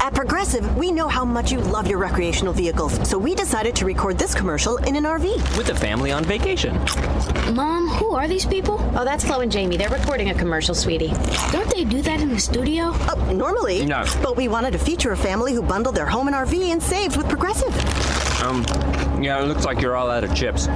At Progressive, we know how much you love your recreational vehicles, so we decided to record this commercial in an RV. With a family on vacation. Mom, who are these people? Oh, that's Flo and Jamie. They're recording a commercial, sweetie. Don't they do that in the studio? Normally. No. But we wanted to feature a family who bundled their home and RV and saved with Progressive. Yeah, it looks like you're all out of chips.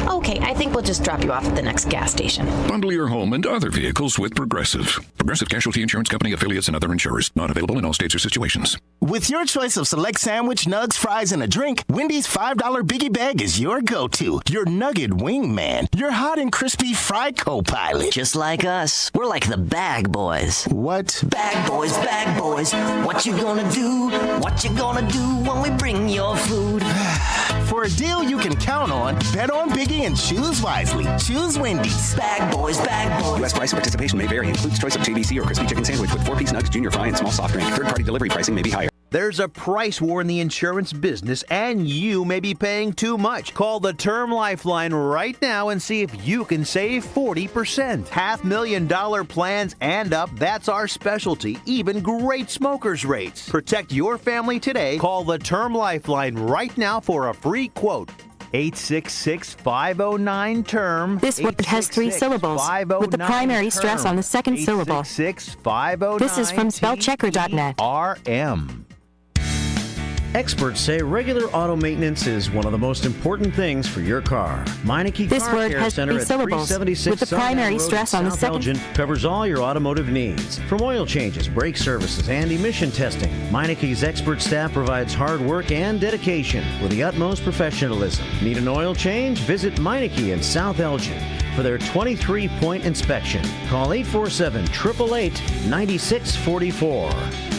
Okay, I think we'll just drop you off at the next gas station. Bundle your home and other vehicles with Progressive. Progressive Casualty Insurance Company, affiliates, and other insurers. Not available in all states or situations. With your choice of select sandwich, nugs, fries, and a drink, Wendy's $5 Biggie Bag is your go-to. Your nugget wingman. Your hot and crispy fry co-pilot. Just like us. We're like the bag boys. What? Bag boys, what you gonna do? What you gonna do when we bring your food? For a deal you can count on, bet on Biggie and choose wisely. Choose Wendy's. Bag boys. U.S. price and participation may vary. Includes choice of JBC or crispy chicken sandwich with 4-piece nugs, junior fry, and small soft drink. Third-party delivery pricing may be higher. There's a price war in the insurance business, and you may be paying too much. Call the Term Lifeline right now and see if you can save 40%. $500,000 plans and up, that's our specialty. Even great smokers rates. Protect your family today. Call the Term Lifeline right now for a free quote. 866-509-TERM. This word has 3 syllables, with the primary stress on the second syllable. 866-509-TERM. This is from spellchecker.net. RM. Experts say regular auto maintenance is one of the most important things for your car. Meineke This Car word Care has Center 3 at syllables, 376 with the primary Road stress in on the South second. Elgin covers all your automotive needs. From oil changes, brake services, and emission testing, Meineke's expert staff provides hard work and dedication with the utmost professionalism. Need an oil change? Visit Meineke in South Elgin for their 23-point inspection. Call 847-888-9644.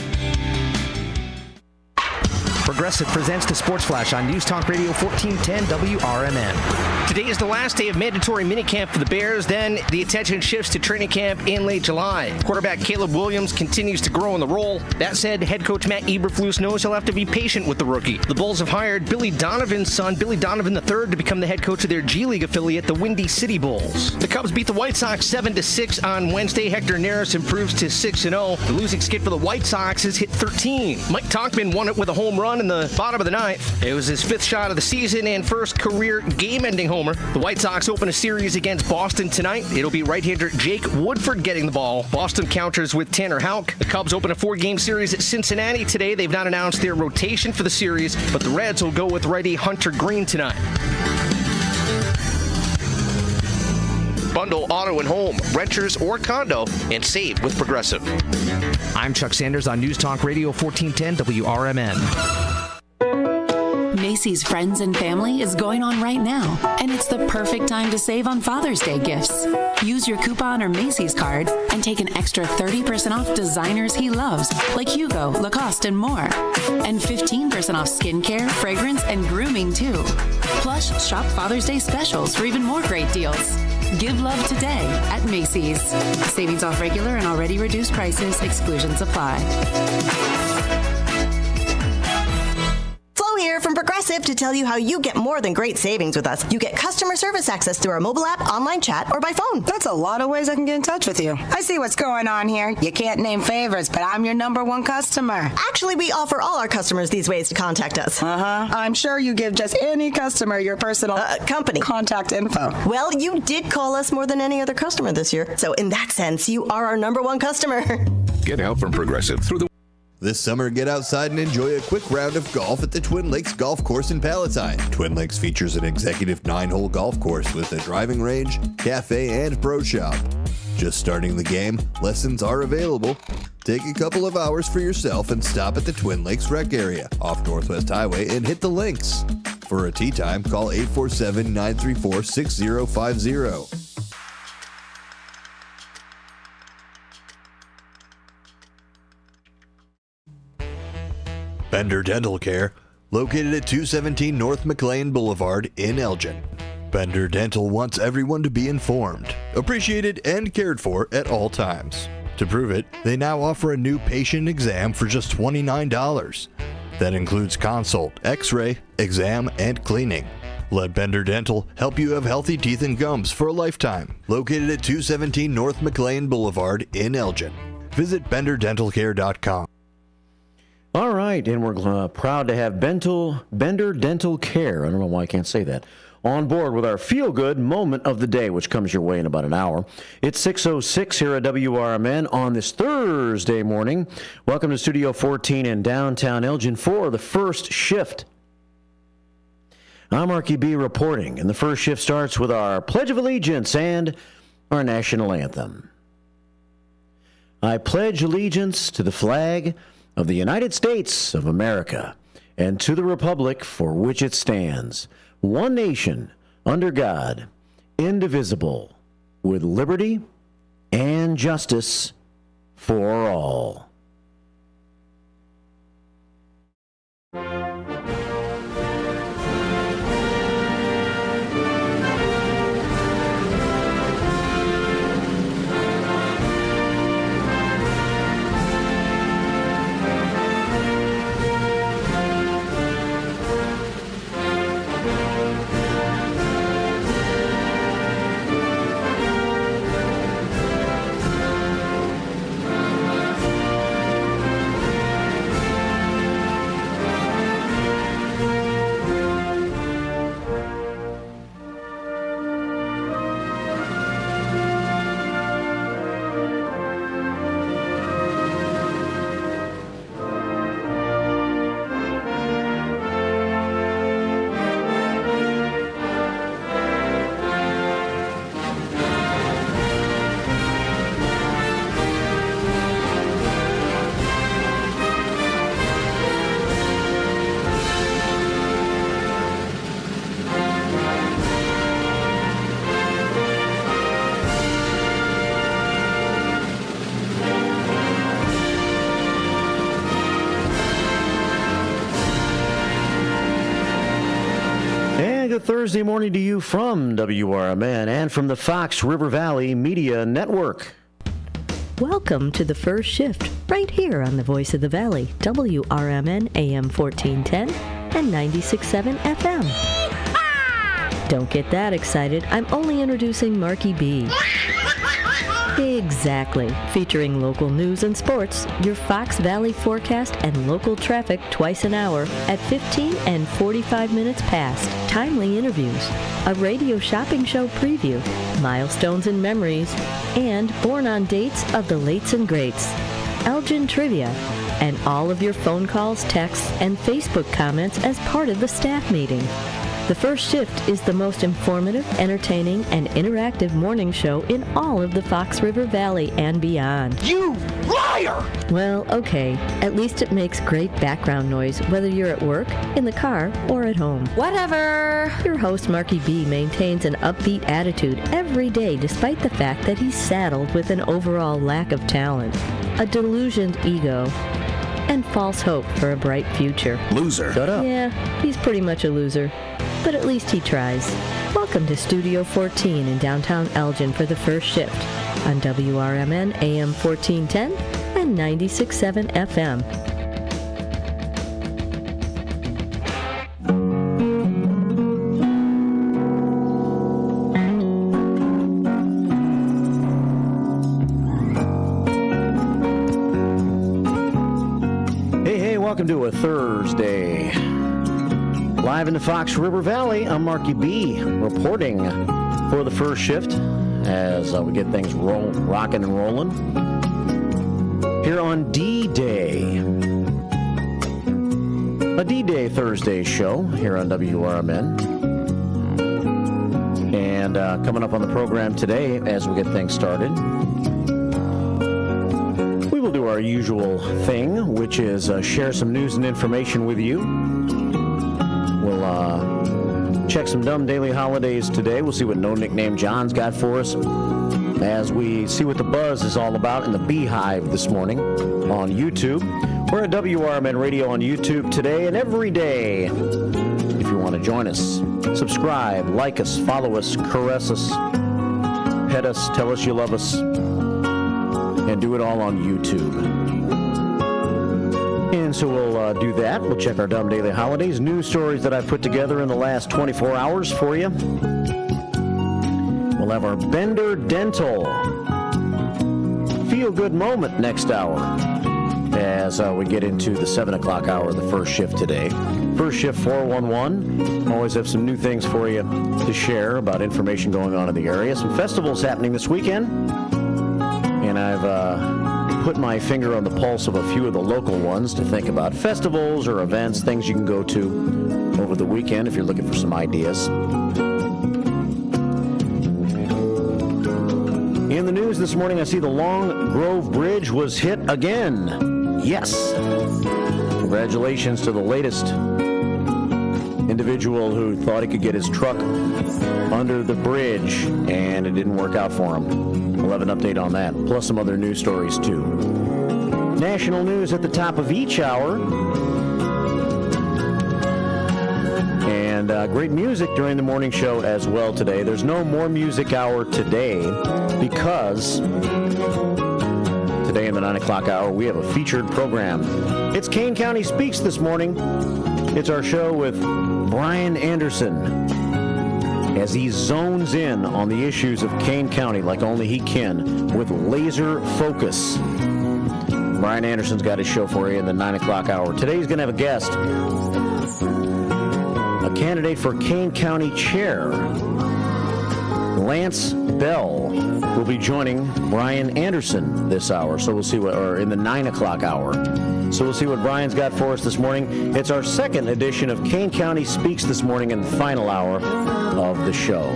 Progressive presents the Sports Flash on News Talk Radio 1410 WRMN. Today is the last day of mandatory minicamp for the Bears. Then the attention shifts to training camp in late July. Quarterback Caleb Williams continues to grow in the role. That said, head coach Matt Eberflus knows he'll have to be patient with the rookie. The Bulls have hired Billy Donovan's son, Billy Donovan III, to become the head coach of their G League affiliate, the Windy City Bulls. The Cubs beat the White Sox 7-6 on Wednesday. Hector Neris improves to 6-0. The losing skid for the White Sox has hit 13. Mike Tauchman won it with a home run in the bottom of the ninth. It was his 5th shot of the season and first career game-ending homer. The White Sox open a series against Boston tonight. It'll be right-hander Jake Woodford getting the ball. Boston counters with Tanner Houck. The Cubs open a 4-game series at Cincinnati today. They've not announced their rotation for the series, but the Reds will go with righty Hunter Green tonight. Bundle auto and home, renters or condo, and save with Progressive. I'm Chuck Sanders on News Talk Radio 1410 WRMN. Macy's Friends and Family is going on right now, and it's the perfect time to save on Father's Day gifts. Use your coupon or Macy's card and take an extra 30% off designers he loves, like Hugo, Lacoste, and more. And 15% off skincare, fragrance, and grooming, too. Plus, shop Father's Day specials for even more great deals. Give love today at Macy's. Savings off regular and already reduced prices. Exclusions apply. Here from Progressive to tell you how you get more than great savings with us. You get customer service access through our mobile app, online chat, or by phone. That's a lot of ways I can get in touch with you. I see what's going on here. You can't name favorites, but I'm your #1 customer. Actually, we offer all our customers these ways to contact us. I'm sure you give just any customer your personal company contact info. Well, you did call us more than any other customer this year. So in that sense, you are our #1 customer. Get help from Progressive through the This summer, get outside and enjoy a quick round of golf at the Twin Lakes Golf Course in Palatine. Twin Lakes features an executive 9-hole golf course with a driving range, cafe, and pro shop. Just starting the game, lessons are available. Take a couple of hours for yourself and stop at the Twin Lakes Rec Area off Northwest Highway and hit the links. For a tee time, call 847-934-6050. Bender Dental Care, located at 217 North McLean Boulevard in Elgin. Bender Dental wants everyone to be informed, appreciated, and cared for at all times. To prove it, they now offer a new patient exam for just $29. That includes consult, x-ray, exam, and cleaning. Let Bender Dental help you have healthy teeth and gums for a lifetime. Located at 217 North McLean Boulevard in Elgin. Visit BenderDentalCare.com. All right, and we're proud to have Bender Dental Care, I don't know why I can't say that, on board with our feel-good moment of the day, which comes your way in about an hour. It's 6:06 here at WRMN on this Thursday morning. Welcome to Studio 14 in downtown Elgin for the first shift. I'm Marky B reporting, and the first shift starts with our Pledge of Allegiance and our national anthem. I pledge allegiance to the flag of the United States of America and to the republic for which it stands, one nation, under God, indivisible, with liberty and justice for all. Good Thursday morning to you from WRMN and from the Fox River Valley Media Network. Welcome to the first shift, right here on the Voice of the Valley, WRMN AM 1410 and 96.7 FM. Don't get that excited. I'm only introducing Marky B. Exactly. Featuring local news and sports, your Fox Valley forecast, and local traffic twice an hour at 15 and 45 minutes past. Timely interviews, a radio shopping show preview, milestones and memories, and born on dates of the lates and greats. Elgin Trivia, and all of your phone calls, texts, and Facebook comments as part of the staff meeting. The First Shift is the most informative, entertaining, and interactive morning show in all of the Fox River Valley and beyond. You liar! Well, okay. At least it makes great background noise, whether you're at work, in the car, or at home. Whatever! Your host, Marky B, maintains an upbeat attitude every day despite the fact that he's saddled with an overall lack of talent, a delusioned ego, and false hope for a bright future. Loser. Shut up. Yeah, he's pretty much a loser. But at least he tries. Welcome to Studio 14 in downtown Elgin for the first shift on WRMN AM 1410 and 96.7 FM. Hey, welcome to a Thursday. Live in the Fox River Valley, I'm Marky B reporting for the first shift as we get things rocking and rolling here on D-Day. A D-Day Thursday show here on WRMN. And coming up on the program today as we get things started, we will do our usual thing, which is share some news and information with you. We'll check some dumb daily holidays today. We'll see what No Nickname John's got for us as we see what the buzz is all about in the Beehive this morning on YouTube. We're at WRMN Radio on YouTube today and every day. If you want to join us, subscribe, like us, follow us, caress us, pet us, tell us you love us, and do it all on YouTube. And so we'll do that. We'll check our dumb daily holidays, news stories that I've put together in the last 24 hours for you. We'll have our Bender Dental feel-good moment next hour. as we get into the 7 o'clock hour of the first shift today. First shift 411. Always have some new things for you to share about information going on in the area. Some festivals happening this weekend. And I've put my finger on the pulse of a few of the local ones to think about festivals or events, things you can go to over the weekend if you're looking for some ideas. In the news this morning, I see the Long Grove Bridge was hit again. Yes. Congratulations to the latest individual who thought he could get his truck under the bridge, and it didn't work out for him. We'll have an update on that, plus some other news stories, too. National news at the top of each hour. And great music during the morning show as well today. There's no more music hour today because today in the 9 o'clock hour we have a featured program. It's Kane County Speaks this morning. It's our show with Brian Anderson as he zones in on the issues of Kane County like only he can with laser focus. Brian Anderson's got his show for you in the 9 o'clock hour. Today he's going to have a guest. A candidate for Kane County Chair, Lance Bell, will be joining Brian Anderson this hour. So we'll see what, or in the 9 o'clock hour. So we'll see what Brian's got for us this morning. It's our second edition of Kane County Speaks this morning in the final hour of the show.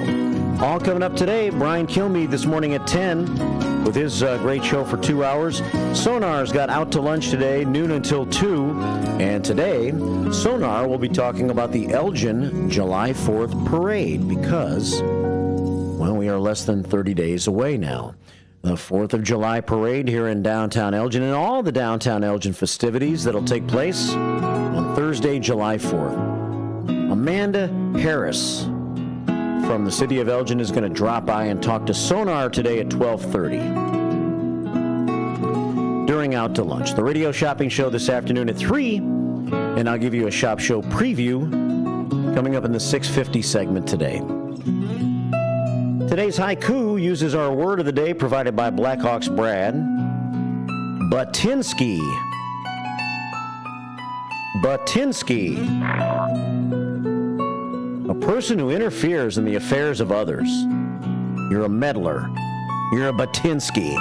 All coming up today, Brian Kilmeade this morning at 10 with his great show for 2 hours. Sonar's got out to lunch today, noon until 2. And today, Sonar will be talking about the Elgin July 4th parade because, well, we are less than 30 days away now. The 4th of July parade here in downtown Elgin and all the downtown Elgin festivities that'll take place on Thursday, July 4th. Amanda Harris from the city of Elgin is going to drop by and talk to Sonar today at 12:30 during Out to Lunch. The radio shopping show this afternoon at 3, and I'll give you a shop show preview coming up in the 6:50 segment today. Today's haiku uses our word of the day provided by Blackhawks Brad. Batinsky. Batinsky. A person who interferes in the affairs of others. You're a meddler. You're a Batinsky.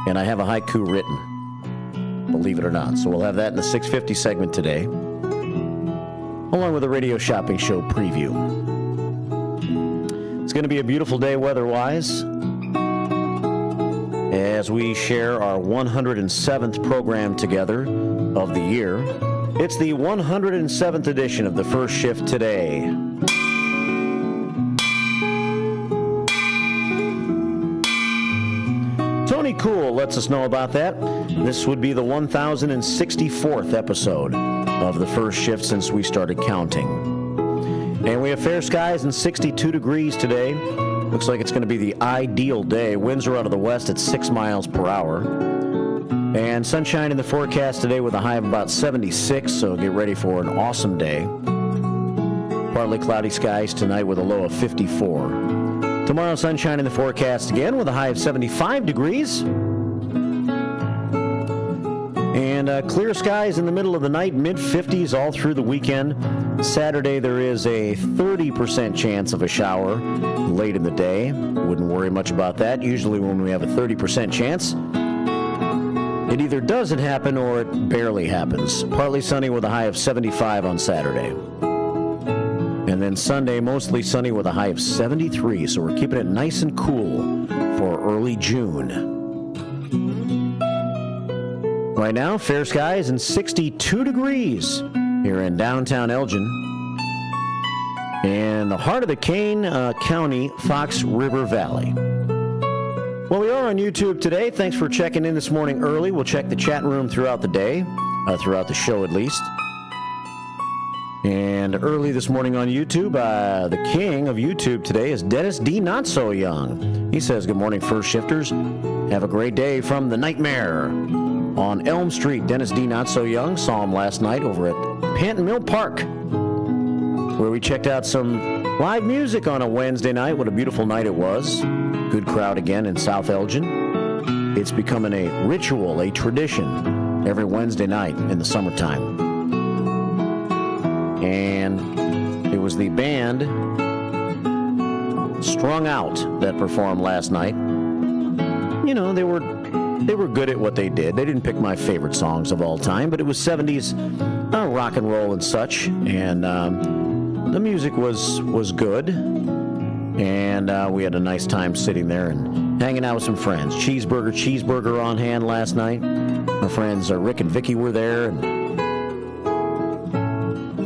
And I have a haiku written. Believe it or not. So we'll have that in the 6:50 segment today, along with a radio shopping show preview. It's going to be a beautiful day weather-wise as we share our 107th program together of the year. It's the 107th edition of the First Shift today. Tony Cool lets us know about that. This would be the 1064th episode of the First Shift since we started counting. And we have fair skies and 62 degrees today. Looks like it's going to be the ideal day. Winds are out of the west at 6 miles per hour. And sunshine in the forecast today with a high of about 76, so get ready for an awesome day. Partly cloudy skies tonight with a low of 54. Tomorrow, sunshine in the forecast again with a high of 75 degrees. And clear skies in the middle of the night, mid-50s all through the weekend. Saturday, there is a 30% chance of a shower late in the day. Wouldn't worry much about that. Usually when we have a 30% chance, it either doesn't happen or it barely happens. Partly sunny with a high of 75 on Saturday. And then Sunday, mostly sunny with a high of 73. So we're keeping it nice and cool for early June. Right now, fair skies and 62 degrees here in downtown Elgin. In the heart of the Kane County Fox River Valley. Well, we are on YouTube today. Thanks for checking in this morning early. We'll check the chat room throughout the day, throughout the show at least. And early this morning on YouTube, the king of YouTube today is Dennis D. Not So Young. He says, good morning, First Shifters. Have a great day from the Nightmare. On Elm Street, Dennis D. Not So Young saw him last night over at Panton Mill Park, where we checked out some live music on a Wednesday night. What a beautiful night it was. Good crowd again in South Elgin. It's becoming a ritual, a tradition every Wednesday night in the summertime. And it was the band Strung Out that performed last night. You know, they were good at what they did. They didn't pick my favorite songs of all time, but it was 70s rock and roll and such, and the music was good, and we had a nice time sitting there and hanging out with some friends. Cheeseburger on hand last night. Our friends Rick and Vicky were there, and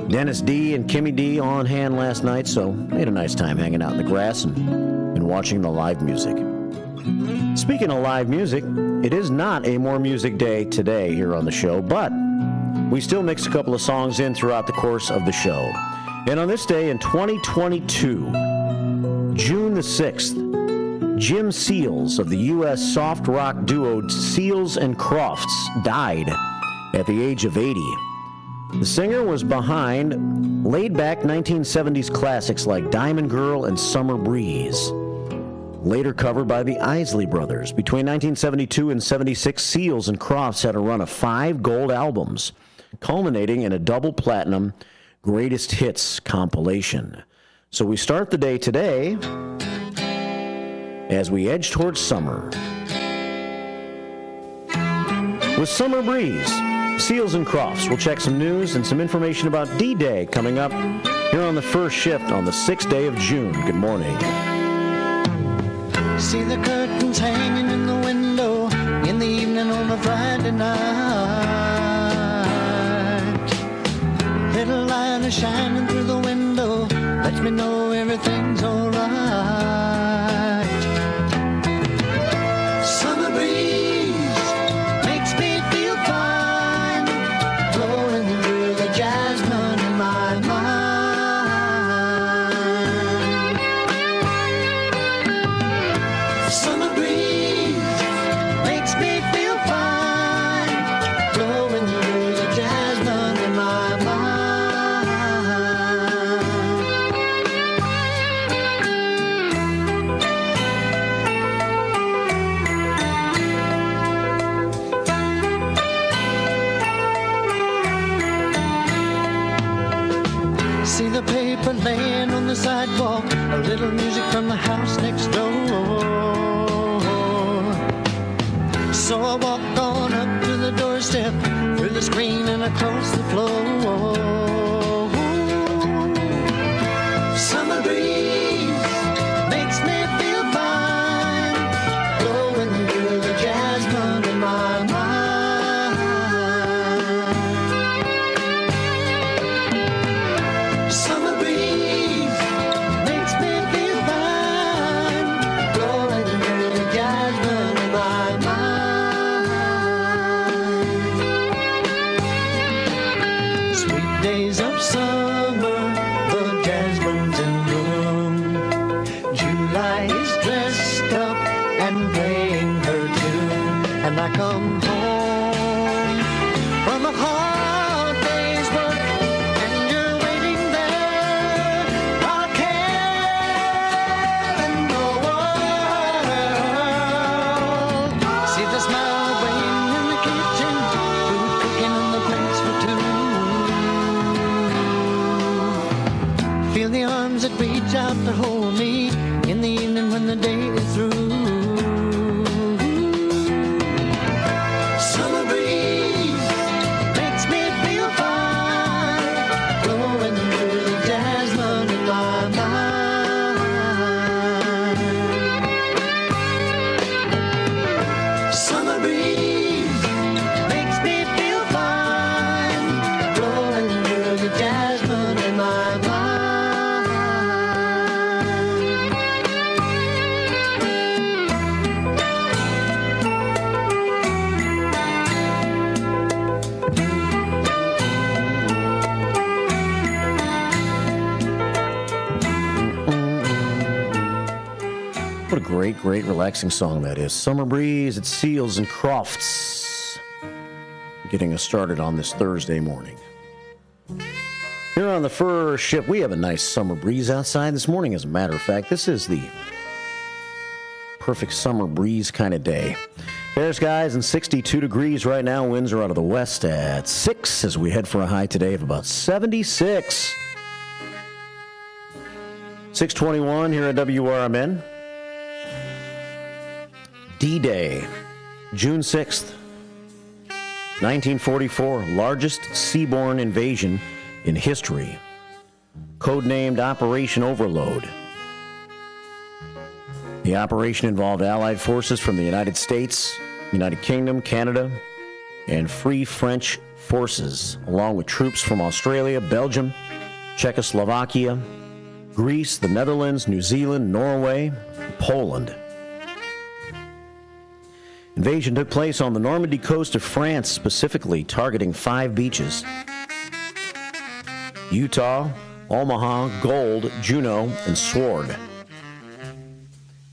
Dennis D and Kimmy D on hand last night, so we had a nice time hanging out in the grass and watching the live music. Speaking of live music, it is not a More Music Day today here on the show, but we still mix a couple of songs in throughout the course of the show. And on this day in 2022, June the 6th, Jim Seals of the U.S. soft rock duo Seals and Crofts died at the age of 80. The singer was behind laid-back 1970s classics like Diamond Girl and Summer Breeze, later covered by the Isley Brothers. Between 1972 and 76, Seals and Crofts had a run of 5 gold albums, culminating in a double platinum greatest hits compilation. So we start the day today as we edge towards summer with Summer Breeze, Seals and Crofts. We'll check some news and some information about D-Day coming up here on the first shift on the 6th day of June. Good morning. See the curtains hanging in the window in the evening on a Friday night. Little light is shining through the window, lets me know everything's alright. Summer breeze makes me feel fine, blowing through the jasmine in my mind. Summer breeze makes me feel fine, blowing through the jasmine in my mind. See the paper laying on the sidewalk, a little music from the house next door. So I walk on up to the doorstep, through the screen and across the floor. Summer breeze makes me feel fine, blowing through the jasmine in my mind. Summer breeze makes me feel fine, blowing through the jasmine in my mind. Sweet days of summer, the jasmine's in bloom. July is dressed up and playing her tune, and I come home from a hard day's work, and you're waiting there, not a care in the world. See the smile waiting in the kitchen, food cooking on the plates for two. Feel the arms that reach out to hold me in the evening when the day is through. Summer breeze makes me feel fine, blowing through the jasmine in my mind. Summer breeze makes me feel fine, blowing through the jasmine in my mind. What a great, great relaxing song that is. Summer Breeze, it's Seals and Crofts. Getting us started on this Thursday morning. Here on the first shift, we have a nice summer breeze outside this morning. As a matter of fact, this is the perfect summer breeze kind of day. Fair skies and 62 degrees right now. Winds are out of the west at 6 as we head for a high today of about 76. 6:21 here at WRMN. D-Day, June 6th, 1944, largest seaborne invasion in history. Codenamed Operation Overlord. The operation involved Allied forces from the United States, United Kingdom, Canada, and Free French forces, along with troops from Australia, Belgium, Czechoslovakia, Greece, the Netherlands, New Zealand, Norway, and Poland. Invasion took place on the Normandy coast of France, specifically targeting 5 beaches: Utah, Omaha, Gold, Juneau, and Sword.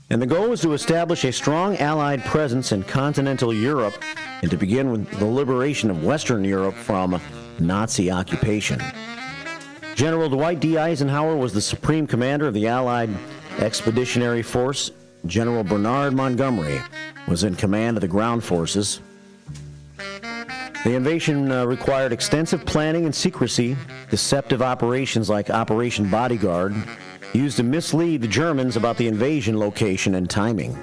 And the goal was to establish a strong Allied presence in continental Europe and to begin with the liberation of Western Europe from Nazi occupation. General Dwight D. Eisenhower was the supreme commander of the Allied Expeditionary Force. General Bernard Montgomery was in command of the ground forces. The invasion required extensive planning and secrecy. Deceptive operations like Operation Bodyguard used to mislead the Germans about the invasion location and timing.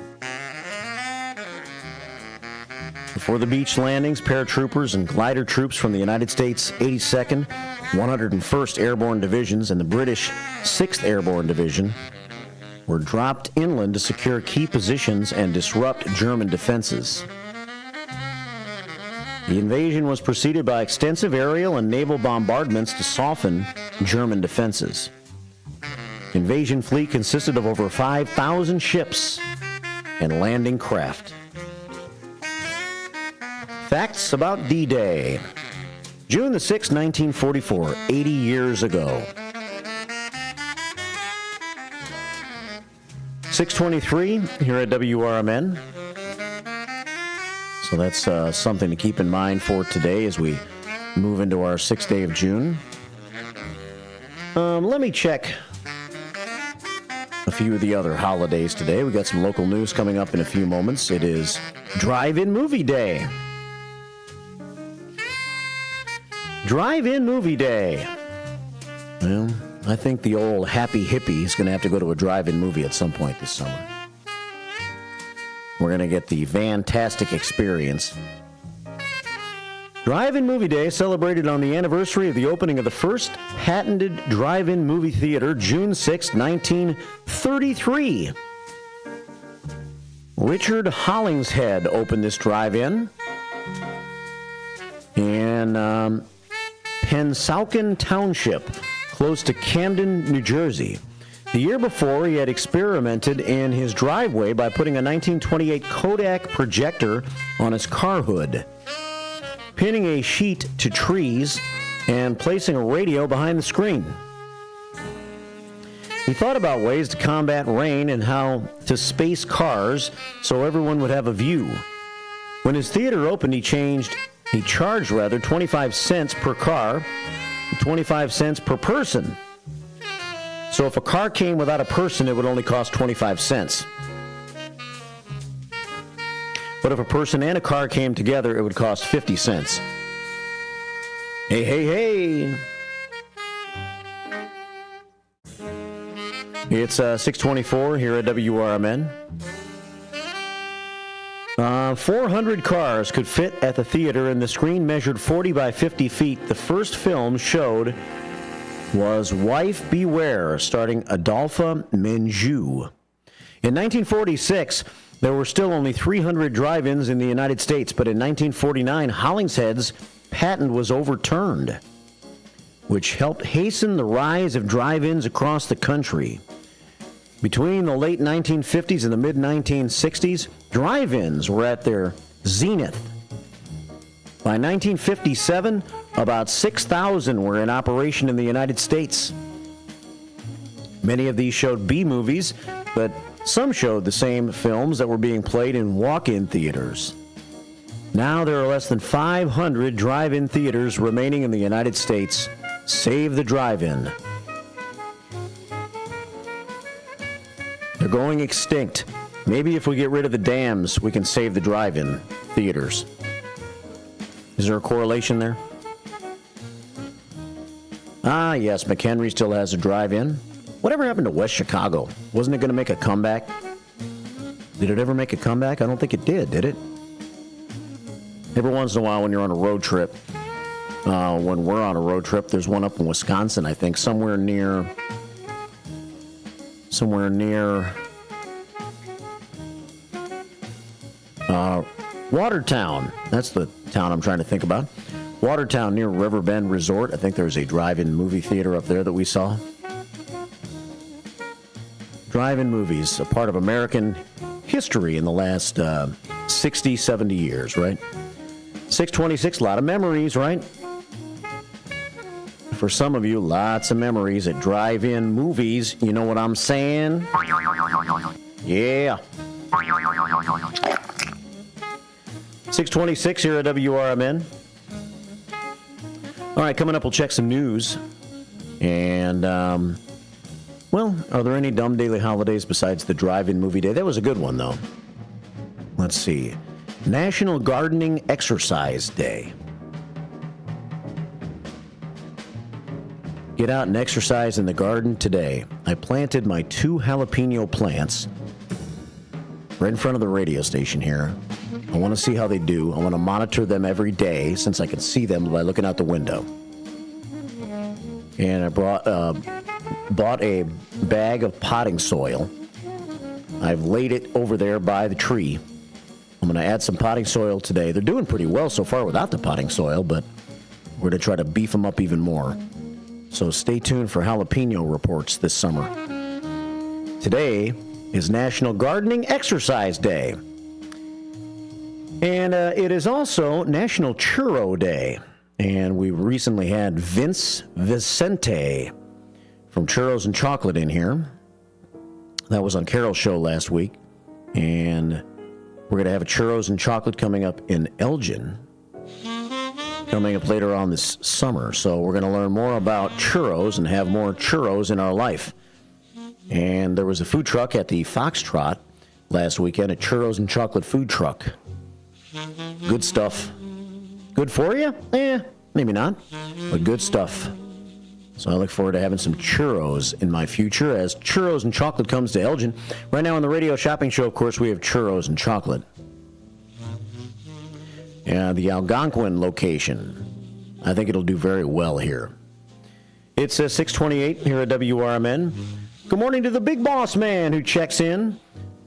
Before the beach landings, paratroopers and glider troops from the United States 82nd, 101st Airborne Divisions, and the British 6th Airborne Division were dropped inland to secure key positions and disrupt German defenses. The invasion was preceded by extensive aerial and naval bombardments to soften German defenses. The invasion fleet consisted of over 5,000 ships and landing craft. Facts about D-Day. June the 6th, 1944, 80 years ago. 6:23 here at WRMN. So that's something to keep in mind for today as we move into our 6th day of June. Let me check a few of the other holidays today. We got some local news coming up in a few moments. It is Drive-In Movie Day. Drive-In Movie Day. Well, I think the old happy hippie is going to have to go to a drive-in movie at some point this summer. We're going to get the fantastic experience. Drive-In Movie Day celebrated on the anniversary of the opening of the first patented drive-in movie theater, June 6, 1933. Richard Hollingshead opened this drive-in. In Pensauken Township, close to Camden, New Jersey. The year before, he had experimented in his driveway by putting a 1928 Kodak projector on his car hood, pinning a sheet to trees, and placing a radio behind the screen. He thought about ways to combat rain and how to space cars so everyone would have a view. When his theater opened, he charged 25 cents per car, 25 cents per person. So if a car came without a person, it would only cost 25 cents. But if a person and a car came together, it would cost 50 cents. Hey, hey, hey. It's 6:24 here at WRMN. 400 cars could fit at the theater, and the screen measured 40 by 50 feet. The first film showed was Wife Beware, starring Adolphe Menjou. In 1946, there were still only 300 drive-ins in the United States, but in 1949, Hollingshead's patent was overturned, which helped hasten the rise of drive-ins across the country. Between the late 1950s and the mid-1960s, drive-ins were at their zenith. By 1957, about 6,000 were in operation in the United States. Many of these showed B-movies, but some showed the same films that were being played in walk-in theaters. Now there are less than 500 drive-in theaters remaining in the United States. Save the drive-in. They're going extinct. Maybe if we get rid of the dams, we can save the drive-in theaters. Is there a correlation there? Ah, yes, McHenry still has a drive-in. Whatever happened to West Chicago? Wasn't it going to make a comeback? Did it ever make a comeback? I don't think it did it? Every once in a while when you're on a road trip, when we're on a road trip, there's one up in Wisconsin, I think, somewhere near Watertown. That's the town I'm trying to think about. Watertown near Riverbend Resort. I think there's a drive-in movie theater up there that we saw. Drive-in movies, a part of American history in the last 60, 70 years, right? 626, a lot of memories, right? For some of you, lots of memories at drive-in movies. You know what I'm saying? Yeah. 626 here at WRMN. All right, coming up, we'll check some news. And, well, are there any dumb daily holidays besides the drive-in movie day? That was a good one, though. Let's see. National Gardening Exercise Day. Get out and exercise in the garden today. I planted my 2 jalapeno plants right in front of the radio station here. I want to see how they do. I want to monitor them every day since I can see them by looking out the window. And I bought a bag of potting soil. I've laid it over there by the tree. I'm going to add some potting soil today. They're doing pretty well so far without the potting soil, but we're going to try to beef them up even more. So stay tuned for jalapeno reports this summer. Today is National Gardening Exercise Day. And it is also National Churro Day. And we recently had Vince Vicente from Churros and Chocolate in here. That was on Carol's show last week. And we're going to have a Churros and Chocolate coming up in Elgin, coming up later on this summer. So we're going to learn more about churros and have more churros in our life. And there was a food truck at the Foxtrot last weekend, a Churros and Chocolate food truck. Good stuff. Good for you? Maybe not, but good stuff. So I look forward to having some churros in my future as Churros and Chocolate comes to Elgin. Right now on the radio shopping show, of course, we have Churros and Chocolate. And the Algonquin location, I think it'll do very well here. It's 628 here at WRMN. Good morning to the big boss man who checks in.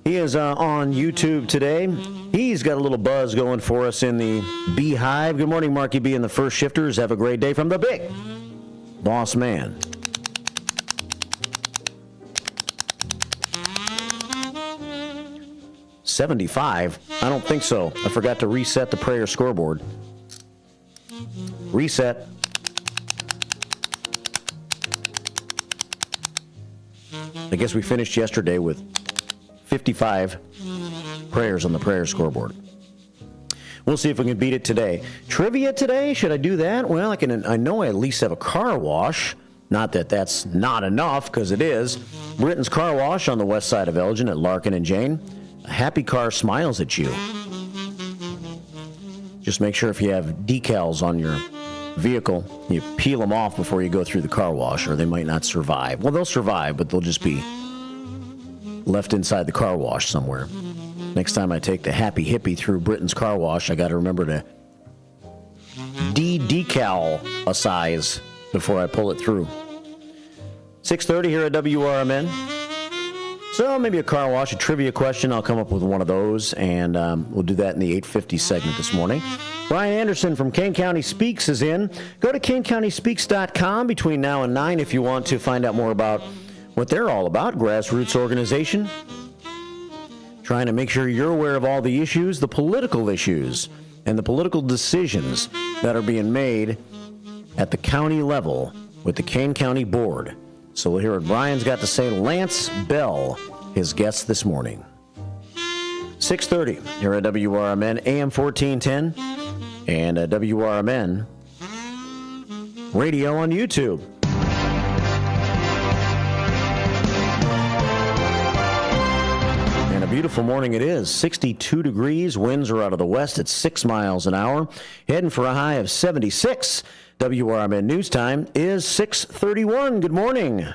He is on YouTube today. He's got a little buzz going for us in the Beehive. Good morning, Marky B and the First Shifters. Have a great day from the big boss man. $75? I don't think so. I forgot to reset the prayer scoreboard. Reset. I guess we finished yesterday with 55 prayers on the prayer scoreboard. We'll see if we can beat it today. Trivia today? Should I do that? Well, I know I at least have a car wash. Not that that's not enough, because it is. Britton's Car Wash on the west side of Elgin at Larkin and Jane. A happy car smiles at you. Just make sure if you have decals on your vehicle, you peel them off before you go through the car wash, or they might not survive. Well, they'll survive, but they'll just be left inside the car wash somewhere. Next time I take the Happy Hippie through Britton's Car Wash, I got to remember to decal a size before I pull it through. 6:30 here at WRMN. So maybe a car wash, a trivia question. I'll come up with one of those, and we'll do that in the 8:50 segment this morning. Brian Anderson from Kane County Speaks is in. Go to KaneCountySpeaks.com between now and 9 if you want to find out more about what they're all about, grassroots organization. Trying to make sure you're aware of all the issues, the political issues, and the political decisions that are being made at the county level with the Kane County Board. So we'll hear what Brian's got to say. Lance Bell, his guest this morning. 6:30 here at WRMN, AM 1410, and at WRMN Radio on YouTube. beautiful morning it is. 62 degrees. Winds are out of the west at 6 miles an hour. Heading for a high of 76. WRMN News Time is 6:31. Good morning.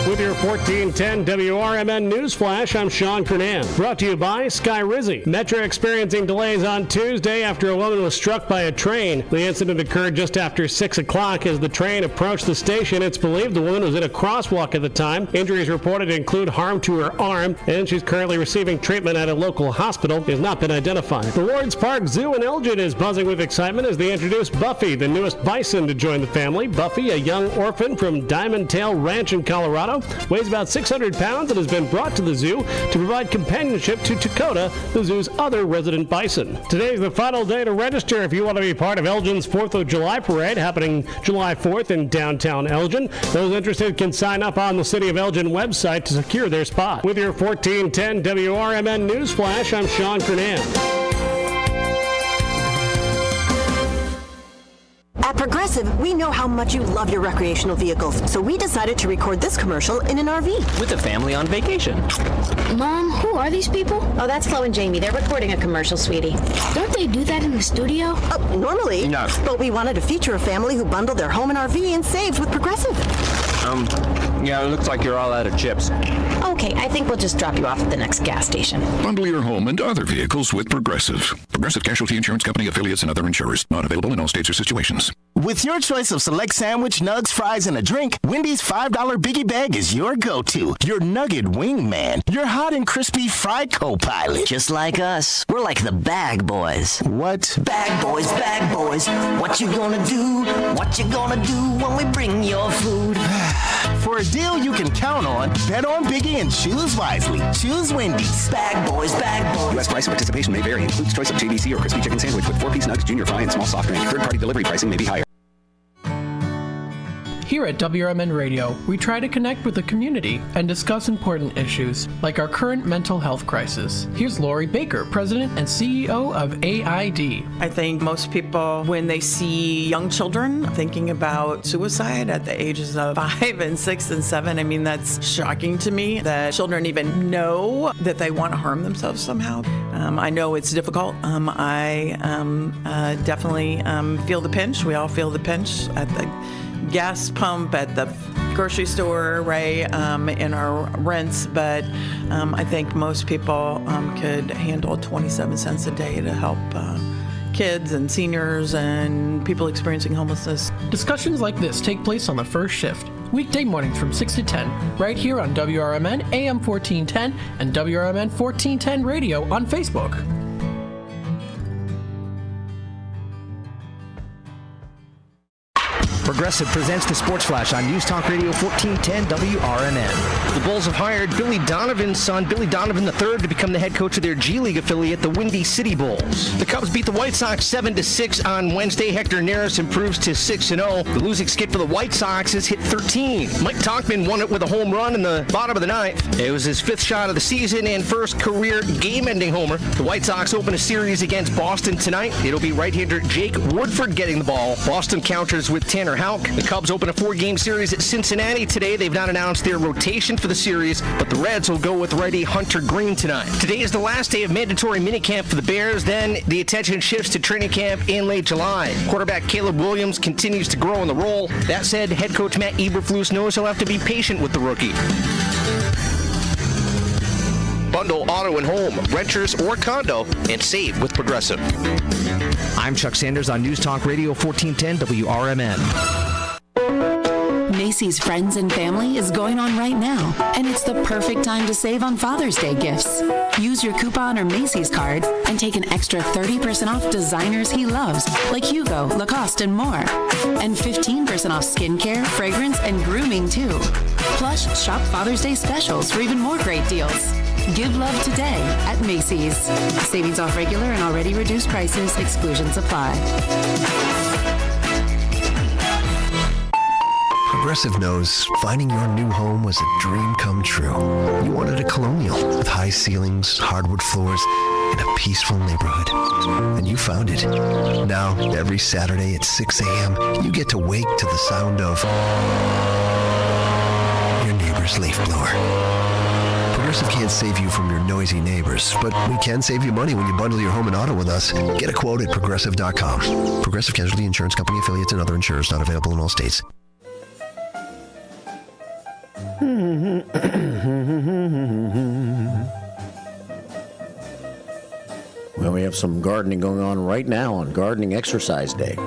With your 1410 WRMN News Flash, I'm Sean Kernan. Brought to you by Sky Rizzy. Metro experiencing delays on Tuesday after a woman was struck by a train. The incident occurred just after 6 o'clock as the train approached the station. It's believed the woman was in a crosswalk at the time. Injuries reported include harm to her arm, and she's currently receiving treatment at a local hospital. It has not been identified. The Lawrence Park Zoo in Elgin is buzzing with excitement as they introduce Buffy, the newest bison, to join the family. Buffy, a young orphan from Diamond Tail Ranch in Colorado, weighs about 600 pounds and has been brought to the zoo to provide companionship to Dakota, the zoo's other resident bison. Today is the final day to register if you want to be part of Elgin's 4th of July parade happening July 4th in downtown Elgin. Those interested can sign up on the City of Elgin website to secure their spot. With your 1410 WRMN News Flash, I'm Sean Kernan. At Progressive, we know how much you love your recreational vehicles, so we decided to record this commercial in an RV. With a family on vacation. Mom, who are these people? Oh, that's Flo and Jamie. They're recording a commercial, sweetie. Don't they do that in the studio? Normally. No. But we wanted to feature a family who bundled their home and RV and saved with Progressive. Yeah, it looks like you're all out of chips. Okay, I think we'll just drop you off at the next gas station. Bundle your home and other vehicles with Progressive. Progressive Casualty Insurance Company, affiliates, and other insurers. Not available in all states or situations. With your choice of select sandwich, nugs, fries, and a drink, Wendy's $5 Biggie Bag is your go-to. Your nugget wingman. Your hot and crispy fry co-pilot. Just like us. We're like the bag boys. What? Bag boys, what you gonna do? What you gonna do when we bring your food? For a deal you can count on, bet on Biggie and choose wisely. Choose Wendy's. Bag boys. U.S. price and participation may vary. Includes choice of JBC or crispy chicken sandwich with 4-piece nugs, junior fry, and small soft drink. Third-party delivery pricing may be higher. Here at WRMN Radio, we try to connect with the community and discuss important issues, like our current mental health crisis. Here's Lori Baker, President and CEO of AID. I think most people, when they see young children thinking about suicide at the ages of 5 and 6 and 7, I mean, that's shocking to me that children even know that they want to harm themselves somehow. I know it's difficult. I definitely feel the pinch. We all feel the pinch at the gas pump, at the grocery store, right, in our rents, but I think most people could handle 27 cents a day to help kids and seniors and people experiencing homelessness. Discussions like this take place on the first shift, weekday mornings from 6 to 10, right here on WRMN AM 1410 and WRMN 1410 Radio on Facebook. Progressive presents the Sports Flash on News Talk Radio 1410 WRMN. The Bulls have hired Billy Donovan's son, Billy Donovan III, to become the head coach of their G League affiliate, the Windy City Bulls. The Cubs beat the White Sox 7-6 on Wednesday. Hector Neris improves to 6-0. The losing skid for the White Sox is hit 13. Mike Tauchman won it with a home run in the bottom of the ninth. It was his 5th shot of the season and first career game-ending homer. The White Sox open a series against Boston tonight. It'll be right-hander Jake Woodford getting the ball. Boston counters with Tanner Houck. The Cubs open a 4-game series at Cincinnati today. They've not announced their rotation for the series, but the Reds will go with righty Hunter Green tonight. Today is the last day of mandatory minicamp for the Bears. Then the attention shifts to training camp in late July. Quarterback Caleb Williams continues to grow in the role. That said, head coach Matt Eberflus knows he'll have to be patient with the rookie. Bundle auto and home, renters or condo, and save with Progressive. I'm Chuck Sanders on News Talk Radio 1410 WRMN. Macy's Friends and Family is going on right now, and it's the perfect time to save on Father's Day gifts. Use your coupon or Macy's card and take an extra 30% off designers he loves, like Hugo, Lacoste, and more. And 15% off skincare, fragrance, and grooming, too. Plus, shop Father's Day specials for even more great deals. Give love today at Macy's. Savings off regular and already reduced prices. Exclusions apply. Progressive knows finding your new home was a dream come true. You wanted a Colonial with high ceilings, hardwood floors, and a peaceful neighborhood. And you found it. Now, every Saturday at 6 a.m., you get to wake to the sound of neighbor's leaf blower. Progressive can't save you from your noisy neighbors, but we can save you money when you bundle your home and auto with us. Get a quote at Progressive.com. Progressive Casualty Insurance Company, affiliates, and other insurers not available in all states. Well, we have some gardening going on right now on Gardening Exercise Day.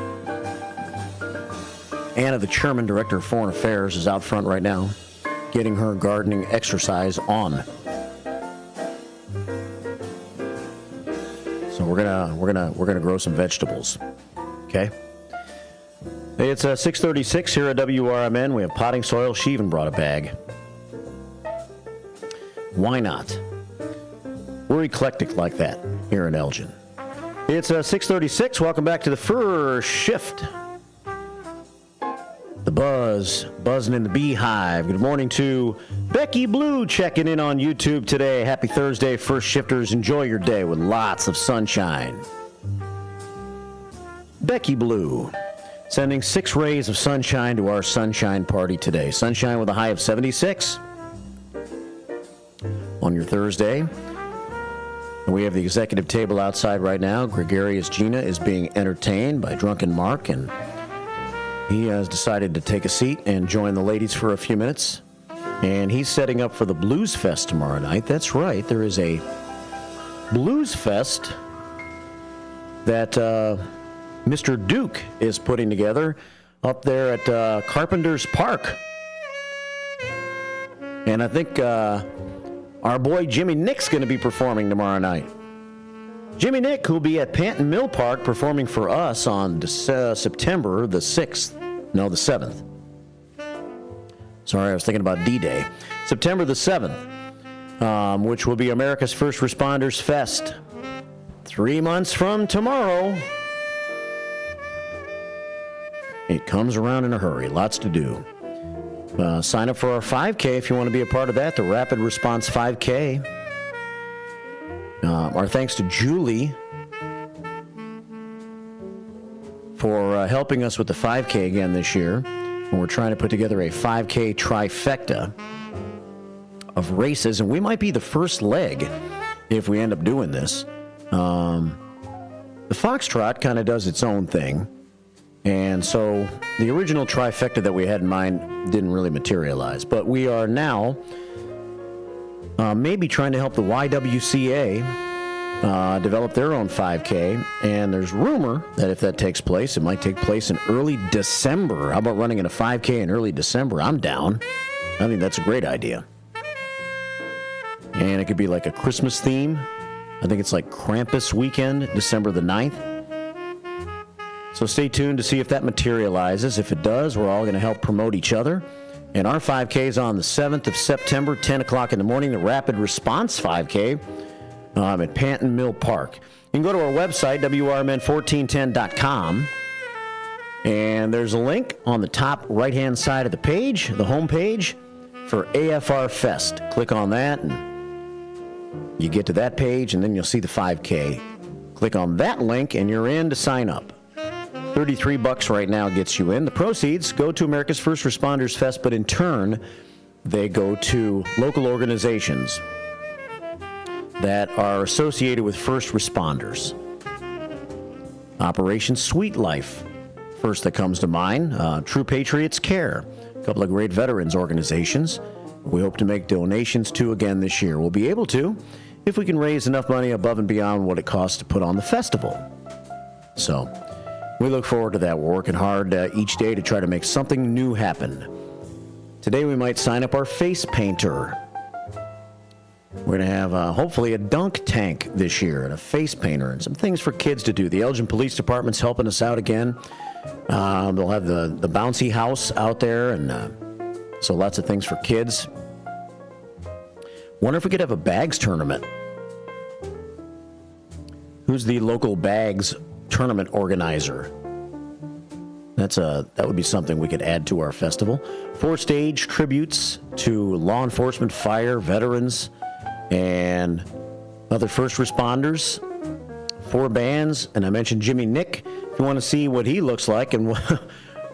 Anna, the Chairman Director of Foreign Affairs, is out front right now, getting her gardening exercise on. So we're gonna grow some vegetables. Okay. Hey, it's 6:36 here at WRMN. We have potting soil. She even brought a bag. Why not? We're eclectic like that here in Elgin. It's 6:36. Welcome back to the first shift. The buzzing in the beehive. Good morning to Becky Blue checking in on YouTube today. Happy Thursday, first shifters. Enjoy your day with lots of sunshine. Becky Blue sending 6 rays of sunshine to our sunshine party today. Sunshine with a high of 76 on your Thursday. And we have the executive table outside right now. Gregarious Gina is being entertained by Drunken Mark, and he has decided to take a seat and join the ladies for a few minutes. And he's setting up for the Blues Fest tomorrow night. That's right. There is a Blues Fest that Mr. Duke is putting together up there at Carpenter's Park. And I think our boy Jimmy Nick's going to be performing tomorrow night. Jimmy Nick, who'll be at Panton Mill Park performing for us on September the 6th. No, the 7th. Sorry, I was thinking about D-Day. September the 7th, which will be America's First Responders Fest. 3 months from tomorrow. It comes around in a hurry. Lots to do. Sign up for our 5K if you want to be a part of that, the Rapid Response 5K. Our thanks to Julie for helping us with the 5K again this year. And we're trying to put together a 5K trifecta of races, and we might be the first leg if we end up doing this. The Foxtrot kind of does its own thing. And so the original trifecta that we had in mind didn't really materialize. But we are now maybe trying to help the YWCA develop their own 5K. And there's rumor that if that takes place, it might take place in early December. How about running in a 5K in early December? I'm down. I think that's a great idea. And it could be like a Christmas theme. I think it's like Krampus weekend, December the 9th. So stay tuned to see if that materializes. If it does, we're all going to help promote each other. And our 5K is on the 7th of September, 10 o'clock in the morning, the Rapid Response 5K at Panton Mill Park. You can go to our website, WRMN1410.com, and there's a link on the top right-hand side of the page, the home page, for AFR Fest. Click on that, and you get to that page, and then you'll see the 5K. Click on that link, and you're in to sign up. $33 right now gets you in. The proceeds go to America's First Responders Fest, but in turn, they go to local organizations that are associated with first responders. Operation Sweet Life, first that comes to mind. True Patriots Care, a couple of great veterans organizations we hope to make donations to again this year. We'll be able to if we can raise enough money above and beyond what it costs to put on the festival. So we look forward to that. We're working hard each day to try to make something new happen. Today we might sign up our face painter. We're going to have hopefully a dunk tank this year and a face painter and some things for kids to do. The Elgin Police Department's helping us out again. They'll have the bouncy house out there, and so lots of things for kids. Wonder if we could have a bags tournament. Who's the local bags tournament organizer? That would be something we could add to our festival. 4-stage tributes to law enforcement, fire, veterans, and other first responders. 4 bands, and I mentioned Jimmy Nick. If you want to see what he looks like and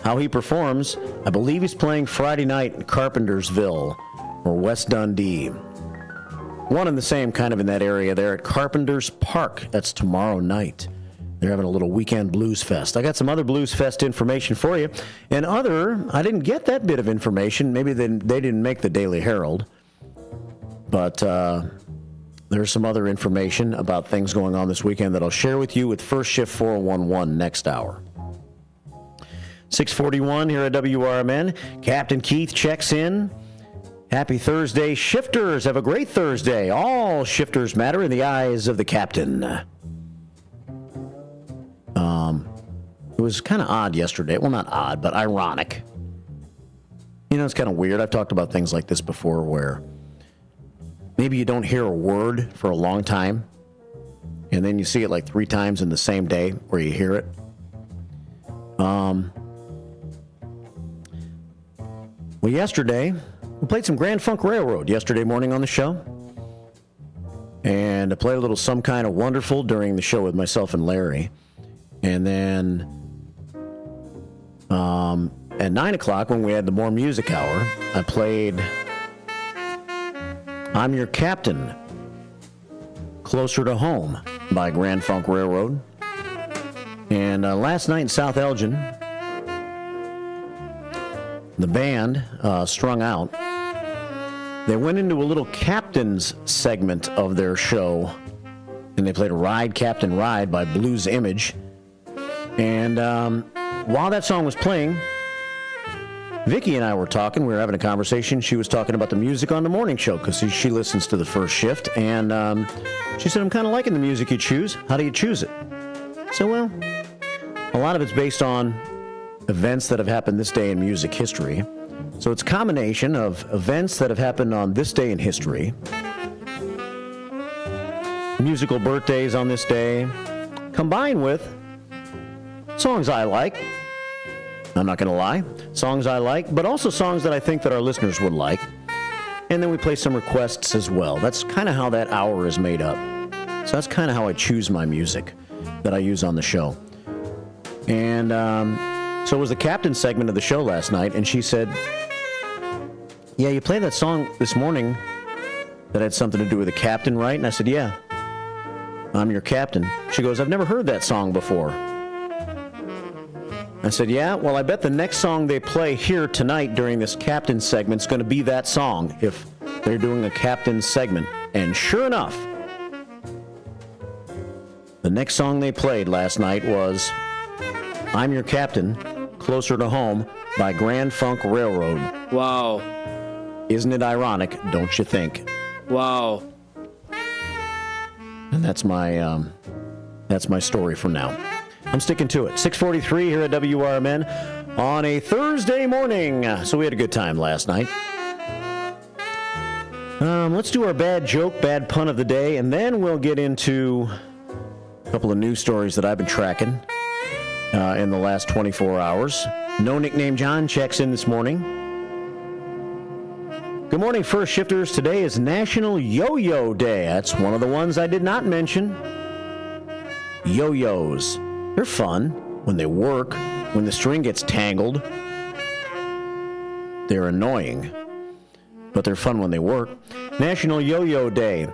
how he performs, I believe he's playing Friday night in Carpentersville or West Dundee. One and the same kind of in that area there at Carpenter's Park. That's tomorrow night. They're having a little weekend blues fest. I got some other blues fest information for you. And I didn't get that bit of information. Maybe they didn't make the Daily Herald. But there's some other information about things going on this weekend that I'll share with you with First Shift 4011 next hour. 6:41 here at WRMN. Captain Keith checks in. Happy Thursday, shifters. Have a great Thursday. All shifters matter in the eyes of the captain. It was kind of odd yesterday. Well, not odd, but ironic. You know, it's kind of weird. I've talked about things like this before where maybe you don't hear a word for a long time, and then you see it like 3 times in the same day where you hear it. Well, yesterday, we played some Grand Funk Railroad yesterday morning on the show. And I played a little Some Kind of Wonderful during the show with myself and Larry. And then at 9 o'clock, when we had the More Music Hour, I played I'm Your Captain, Closer to Home by Grand Funk Railroad. And last night in South Elgin, the band, Strung Out, they went into a little captain's segment of their show, and they played Ride, Captain Ride by Blues Image. And while that song was playing, Vicki and I were talking. We were having a conversation. She was talking about the music on the morning show because she listens to the First Shift. And she said, I'm kind of liking the music you choose. How do you choose it? So, well, a lot of it's based on events that have happened this day in music history. So it's a combination of events that have happened on this day in history, musical birthdays on this day, combined with songs I like. I'm not going to lie. Songs I like, but also songs that I think that our listeners would like. And then we play some requests as well. That's kind of how that hour is made up. So that's kind of how I choose my music that I use on the show. And so it was the captain segment of the show last night, and she said, yeah, you played that song this morning that had something to do with the captain, right? And I said, yeah, I'm Your Captain. She goes, I've never heard that song before. I said, yeah, well, I bet the next song they play here tonight during this captain segment is going to be that song if they're doing a captain segment. And sure enough, the next song they played last night was I'm Your Captain, Closer to Home by Grand Funk Railroad. Wow. Isn't it ironic, don't you think? Wow. And that's my story for now. I'm sticking to it. 6:43 here at WRMN on a Thursday morning. So we had a good time last night. Let's do our bad joke, bad pun of the day, and then we'll get into a couple of news stories that I've been tracking in the last 24 hours. No Nickname John checks in this morning. Good morning, First Shifters. Today is National Yo-Yo Day. That's one of the ones I did not mention. Yo-yos. They're fun when they work. When the string gets tangled, they're annoying. But they're fun when they work. National Yo-Yo Day.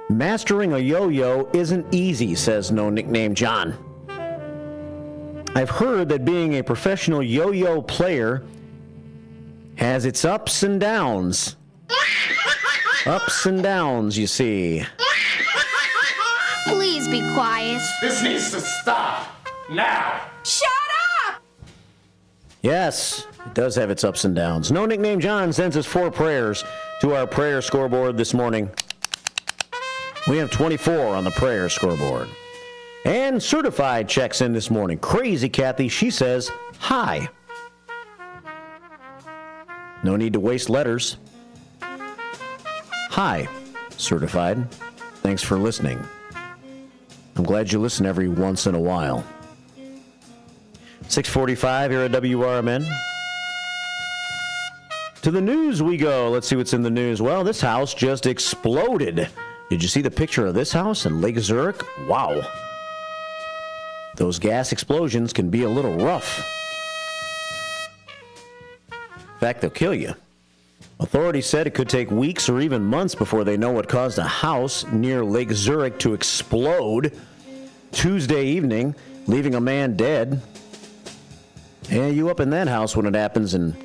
Mastering a yo-yo isn't easy, says No Nickname John. I've heard that being a professional yo-yo player has its ups and downs. Ups and downs, you see. Please be quiet. This needs to stop now. Shut up! Yes, it does have its ups and downs. No Nickname John sends us 4 prayers to our prayer scoreboard this morning. We have 24 on the prayer scoreboard. And Certified checks in this morning. Crazy Kathy, she says, hi. No need to waste letters. Hi, Certified. Thanks for listening. I'm glad you listen every once in a while. 6:45 here at WRMN. To the news we go. Let's see what's in the news. Well, this house just exploded. Did you see the picture of this house in Lake Zurich? Wow. Those gas explosions can be a little rough. In fact, they'll kill you. Authorities said it could take weeks or even months before they know what caused a house near Lake Zurich to explode Tuesday evening, leaving a man dead. And you up in that house when it happens, and,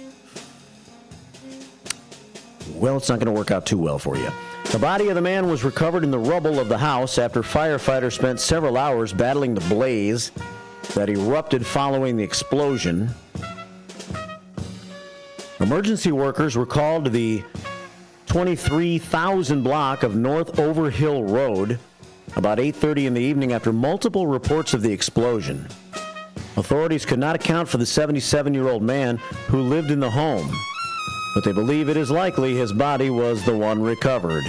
well, it's not going to work out too well for you. The body of the man was recovered in the rubble of the house after firefighters spent several hours battling the blaze that erupted following the explosion. Emergency workers were called to the 23,000 block of North Overhill Road about 8:30 in the evening after multiple reports of the explosion. Authorities could not account for the 77-year-old man who lived in the home, but they believe it is likely his body was the one recovered.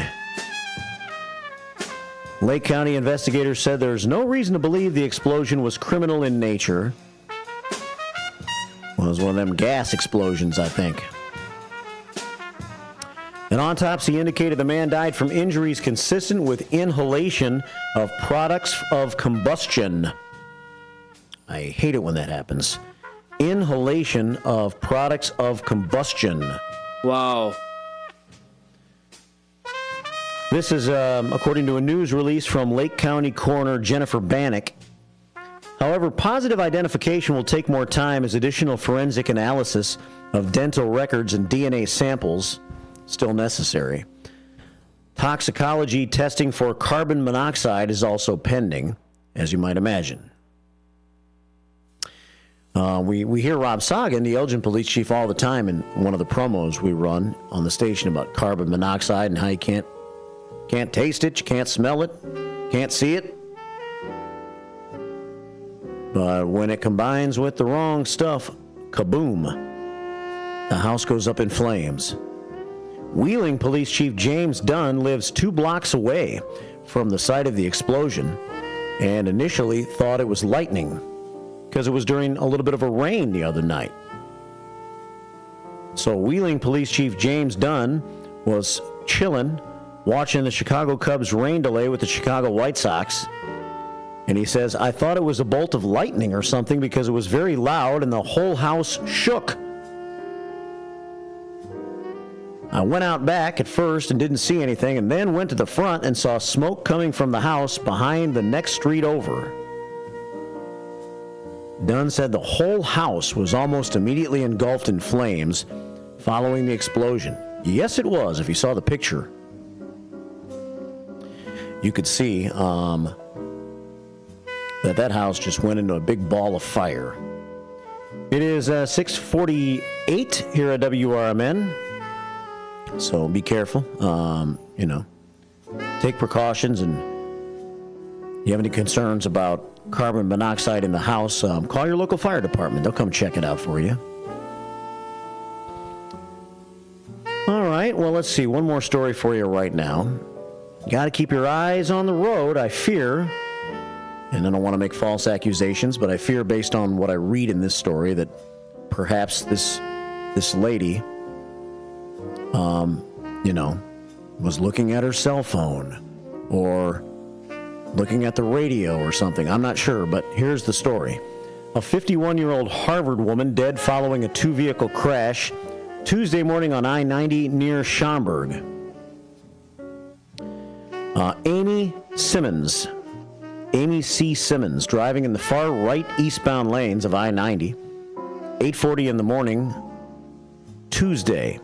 Lake County investigators said there's no reason to believe the explosion was criminal in nature. Well, it was one of them gas explosions, I think. An autopsy indicated the man died from injuries consistent with inhalation of products of combustion. I hate it when that happens. Inhalation of products of combustion. Wow. This is according to a news release from Lake County Coroner Jennifer Bialek. However, positive identification will take more time as additional forensic analysis of dental records and DNA samples still necessary. Toxicology testing for carbon monoxide is also pending, as you might imagine. We hear Rob Sagan, the Elgin police chief, all the time in one of the promos we run on the station about carbon monoxide and how you can't taste it, you can't smell it, can't see it. But when it combines with the wrong stuff, kaboom, the house goes up in flames. Wheeling Police Chief James Dunn lives 2 blocks away from the site of the explosion and initially thought it was lightning because it was during a little bit of a rain the other night. So Wheeling Police Chief James Dunn was chilling, watching the Chicago Cubs rain delay with the Chicago White Sox. And he says, I thought it was a bolt of lightning or something because it was very loud and the whole house shook. I went out back at first and didn't see anything, and then went to the front and saw smoke coming from the house behind the next street over. Dunn said the whole house was almost immediately engulfed in flames following the explosion. Yes, it was. If you saw the picture, you could see that house just went into a big ball of fire. It is 6:48 here at WRMN, so be careful. Take precautions, and you have any concerns about carbon monoxide in the house, call your local fire department. They'll come check it out for you. All right, well, let's see. One more story for you right now. You got to keep your eyes on the road, I fear. And I don't want to make false accusations, but I fear, based on what I read in this story, that perhaps this lady, was looking at her cell phone or looking at the radio or something. I'm not sure, but here's the story. A 51-year-old Harvard woman dead following a 2-vehicle crash Tuesday morning on I-90 near Schaumburg. Amy C. Simmons, driving in the far right eastbound lanes of I-90, 8:40 in the morning, Tuesday,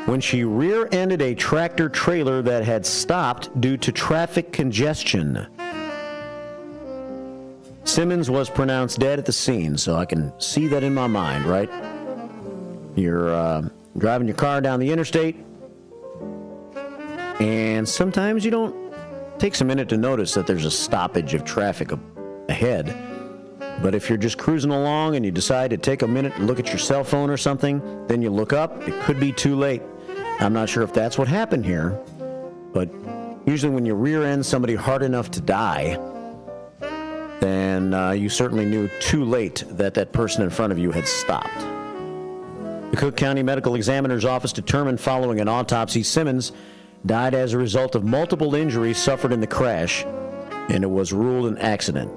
when she rear-ended a tractor-trailer that had stopped due to traffic congestion. Simmons was pronounced dead at the scene, so I can see that in my mind, right? You're driving your car down the interstate, and sometimes you don't take a minute to notice that there's a stoppage of traffic ahead. But if you're just cruising along and you decide to take a minute to look at your cell phone or something, then you look up, it could be too late. I'm not sure if that's what happened here, but usually when you rear end somebody hard enough to die, then you certainly knew too late that person in front of you had stopped. The Cook County Medical Examiner's Office determined following an autopsy, Simmons died as a result of multiple injuries suffered in the crash, and it was ruled an accident.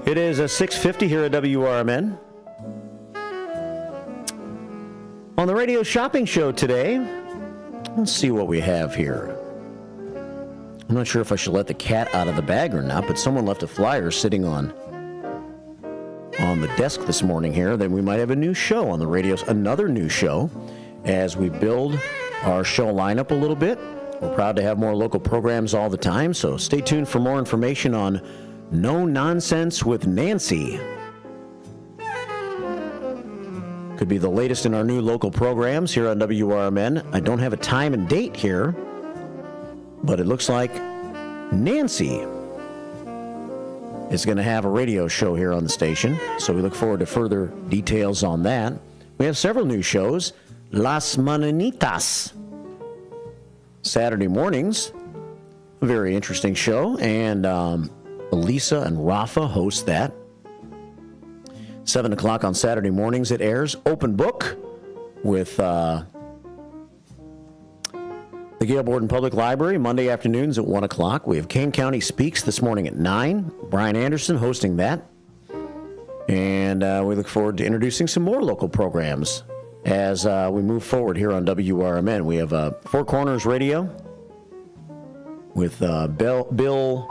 It is 6:50 here at WRMN. On the radio shopping show today, let's see what we have here. I'm not sure if I should let the cat out of the bag or not, but someone left a flyer sitting on the desk this morning here. Then we might have a new show on the radio, another new show, as we build our show lineup a little bit. We're proud to have more local programs all the time, so stay tuned for more information on No Nonsense with Nancy. Could be the latest in our new local programs here on WRMN. I don't have a time and date here, but it looks like Nancy is going to have a radio show here on the station, so we look forward to further details on that. We have several new shows. Las Mananitas, Saturday mornings, a very interesting show, and Elisa and Rafa host that. 7 o'clock on Saturday mornings it airs. Open Book with the Gale Borden Public Library, Monday afternoons at 1 o'clock. We have Kane County Speaks this morning at 9. Brian Anderson hosting that. And we look forward to introducing some more local programs as we move forward here on WRMN. We have Four Corners Radio with Bill,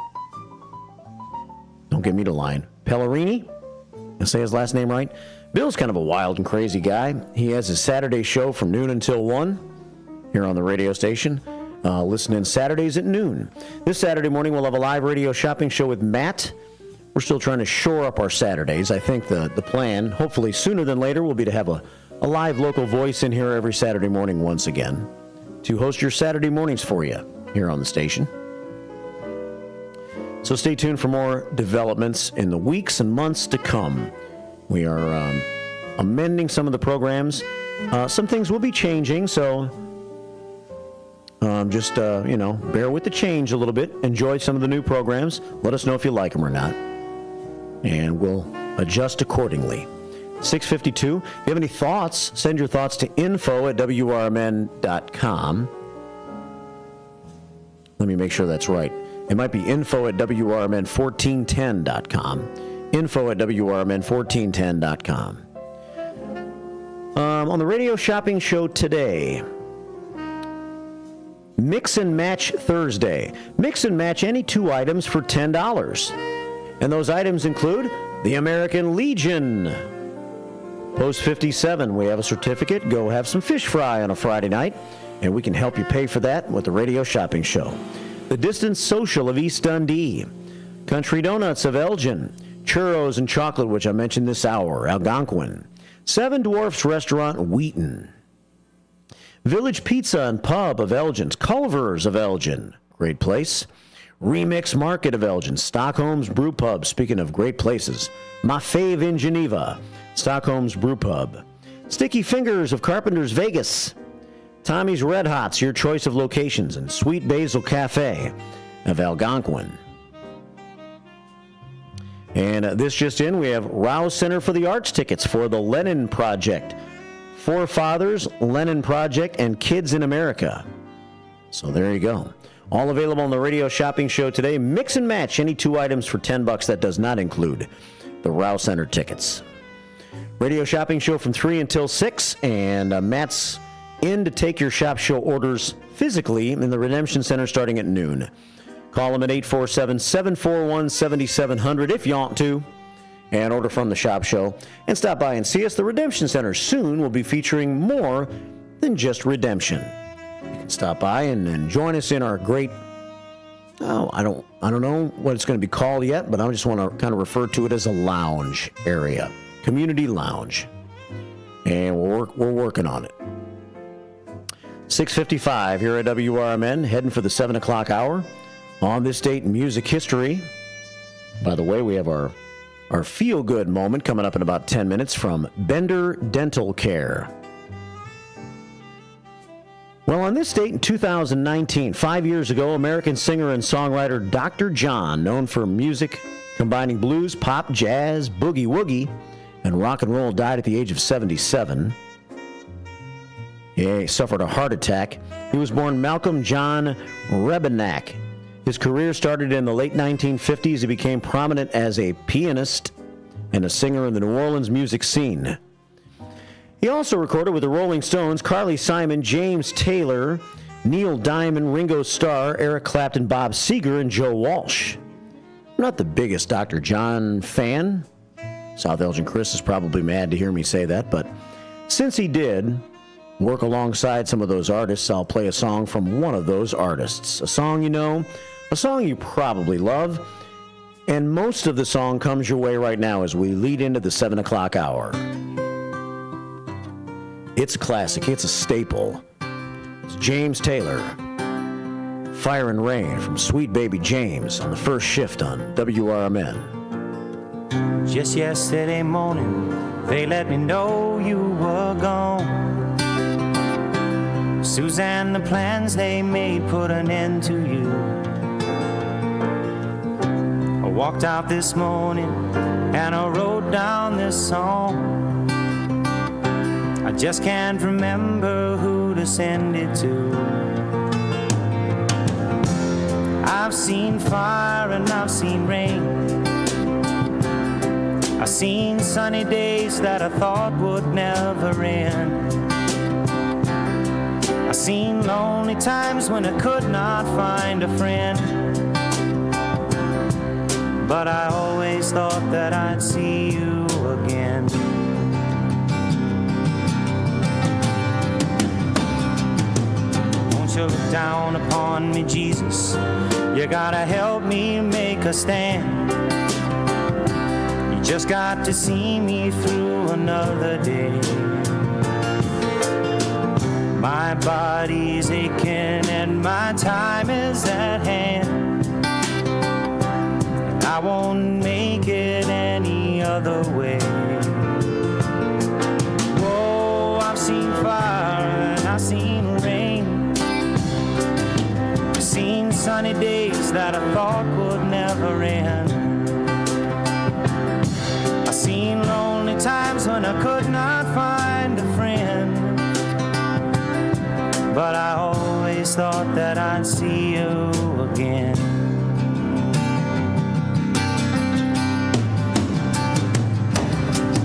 don't get me to line, Pellerini. I say his last name right. Bill's kind of a wild and crazy guy. He has his Saturday show from noon until 1 here on the radio station. Listen in Saturdays at noon. This Saturday morning, we'll have a live radio shopping show with Matt. We're still trying to shore up our Saturdays. I think the plan, hopefully sooner than later, will be to have a live local voice in here every Saturday morning once again to host your Saturday mornings for you here on the station. So stay tuned for more developments in the weeks and months to come. We are amending some of the programs. Some things will be changing, so just bear with the change a little bit. Enjoy some of the new programs. Let us know if you like them or not, and we'll adjust accordingly. 6:52. If you have any thoughts, send your thoughts to info@wrmn.com. Let me make sure that's right. It might be info@WRMN1410.com. Info@WRMN1410.com. On the radio shopping show today, Mix and Match Thursday. Mix and match any two items for $10. And those items include the American Legion. Post 57, we have a certificate. Go have some fish fry on a Friday night, and we can help you pay for that with the radio shopping show. The Distance Social of East Dundee, Country Donuts of Elgin, Churros and Chocolate, which I mentioned this hour, Algonquin, Seven Dwarfs Restaurant, Wheaton, Village Pizza and Pub of Elgin's, Culver's of Elgin, great place, Remix Market of Elgin, Stockholm's Brew Pub, speaking of great places, My Fave in Geneva, Stockholm's Brew Pub, Sticky Fingers of Carpenter's Vegas, Tommy's Red Hots, your choice of locations, and Sweet Basil Cafe of Algonquin. And this just in, we have Rouse Center for the Arts tickets for the Lennon Project, Forefathers, Lennon Project, and Kids in America. So there you go. All available on the radio shopping show today. Mix and match any two items for $10. That does not include the Rouse Center tickets. Radio shopping show from 3 until 6, and Matt's in to take your shop show orders physically in the Redemption Center starting at noon. Call them at 847-741-7700 if you want to, and order from the shop show. And stop by and see us. The Redemption Center soon will be featuring more than just redemption. You can stop by and join us in our great, I don't know what it's going to be called yet, but I just want to kind of refer to it as a lounge area, community lounge. And we're working on it. 6:55 here at WRMN, heading for the 7 o'clock hour. On this date in music history, by the way, we have our feel-good moment coming up in about 10 minutes from Bender Dental Care. Well, on this date in 2019, 5 years ago, American singer and songwriter Dr. John, known for music combining blues, pop, jazz, boogie-woogie, and rock and roll, died at the age of 77. He suffered a heart attack. He was born Malcolm John Rebenak. His career started in the late 1950s. He became prominent as a pianist and a singer in the New Orleans music scene. He also recorded with the Rolling Stones, Carly Simon, James Taylor, Neil Diamond, Ringo Starr, Eric Clapton, Bob Seger, and Joe Walsh. I'm not the biggest Dr. John fan. South Elgin Chris is probably mad to hear me say that, but since he did work alongside some of those artists, I'll play a song from one of those artists. A song you know, a song you probably love, and most of the song comes your way right now as we lead into the 7 o'clock hour. It's a classic, it's a staple. It's James Taylor, Fire and Rain from Sweet Baby James on the first shift on WRMN. Just yesterday morning, they let me know you were gone. Suzanne, the plans they made put an end to you. I walked out this morning and I wrote down this song. I just can't remember who to send it to. I've seen fire and I've seen rain. I've seen sunny days that I thought would never end. I've seen lonely times when I could not find a friend. But I always thought that I'd see you again. Won't you look down upon me, Jesus? You gotta help me make a stand. You just got to see me through another day. My body's aching and my time is at hand. And I won't make it any other way. Whoa, I've seen fire and I've seen rain. I've seen sunny days that I thought would never end. I've seen lonely times when I could not find a friend. But I always thought that I'd see you again.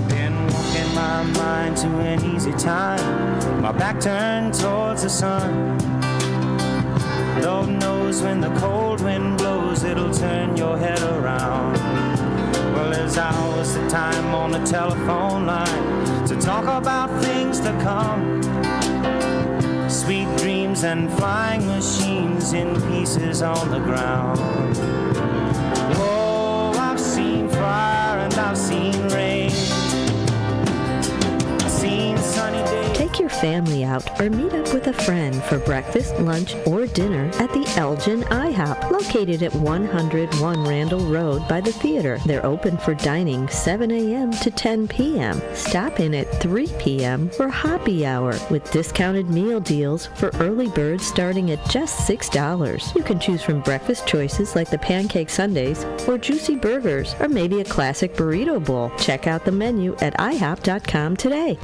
Been walking my mind to an easy time, my back turned towards the sun. Lord knows when the cold wind blows, it'll turn your head around. Well, there's hours of time on the telephone line to talk about things to come. Sweet dreams and flying machines in pieces on the ground. Whoa, I've seen fire and I've seen rain. I've seen sunny days. Take your family out or meet up with a friend for breakfast, lunch, or dinner at the Elgin IHOP, located at 101 Randall Road by the theater. They're open for dining 7 a.m. to 10 p.m. Stop in at 3 p.m. for happy hour with discounted meal deals for early birds starting at just $6. You can choose from breakfast choices like the pancake sundaes or juicy burgers or maybe a classic burrito bowl. Check out the menu at IHOP.com today.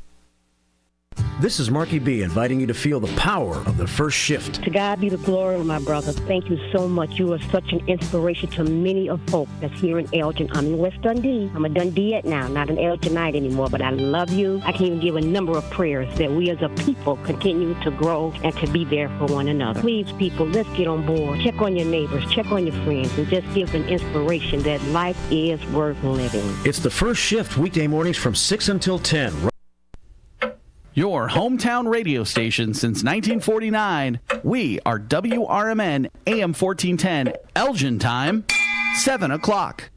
This is Marky B inviting you to feel the power of the first shift. To God be the glory, my brother. Thank you so much. You are such an inspiration to many of folk that's here in Elgin. I'm in West Dundee. I'm a Dundeeite now, not an Elginite anymore, but I love you. I can even give a number of prayers that we as a people continue to grow and to be there for one another. Please, people, let's get on board. Check on your neighbors, check on your friends, and just give an inspiration that life is worth living. It's the first shift, weekday mornings from 6 until 10. Your hometown radio station since 1949. We are WRMN AM 1410, Elgin time, 7 o'clock.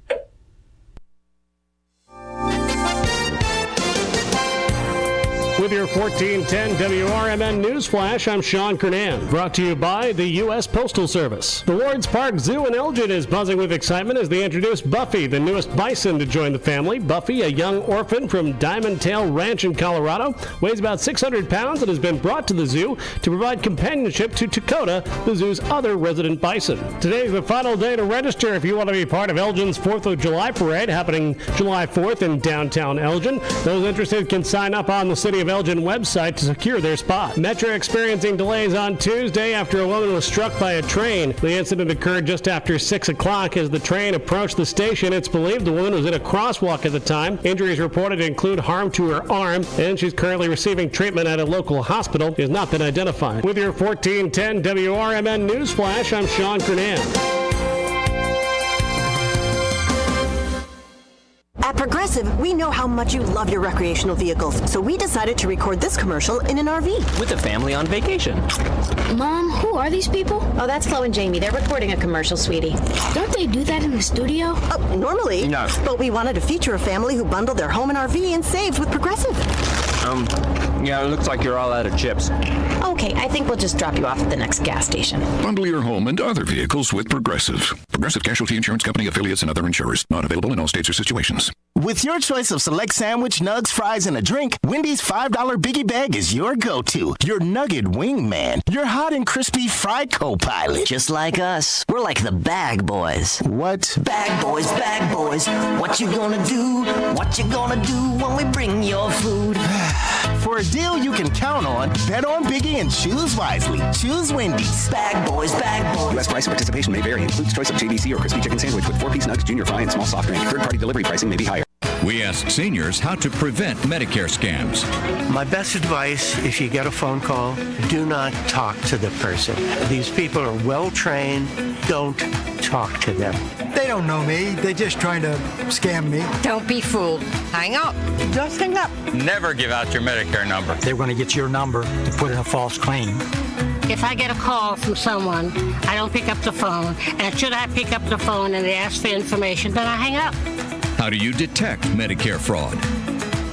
With your 1410 WRMN News Flash, I'm Sean Kernan. Brought to you by the U.S. Postal Service. The Wards Park Zoo in Elgin is buzzing with excitement as they introduce Buffy, the newest bison, to join the family. Buffy, a young orphan from Diamond Tail Ranch in Colorado, weighs about 600 pounds and has been brought to the zoo to provide companionship to Dakota, the zoo's other resident bison. Today is the final day to register if you want to be part of Elgin's 4th of July parade happening July 4th in downtown Elgin. Those interested can sign up on the City of Elgin website to secure their spot. Metro experiencing delays on Tuesday after a woman was struck by a train. The incident occurred just after 6 o'clock as the train approached the station. It's believed the woman was in a crosswalk at the time. Injuries reported include harm to her arm, and she's currently receiving treatment at a local hospital. She has not been identified. With your 1410 WRMN News Flash, I'm Sean Kernan. At Progressive, we know how much you love your recreational vehicles, so we decided to record this commercial in an RV. With a family on vacation. Mom, who are these people? Oh, that's Flo and Jamie. They're recording a commercial, sweetie. Don't they do that in the studio? Normally. No. But we wanted to feature a family who bundled their home and RV and saved with Progressive. Yeah, it looks like you're all out of chips. Okay, I think we'll just drop you off at the next gas station. Bundle your home and other vehicles with Progressive. Progressive Casualty Insurance Company, affiliates, and other insurers. Not available in all states or situations. With your choice of select sandwich, nugs, fries, and a drink, Wendy's $5 biggie bag is your go-to. Your nugget wingman. Your hot and crispy fry co-pilot. Just like us. We're like the bag boys. What? Bag boys, what you gonna do? What you gonna do when we bring your food? For a deal you can count on, bet on Biggie and choose wisely. Choose Wendy's. Bag boys. U.S. price and participation may vary. Includes choice of JVC or crispy chicken sandwich with 4-piece nugs, junior fry, and small soft drink. Third-party delivery pricing may be higher. We ask seniors how to prevent Medicare scams. My best advice, if you get a phone call, do not talk to the person. These people are well-trained. Don't talk to them. They don't know me. They're just trying to scam me. Don't be fooled. Hang up. Just hang up. Never give out your Medicare number. They want to get your number to put in a false claim. If I get a call from someone, I don't pick up the phone. And should I pick up the phone and they ask for information, then I hang up. How do you detect Medicare fraud?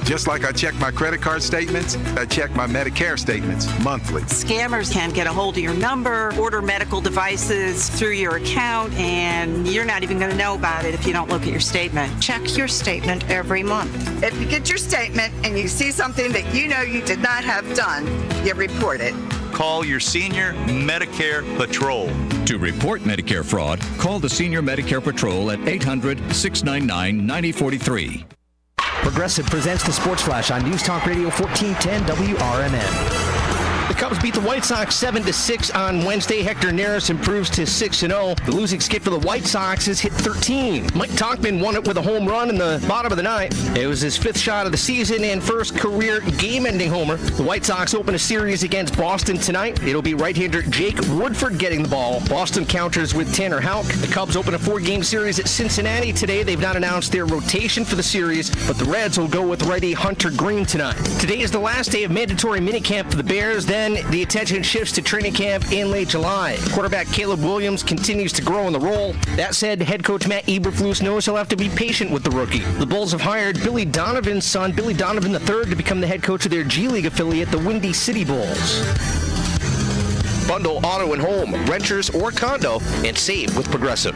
Just like I check my credit card statements, I check my Medicare statements monthly. Scammers can get a hold of your number, order medical devices through your account, and you're not even going to know about it if you don't look at your statement. Check your statement every month. If you get your statement and you see something that you know you did not have done, you report it. Call your senior Medicare Patrol. To report Medicare fraud, call the Senior Medicare Patrol at 800-699-9043. Progressive presents the Sports Flash on News Talk Radio 1410 WRMN. The Cubs beat the White Sox 7-6 on Wednesday. Hector Neris improves to 6-0. The losing skip for the White Sox is hit 13. Mike Tauchman won it with a home run in the bottom of the ninth. It was his 5th shot of the season and first career game-ending homer. The White Sox open a series against Boston tonight. It'll be right-hander Jake Woodford getting the ball. Boston counters with Tanner Houck. The Cubs open a 4-game series at Cincinnati today. They've not announced their rotation for the series, but the Reds will go with righty Hunter Green tonight. Today is the last day of mandatory minicamp for the Bears. Then the attention shifts to training camp in late July. Quarterback Caleb Williams continues to grow in the role. That said, head coach Matt Eberflus knows he'll have to be patient with the rookie. The Bulls have hired Billy Donovan's son, Billy Donovan III, to become the head coach of their G League affiliate, the Windy City Bulls. Bundle auto and home, renters or condo, and save with Progressive.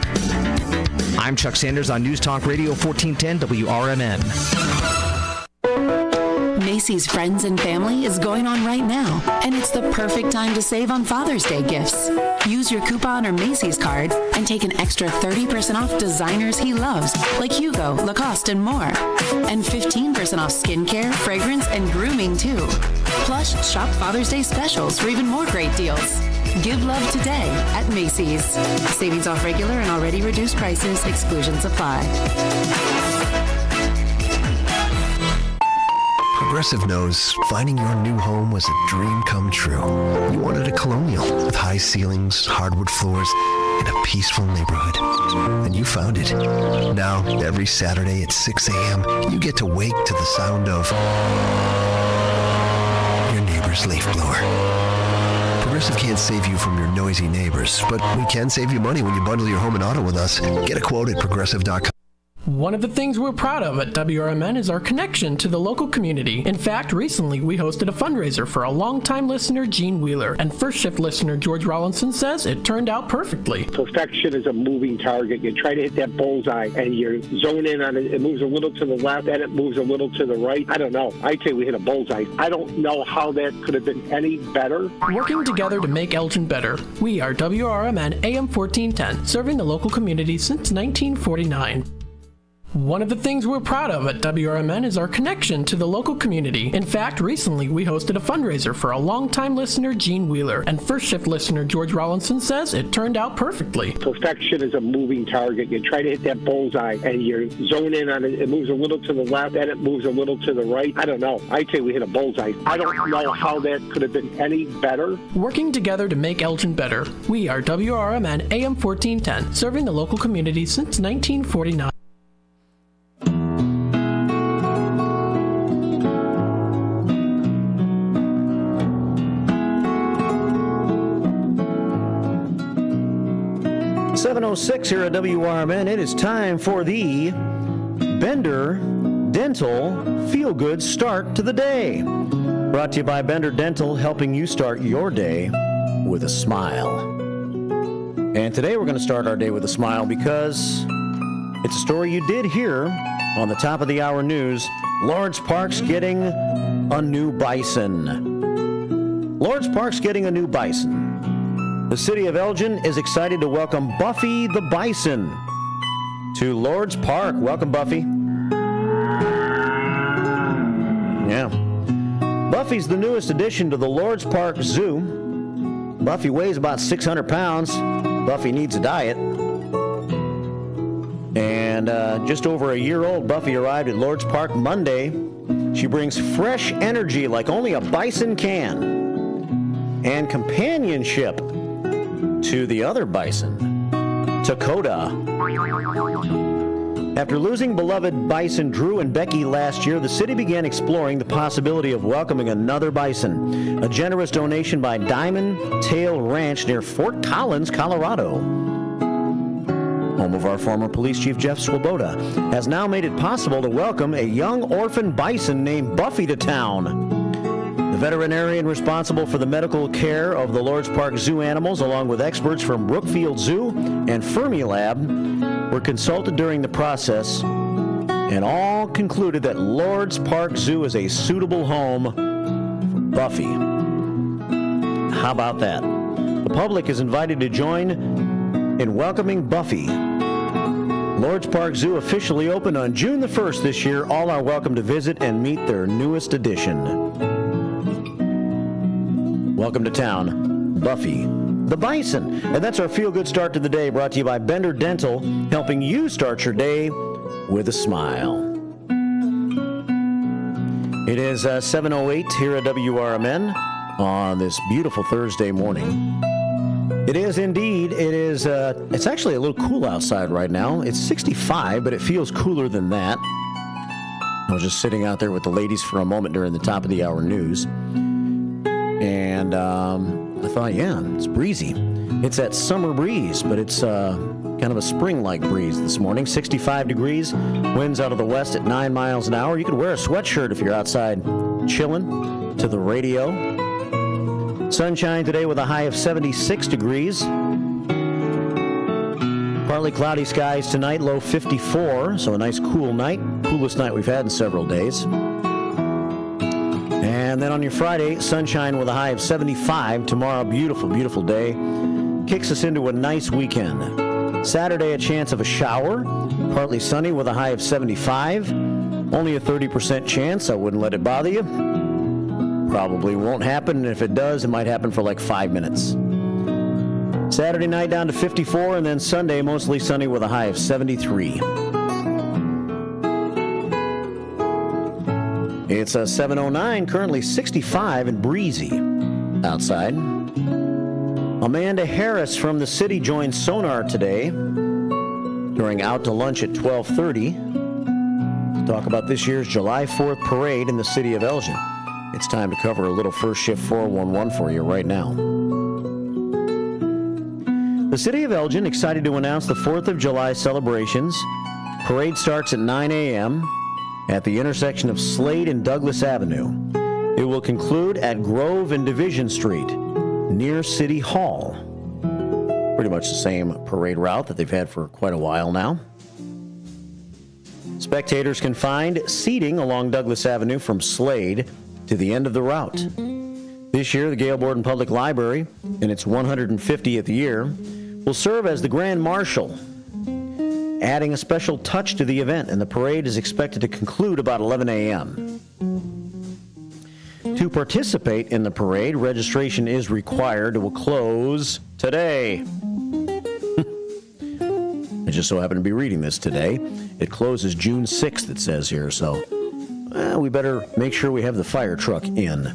I'm Chuck Sanders on News Talk Radio 1410 WRMN. Macy's Friends and Family is going on right now, and it's the perfect time to save on Father's Day gifts. Use your coupon or Macy's card and take an extra 30% off designers he loves, like Hugo, Lacoste, and more. And 15% off skincare, fragrance, and grooming, too. Plus, shop Father's Day specials for even more great deals. Give love today at Macy's. Savings off regular and already reduced prices. Exclusions apply. Progressive knows finding your new home was a dream come true. You wanted a colonial with high ceilings, hardwood floors, and a peaceful neighborhood. And you found it. Now, every Saturday at 6 a.m., you get to wake to the sound of your neighbor's leaf blower. Progressive can't save you from your noisy neighbors, but we can save you money when you bundle your home and auto with us. Get a quote at progressive.com. One of the things we're proud of at WRMN is our connection to the local community. In fact, recently we hosted a fundraiser for a longtime listener, Gene Wheeler, and first shift listener George Rollinson says it turned out perfectly. Perfection is a moving target. You try to hit that bullseye and you zone in on it. It moves a little to the left and it moves a little to the right. I don't know. I'd say we hit a bullseye. I don't know how that could have been any better. Working together to make Elgin better. We are WRMN AM 1410, serving the local community since 1949. One of the things we're proud of at WRMN is our connection to the local community. In fact, recently we hosted a fundraiser for a longtime listener, Gene Wheeler, and first shift listener George Rollinson says it turned out perfectly. Perfection is a moving target. You try to hit that bullseye and you zone in on it. It moves a little to the left and it moves a little to the right. I don't know. I'd say we hit a bullseye. I don't know how that could have been any better. Working together to make Elgin better. We are WRMN AM 1410, serving the local community since 1949. .06 here at WRMN. It is time for the Bender Dental Feel Good Start to the Day. Brought to you by Bender Dental, helping you start your day with a smile. And today we're going to start our day with a smile because it's a story you did hear on the top of the hour news. Lawrence Park's getting a new bison. Lawrence Park's getting a new bison. The city of Elgin is excited to welcome Buffy the Bison to Lawrence Park. Welcome, Buffy. Yeah. Buffy's the newest addition to the Lawrence Park Zoo. Buffy weighs about 600 pounds. Buffy needs a diet. And just over a year old, Buffy arrived at Lawrence Park Monday. She brings fresh energy like only a bison can, and companionship to the other bison, Dakota. After losing beloved bison Drew and Becky last year, the city began exploring the possibility of welcoming another bison. A generous donation by Diamond Tail Ranch near Fort Collins, Colorado, home of our former police chief Jeff Swoboda, has now made it possible to welcome a young orphan bison named Buffy to town. The veterinarian responsible for the medical care of the Lawrence Park Zoo animals, along with experts from Brookfield Zoo and Fermilab, were consulted during the process, and all concluded that Lawrence Park Zoo is a suitable home for Buffy. How about that? The public is invited to join in welcoming Buffy. Lawrence Park Zoo officially opened on June the 1st this year. All are welcome to visit and meet their newest addition. Welcome to town, Buffy the Bison. And that's our feel-good start to the day, brought to you by Bender Dental, helping you start your day with a smile. It is 7:08 here at WRMN on this beautiful Thursday morning. It is indeed. It's actually a little cool outside right now. It's 65, but it feels cooler than that. I was just sitting out there with the ladies for a moment during the top of the hour news. And I thought, yeah, it's breezy. It's that summer breeze, but it's kind of a spring-like breeze this morning. 65 degrees, winds out of the west at 9 miles an hour. You could wear a sweatshirt if you're outside chilling to the radio. Sunshine today with a high of 76 degrees. Partly cloudy skies tonight, low 54, so a nice cool night. Coolest night we've had in several days. And then on your Friday, sunshine with a high of 75. Tomorrow, beautiful, beautiful day. Kicks us into a nice weekend. Saturday, a chance of a shower. Partly sunny with a high of 75. Only a 30% chance. I wouldn't let it bother you. Probably won't happen, and if it does, it might happen for like 5 minutes. Saturday night down to 54, and then Sunday, mostly sunny with a high of 73. It's a 7:09, currently 65 and breezy outside. Amanda Harris from the city joined Sonar today during Out to Lunch at 12:30 to talk about this year's July 4th parade in the city of Elgin. It's time to cover a little First Shift 411 for you right now. The city of Elgin excited to announce the 4th of July celebrations. Parade starts at 9 a.m. at the intersection of Slade and Douglas Avenue. It will conclude at Grove and Division Street, near City Hall. Pretty much the same parade route that they've had for quite a while now. Spectators can find seating along Douglas Avenue from Slade to the end of the route. This year, the Gale Borden Public Library, in its 150th year, will serve as the Grand Marshal. adding a special touch to the event, and the parade is expected to conclude about 11 a.m. To participate in the parade, registration is required. It will close today. I just so happen to be reading this today. It closes June 6th, it says here, so we better make sure we have the fire truck in.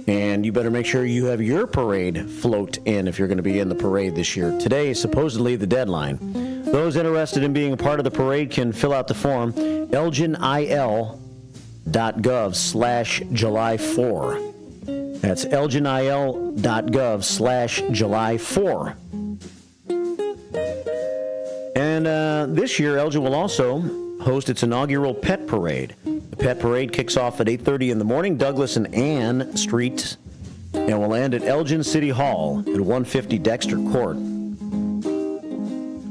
And you better make sure you have your parade float in if you're going to be in the parade this year. Today is supposedly the deadline. Those interested in being a part of the parade can fill out the form, elginil.gov/July4. That's elginil.gov/July4. And this year, Elgin will also host its inaugural pet parade. The pet parade kicks off at 8:30 in the morning, Douglas and Ann Street, and will end at Elgin City Hall at 150 Dexter Court.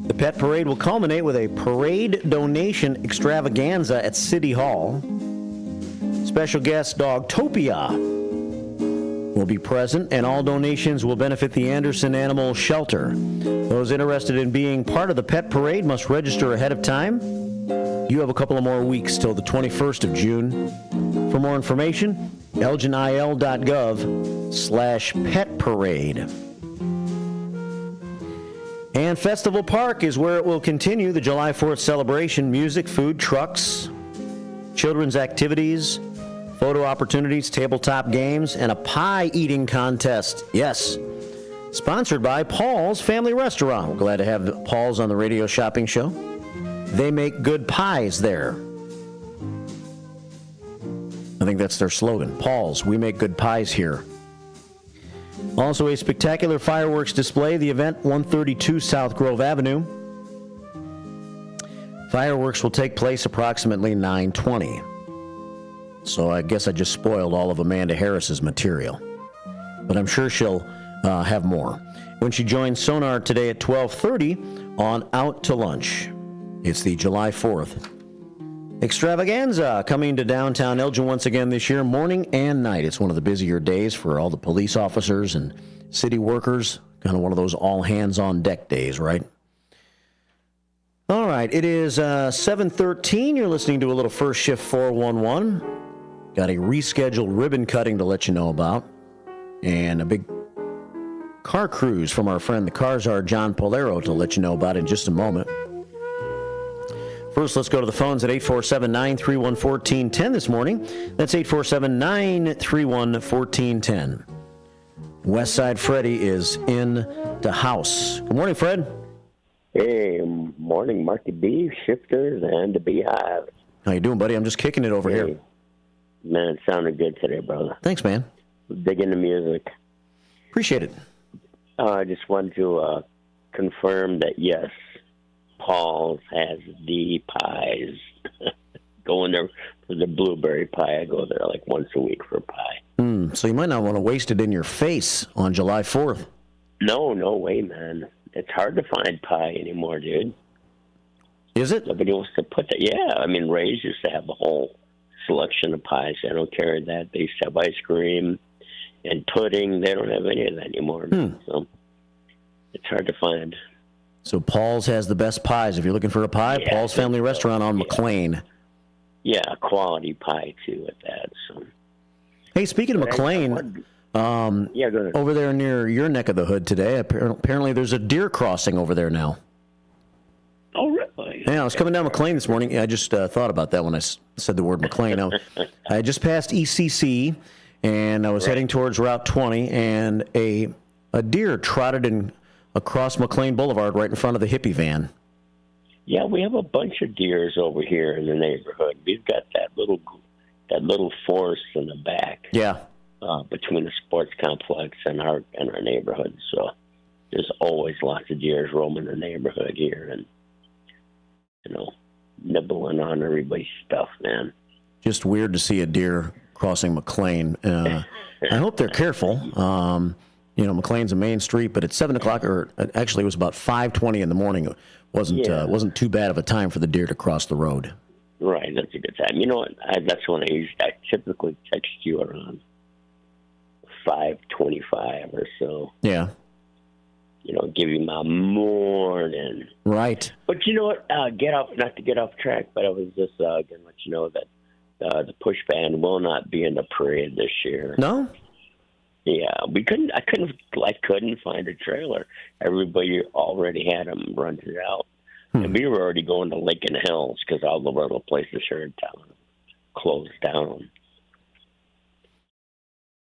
The pet parade will culminate with a parade donation extravaganza at City Hall. Special guest Dogtopia will be present, and all donations will benefit the Anderson Animal Shelter. Those interested in being part of the pet parade must register ahead of time. You have a couple of more weeks till the 21st of June. For more information, elginil.gov/pet parade. And Festival Park is where it will continue the July 4th celebration. Music, food, trucks, children's activities, photo opportunities, tabletop games, and a pie eating contest. Yes. Sponsored by Paul's Family Restaurant. We're glad to have Paul's on the radio shopping show. They make good pies there. I think that's their slogan. Paul's, we make good pies here. Also a spectacular fireworks display. The event, 132 South Grove Avenue. Fireworks will take place approximately 9:20. So I guess I just spoiled all of Amanda Harris's material. But I'm sure she'll have more when she joins Sonar today at 12:30 on Out to Lunch. It's the July 4th extravaganza coming to downtown Elgin once again this year, morning and night. It's one of the busier days for all the police officers and city workers. Kind of one of those all-hands-on-deck days, right? All right, it is 7:13. You're listening to a little First Shift 411. Got a rescheduled ribbon cutting to let you know about. And a big car cruise from our friend the Car Czar John Polero to let you know about in just a moment. First, let's go to the phones at 847-931-1410 this morning. That's 847-931-1410. Westside Freddy is in the house. Good morning, Fred. Hey, morning, Marky B, Shifters, and the Beehive. How you doing, buddy? I'm just kicking it over here. Man, it sounded good today, brother. Thanks, man. Digging the music. Appreciate it. I just wanted to confirm that, yes, Paul's has the pies. Going there for the blueberry pie. I go there like once a week for a pie. So you might not want to waste it in your face on July 4th. No way, man. It's hard to find pie anymore, dude. Is it? Nobody wants to put that. Yeah, I mean, Ray's used to have a whole selection of pies. They don't carry that. They used to have ice cream and pudding. They don't have any of that anymore. So it's hard to find. So Paul's has the best pies. If you're looking for a pie, Yeah, Paul's Family Restaurant on McLean. Yeah, quality pie, too, at that. So. Hey, speaking of McLean, go ahead. over there near your neck of the hood today, apparently there's a deer crossing over there now. Oh, really? Yeah, I was coming down McLean this morning. I just thought about that when I said the word McLean. I just passed ECC, and I was heading towards Route 20, and a deer trotted in across McLean Boulevard right in front of the hippie van. Yeah, we have a bunch of deers over here in the neighborhood. We've got that little forest in the back. Yeah. Between the sports complex and our neighborhood. So there's always lots of deers roaming the neighborhood here and, nibbling on everybody's stuff, man. Just weird to see a deer crossing McLean. I hope they're careful. McLean's a main street, but at 7 o'clock, or actually it was about 5:20 in the morning. It wasn't too bad of a time for the deer to cross the road. Right, that's a good time. You know what? That's when I typically text you around 5:25 or so. Yeah. give you my morning. Right. But you know what? Not to get off track, but I was just going to let you know that the push band will not be in the parade this year. No? Yeah, I couldn't find a trailer. Everybody already had them rented out. And we were already going to Lincoln Hills because all the little places here in town closed down.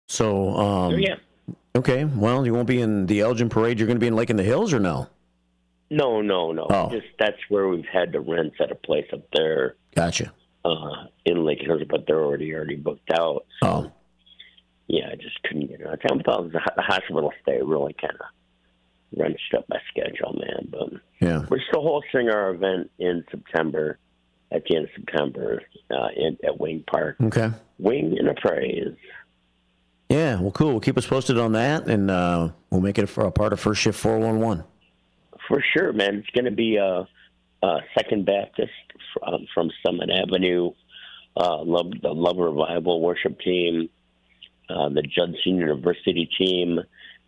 So, yeah. Okay, well, you won't be in the Elgin Parade. You're going to be in Lake in the Hills, or no? No. Oh. That's where we've had to rent at a place up there. Gotcha. In Lincoln Hills, but they're already booked out. So, oh. Yeah, I just couldn't get it. I thought the hospital stay really kind of wrenched up my schedule, man. But yeah, we're still hosting our event in September, at the end of September, at Wing Park. Okay. Wing and a Praise. Yeah, well, cool. We'll keep us posted on that, and we'll make it a part of First Shift 411. For sure, man. It's going to be a Second Baptist from Summit Avenue, the Love Revival worship team, the Judson University team,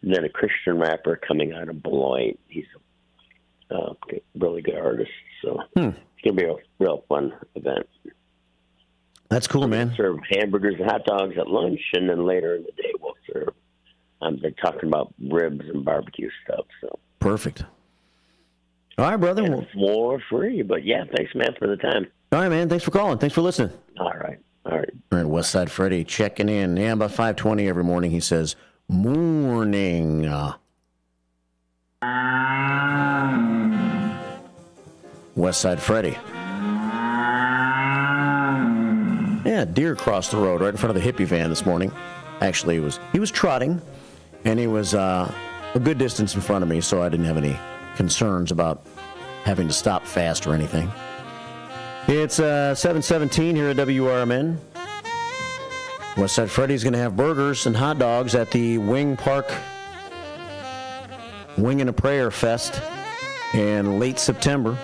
and then a Christian rapper coming out of Beloit. He's a really good artist, so it's going to be a real fun event. That's cool, man. Serve hamburgers and hot dogs at lunch, and then later in the day we'll serve. They're talking about ribs and barbecue stuff. So perfect. All right, brother. And it's more free, but yeah, thanks, man, for the time. All right, man. Thanks for calling. Thanks for listening. All right. All right, Westside Freddy checking in. Yeah, about 5:20 every morning. He says, "Morning." Westside Freddy. Yeah, deer crossed the road right in front of the hippie van this morning. Actually, he was trotting, and he was a good distance in front of me, so I didn't have any concerns about having to stop fast or anything. It's 7:17 here at WRMN. Westside Freddy's going to have burgers and hot dogs at the Wing Park Wing and a Prayer Fest in late September,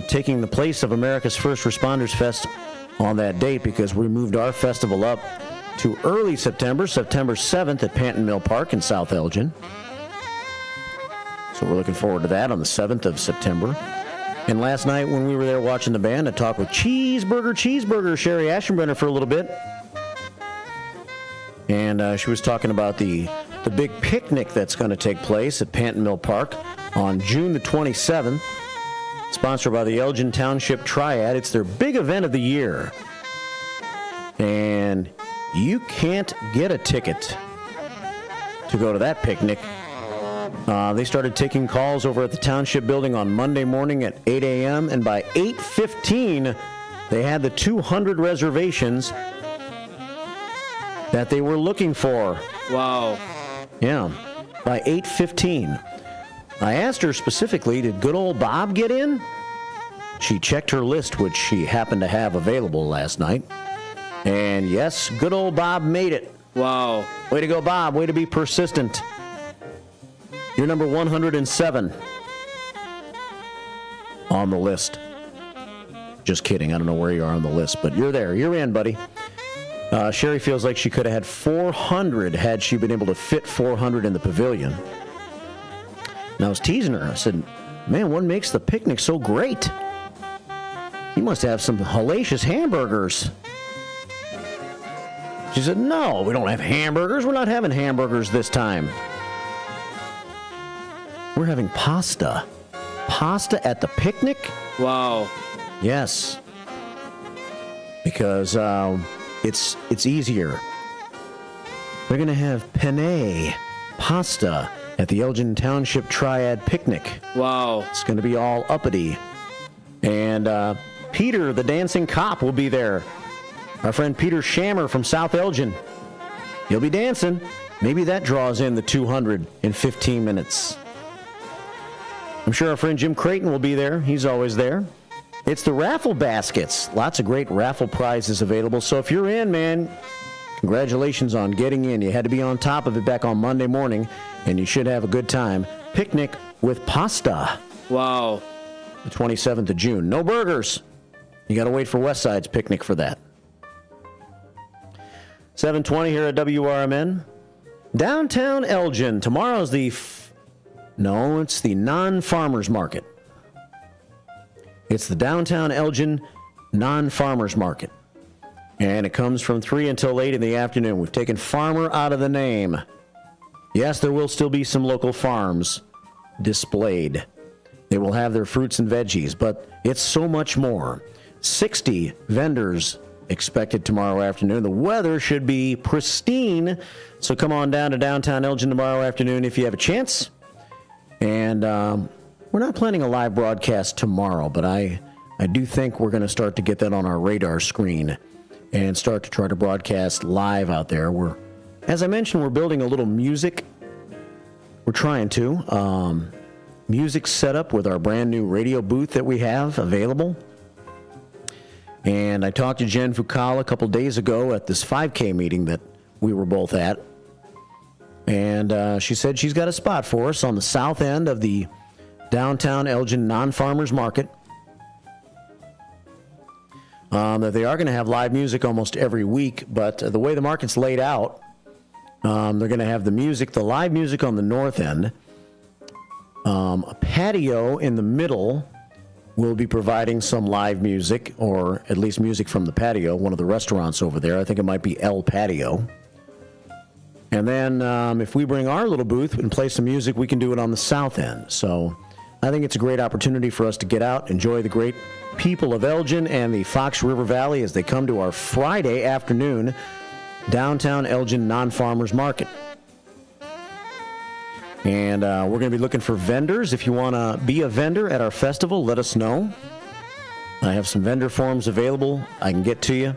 taking the place of America's First Responders Fest on that date because we moved our festival up to early September 7th at Panton Mill Park in South Elgin. So we're looking forward to that on the 7th of September. And last night when we were there watching the band, I talked with Cheeseburger Sherry Ashenbrenner for a little bit. And she was talking about the big picnic that's going to take place at Panton Mill Park on June the 27th. Sponsored by the Elgin Township Triad. It's their big event of the year. And you can't get a ticket to go to that picnic. They started taking calls over at the Township Building on Monday morning at 8 a.m. And by 8:15, they had the 200 reservations that they were looking for. Wow. Yeah, by 8:15. I asked her specifically, did good old Bob get in? She checked her list, which she happened to have available last night. And yes, good old Bob made it. Wow. Way to go, Bob. Way to be persistent. You're number 107 on the list. Just kidding. I don't know where you are on the list, but you're there. You're in, buddy. Sherry feels like she could have had 400 had she been able to fit 400 in the pavilion. And I was teasing her. I said, man, what makes the picnic so great? You must have some hellacious hamburgers. She said, no, we don't have hamburgers. We're not having hamburgers this time. We're having pasta. Pasta at the picnic? Wow. Yes. Because it's easier. They're going to have penne pasta at the Elgin Township Triad Picnic. Wow. It's going to be all uppity. And Peter, the dancing cop, will be there. Our friend Peter Shammer from South Elgin. He'll be dancing. Maybe that draws in the 200 in 15 minutes. I'm sure our friend Jim Creighton will be there. He's always there. It's the raffle baskets. Lots of great raffle prizes available. So if you're in, man, congratulations on getting in. You had to be on top of it back on Monday morning, and you should have a good time. Picnic with pasta. Wow. The 27th of June. No burgers. You got to wait for Westside's picnic for that. 7:20 here at WRMN. Downtown Elgin. Tomorrow's the No, it's the non-farmers market. It's the downtown Elgin non-farmers market. And it comes from 3 until 8 in the afternoon. We've taken farmer out of the name. Yes, there will still be some local farms displayed. They will have their fruits and veggies, but it's so much more. 60 vendors expected tomorrow afternoon. The weather should be pristine, so come on down to downtown Elgin tomorrow afternoon if you have a chance. And we're not planning a live broadcast tomorrow, but I do think we're going to start to get that on our radar screen and start to try to broadcast live out there. As I mentioned, we're building a little music. We're trying to. Music setup with our brand new radio booth that we have available. And I talked to Jen Fukala a couple days ago at this 5K meeting that we were both at. And she said she's got a spot for us on the south end of the downtown Elgin non-farmers market. That they are going to have live music almost every week, but the way the market's laid out, they're going to have the live music on the north end. A patio in the middle will be providing some live music, or at least music from the patio, one of the restaurants over there. I think it might be El Patio. And then if we bring our little booth and play some music, we can do it on the south end. So I think it's a great opportunity for us to get out, enjoy the great people of Elgin and the Fox River Valley as they come to our Friday afternoon downtown Elgin non-farmers market. And we're going to be looking for vendors. If you want to be a vendor at our festival, let us know. I have some vendor forms available I can get to you.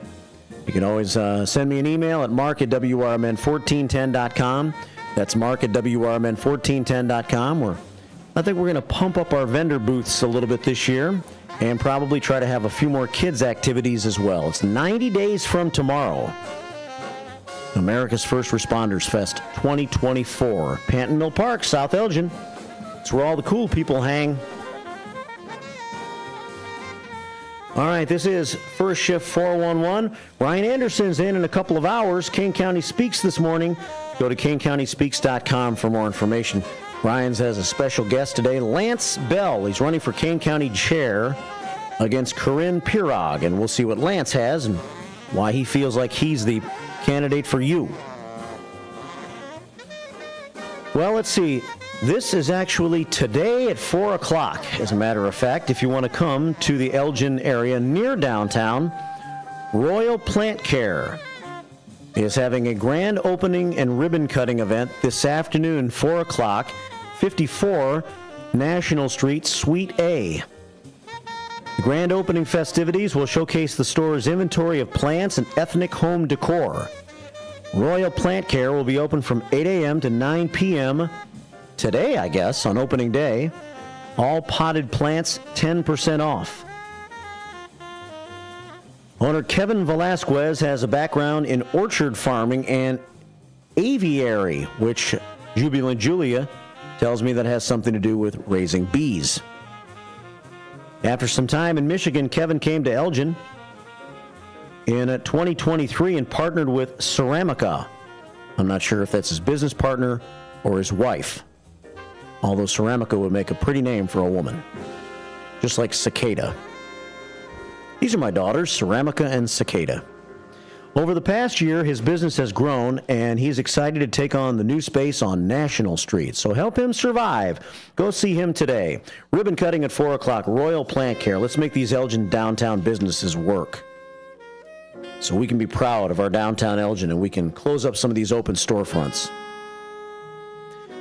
You can always send me an email at mark@WRMN1410.com. That's mark@WRMN1410.com. I think we're going to pump up our vendor booths a little bit this year and probably try to have a few more kids' activities as well. It's 90 days from tomorrow. America's First Responders Fest 2024. Panton Mill Park, South Elgin. It's where all the cool people hang. All right, this is First Shift 411. Ryan Anderson's in a couple of hours. Kane County Speaks this morning. Go to KaneCountySpeaks.com for more information. Ryan's has a special guest today, Lance Bell. He's running for Kane County Chair against Corinne Pirog, and we'll see what Lance has and why he feels like he's the candidate for you. Well, let's see. This is actually today at 4 o'clock, as a matter of fact. If you want to come to the Elgin area near downtown, Royal Plant Care is having a grand opening and ribbon cutting event this afternoon, 4 o'clock, 54 National Street, Suite A. The grand opening festivities will showcase the store's inventory of plants and ethnic home decor. Royal Plant Care will be open from 8 a.m. to 9 p.m. today, I guess, on opening day. All potted plants 10% off. Owner Kevin Velasquez has a background in orchard farming and aviary, which Jubilant Julia tells me that has something to do with raising bees. After some time in Michigan, Kevin came to Elgin in 2023 and partnered with Ceramica. I'm not sure if that's his business partner or his wife, although Ceramica would make a pretty name for a woman, just like Cicada. These are my daughters, Ceramica and Cicada. Over the past year, his business has grown, and he's excited to take on the new space on National Street. So help him survive. Go see him today. Ribbon cutting at 4 o'clock, Royal Plant Care. Let's make these Elgin downtown businesses work so we can be proud of our downtown Elgin and we can close up some of these open storefronts.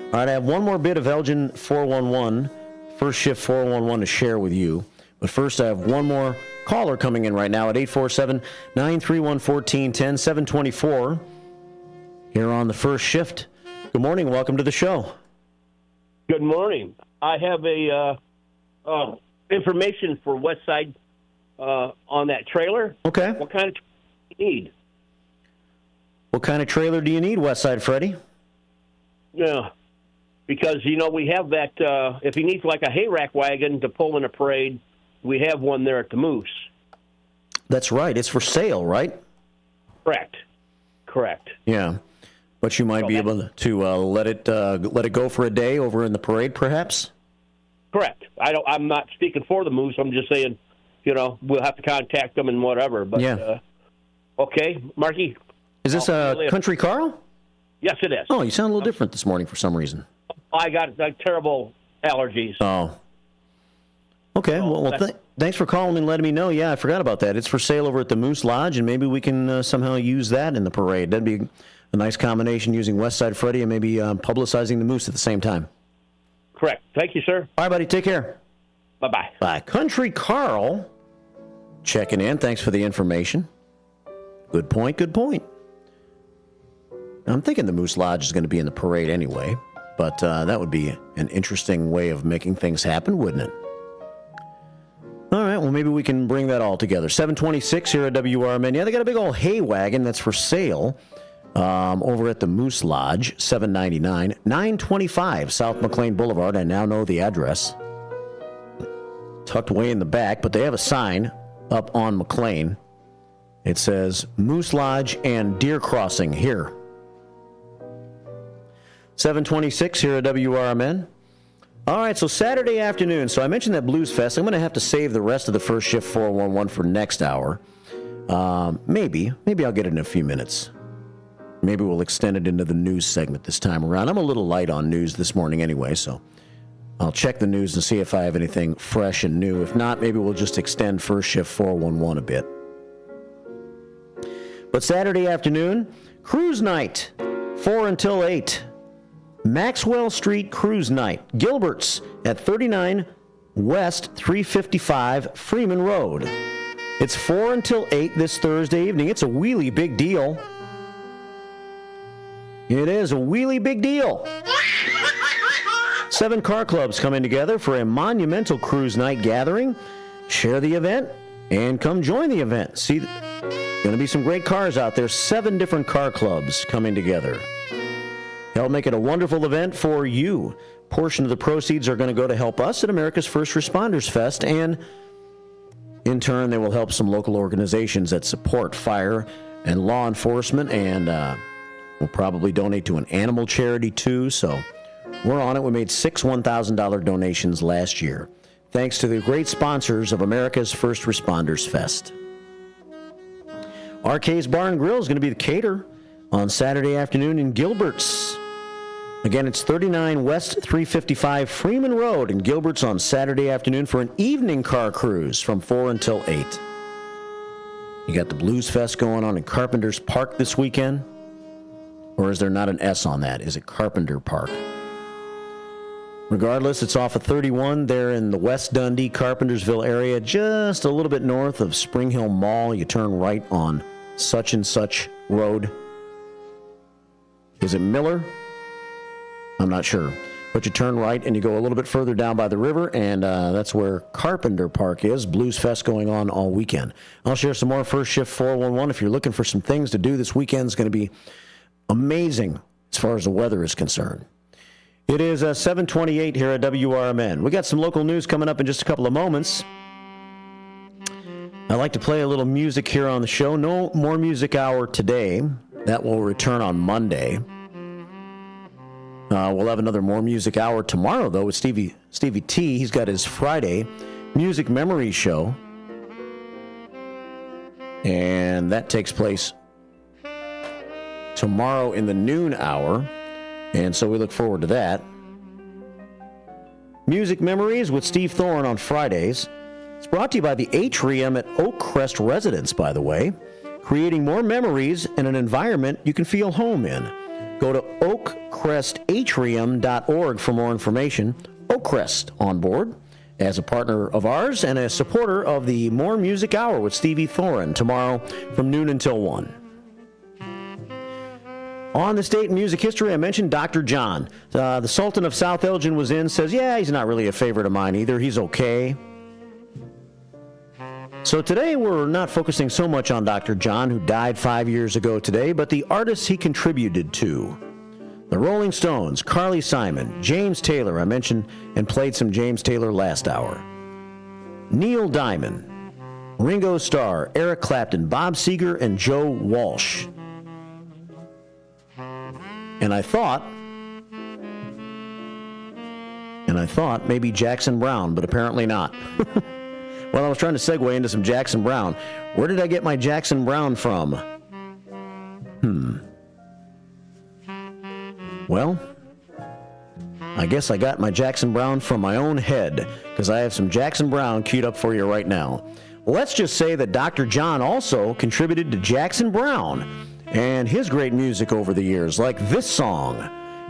All right, I have one more bit of Elgin 411, First Shift 411 to share with you. But first, I have one more caller coming in right now at 847-931-1410, 724 here on the First Shift. Good morning. Welcome to the show. Good morning. I have a information for Westside on that trailer. Okay. What kind of trailer do you need? What kind of trailer do you need, Westside Freddie? Yeah, because, we have that, if he needs like a hay rack wagon to pull in a parade, we have one there at the Moose. That's right. It's for sale, right? Correct. Yeah. But you might be able to let it go for a day over in the parade, perhaps? Correct. I'm not speaking for the Moose. I'm just saying, we'll have to contact them and whatever. But okay, Marky. Is this Country Carl? Yes, it is. Oh, you sound a little different this morning for some reason. I got terrible allergies. Oh. Okay. Thanks for calling and letting me know. Yeah, I forgot about that. It's for sale over at the Moose Lodge, and maybe we can somehow use that in the parade. That'd be a nice combination, using West Side Freddy and maybe publicizing the Moose at the same time. Correct. Thank you, sir. All right, buddy. Take care. Bye-bye. Bye. Country Carl checking in. Thanks for the information. Good point. I'm thinking the Moose Lodge is going to be in the parade anyway, but that would be an interesting way of making things happen, wouldn't it? All right, well, maybe we can bring that all together. 726 here at WRMN. Yeah, they got a big old hay wagon that's for sale over at the Moose Lodge, $7.99, 925 South McLean Boulevard. I now know the address. Tucked way in the back, but they have a sign up on McLean. It says Moose Lodge and Deer Crossing here. 726 here at WRMN. All right, so Saturday afternoon. So I mentioned that Blues Fest. I'm going to have to save the rest of the first shift 411 for next hour. Maybe I'll get it in a few minutes. Maybe we'll extend it into the news segment this time around. I'm a little light on news this morning anyway, so I'll check the news and see if I have anything fresh and new. If not, maybe we'll just extend first shift 411 a bit. But Saturday afternoon, cruise night, 4 until 8. Maxwell Street Cruise Night, Gilbert's at 39 West 355 Freeman Road. It's 4 until 8 this Thursday evening. It's a wheelie big deal. It is a wheelie big deal. 7 car clubs coming together for a monumental cruise night gathering. Share the event and come join the event. See, going to be some great cars out there. 7 different car clubs coming together. Help make it a wonderful event for you. Portion of the proceeds are going to go to help us at America's First Responders Fest, and in turn, they will help some local organizations that support fire and law enforcement, and we'll probably donate to an animal charity too. So we're on it. We made 6 $1,000 donations last year, thanks to the great sponsors of America's First Responders Fest. RK's Bar and Grill is going to be the caterer on Saturday afternoon in Gilbert's. Again, it's 39 West 355 Freeman Road in Gilbert's on Saturday afternoon for an evening car cruise from 4 until 8. You got the Blues Fest going on in Carpenter's Park this weekend? Or is there not an S on that? Is it Carpenter Park? Regardless, it's off of 31 there in the West Dundee, Carpentersville area, just a little bit north of Spring Hill Mall. You turn right on such and such road. Is it Miller? I'm not sure. But you turn right and you go a little bit further down by the river, and that's where Carpenter Park is. Blues Fest going on all weekend. I'll share some more first shift 411. If you're looking for some things to do, this weekend is going to be amazing as far as the weather is concerned. It is 7:28 here at WRMN. We got some local news coming up in just a couple of moments. I like to play a little music here on the show. No more music hour today. That will return on Monday. We'll have another More Music Hour tomorrow, though, with Stevie T. He's got his Friday Music Memory Show. And that takes place tomorrow in the noon hour. And so we look forward to that. Music Memories with Steve Thorne on Fridays. It's brought to you by the Atrium at Oak Crest Residence, by the way. Creating more memories in an environment you can feel home in. Go to oakcrestatrium.org for more information. Oak Crest on board as a partner of ours and a supporter of the More Music Hour with Stevie Thorne tomorrow from noon until 1. On this date in music history, I mentioned Dr. John. The Sultan of South Elgin was in, says, yeah, he's not really a favorite of mine either. He's okay. So today we're not focusing so much on Dr. John, who died 5 years ago today, but the artists he contributed to. The Rolling Stones, Carly Simon, James Taylor. I mentioned and played some James Taylor last hour. Neil Diamond, Ringo Starr, Eric Clapton, Bob Seger, and Joe Walsh. And I thought maybe Jackson Browne, but apparently not. Well, I was trying to segue into some Jackson Browne. Where did I get my Jackson Browne from? Well, I guess I got my Jackson Browne from my own head, because I have some Jackson Browne queued up for you right now. Let's just say that Dr. John also contributed to Jackson Browne and his great music over the years, like this song.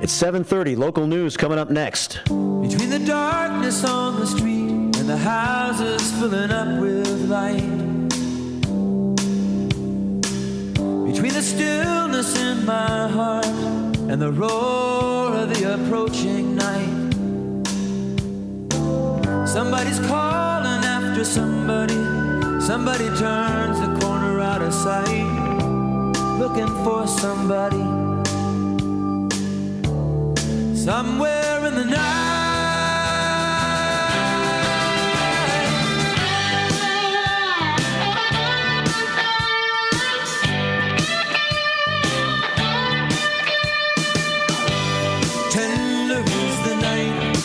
It's 7:30, local news coming up next. Between the darkness on the street and the houses filling up with light, between the stillness in my heart and the roar of the approaching night, somebody's calling after somebody. Somebody turns the corner out of sight, looking for somebody. Somewhere in the night, tender is the night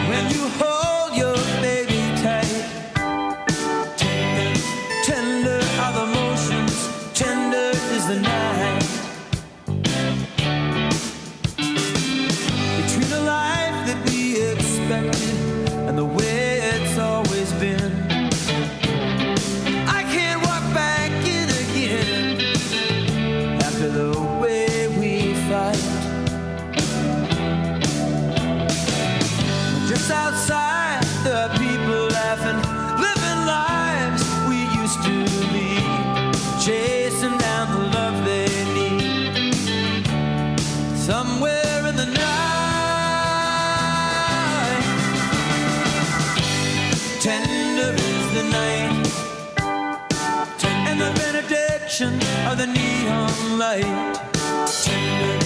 when you hold your baby tight. Tender are the motions, tender is the night. Between the life that we expected and the way it's always been, I can't walk back in again after the way we fight. Just outside, there are people laughing, living lives we used to lead, chasing down the love they need. Somewhere in the night, tender is the night, and the benediction of the neon light. Tender,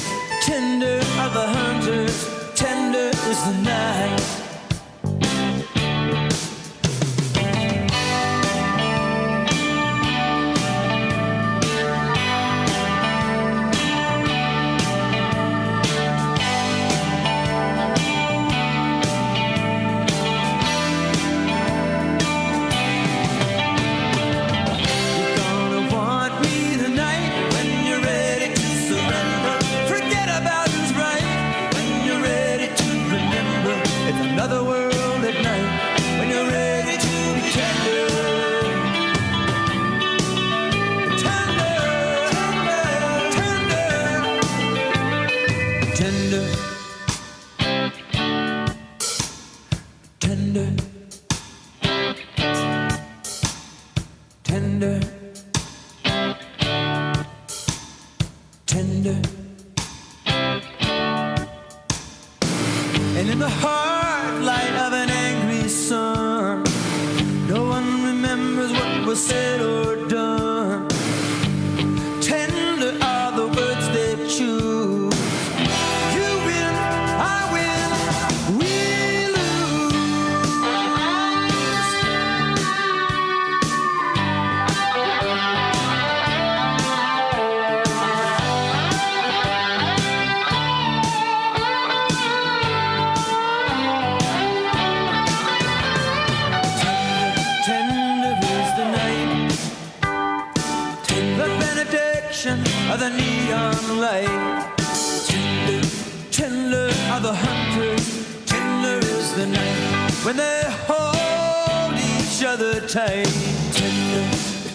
tender are the hunters, tender is the night. And in the hard light of an angry sun, no one remembers what was said or done. Tender are the words they choose. You win, I win, we of the neon light. Tender, tender are the hunters, tender is the night when they hold each other tight. Tender,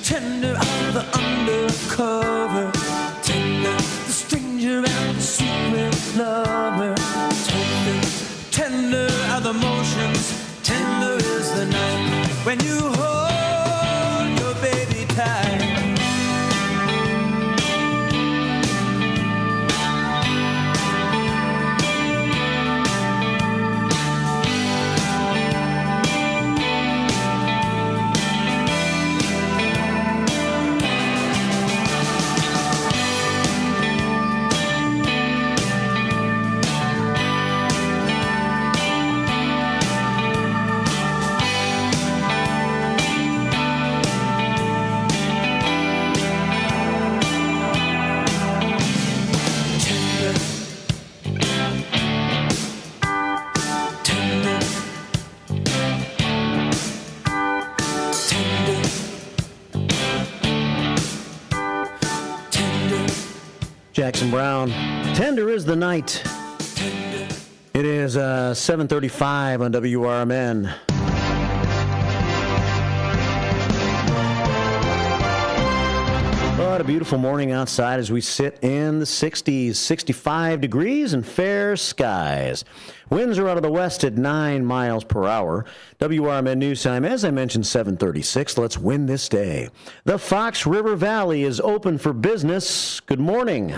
tender are the undercover, tender the stranger and the secret lover. Tender, tender are the motions, tender is the night when you hold your baby tight. Jackson Brown. Tender is the night. It is 7:35 on WRMN. What a beautiful morning outside as we sit in the 60s, 65 degrees and fair skies. Winds are out of the west at 9 miles per hour. WRMN News Time, as I mentioned, 7:36. Let's win this day. The Fox River Valley is open for business. Good morning.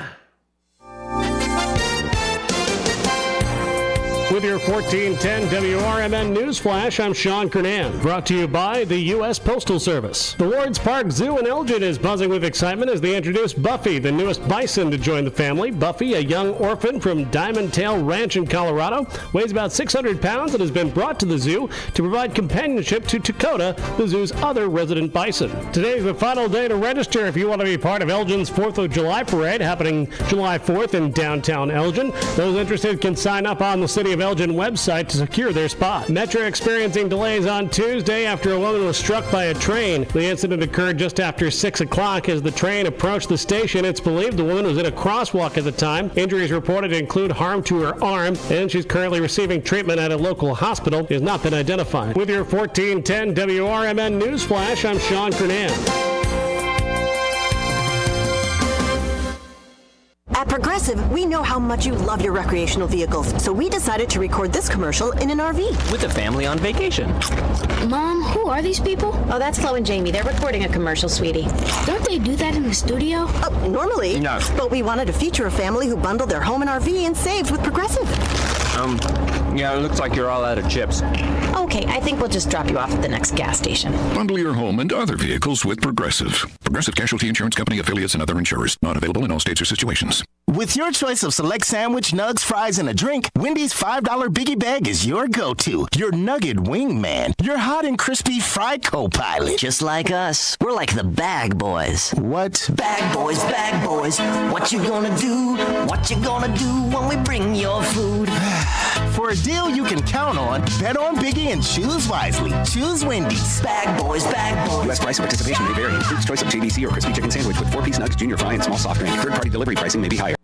With your 1410 WRMN News Flash, I'm Sean Kernan. Brought to you by the U.S. Postal Service. The Lords Park Zoo in Elgin is buzzing with excitement as they introduce Buffy, the newest bison, to join the family. Buffy, a young orphan from Diamond Tail Ranch in Colorado, weighs about 600 pounds and has been brought to the zoo to provide companionship to Dakota, the zoo's other resident bison. Today's the final day to register if you want to be part of Elgin's 4th of July parade happening July 4th in downtown Elgin. Those interested can sign up on the City of Elgin website to secure their spot. Metro experiencing delays on Tuesday after a woman was struck by a train. The incident occurred just after 6 o'clock as the train approached the station. It's believed the woman was in a crosswalk at the time. Injuries reported include harm to her arm, and she's currently receiving treatment at a local hospital. It has not been identified. With your 1410 WRMN News Flash, I'm Sean Kernan. At Progressive, we know how much you love your recreational vehicles, so we decided to record this commercial in an RV. With a family on vacation. Mom, who are these people? Oh, that's Flo and Jamie. They're recording a commercial, sweetie. Don't they do that in the studio? Normally. No. But we wanted to feature a family who bundled their home and RV and saved with Progressive. Yeah, it looks like you're all out of chips. Okay, I think we'll just drop you off at the next gas station. Bundle your home and other vehicles with Progressive. Progressive Casualty Insurance Company, affiliates, and other insurers. Not available in all states or situations. With your choice of select sandwich, nugs, fries, and a drink, Wendy's $5 Biggie Bag is your go-to. Your nugget wingman. Your hot and crispy fry co-pilot. Just like us. We're like the Bag Boys. What? Bag Boys, what you gonna do? What you gonna do when we bring your food? For a deal you can count on, bet on Biggie and choose wisely. Choose Wendy's. Bag Boys. U.S. price and participation may vary. Includes choice of JBC or crispy chicken sandwich with 4-piece nugs, junior fry, and small soft drink. Third-party delivery pricing may be higher.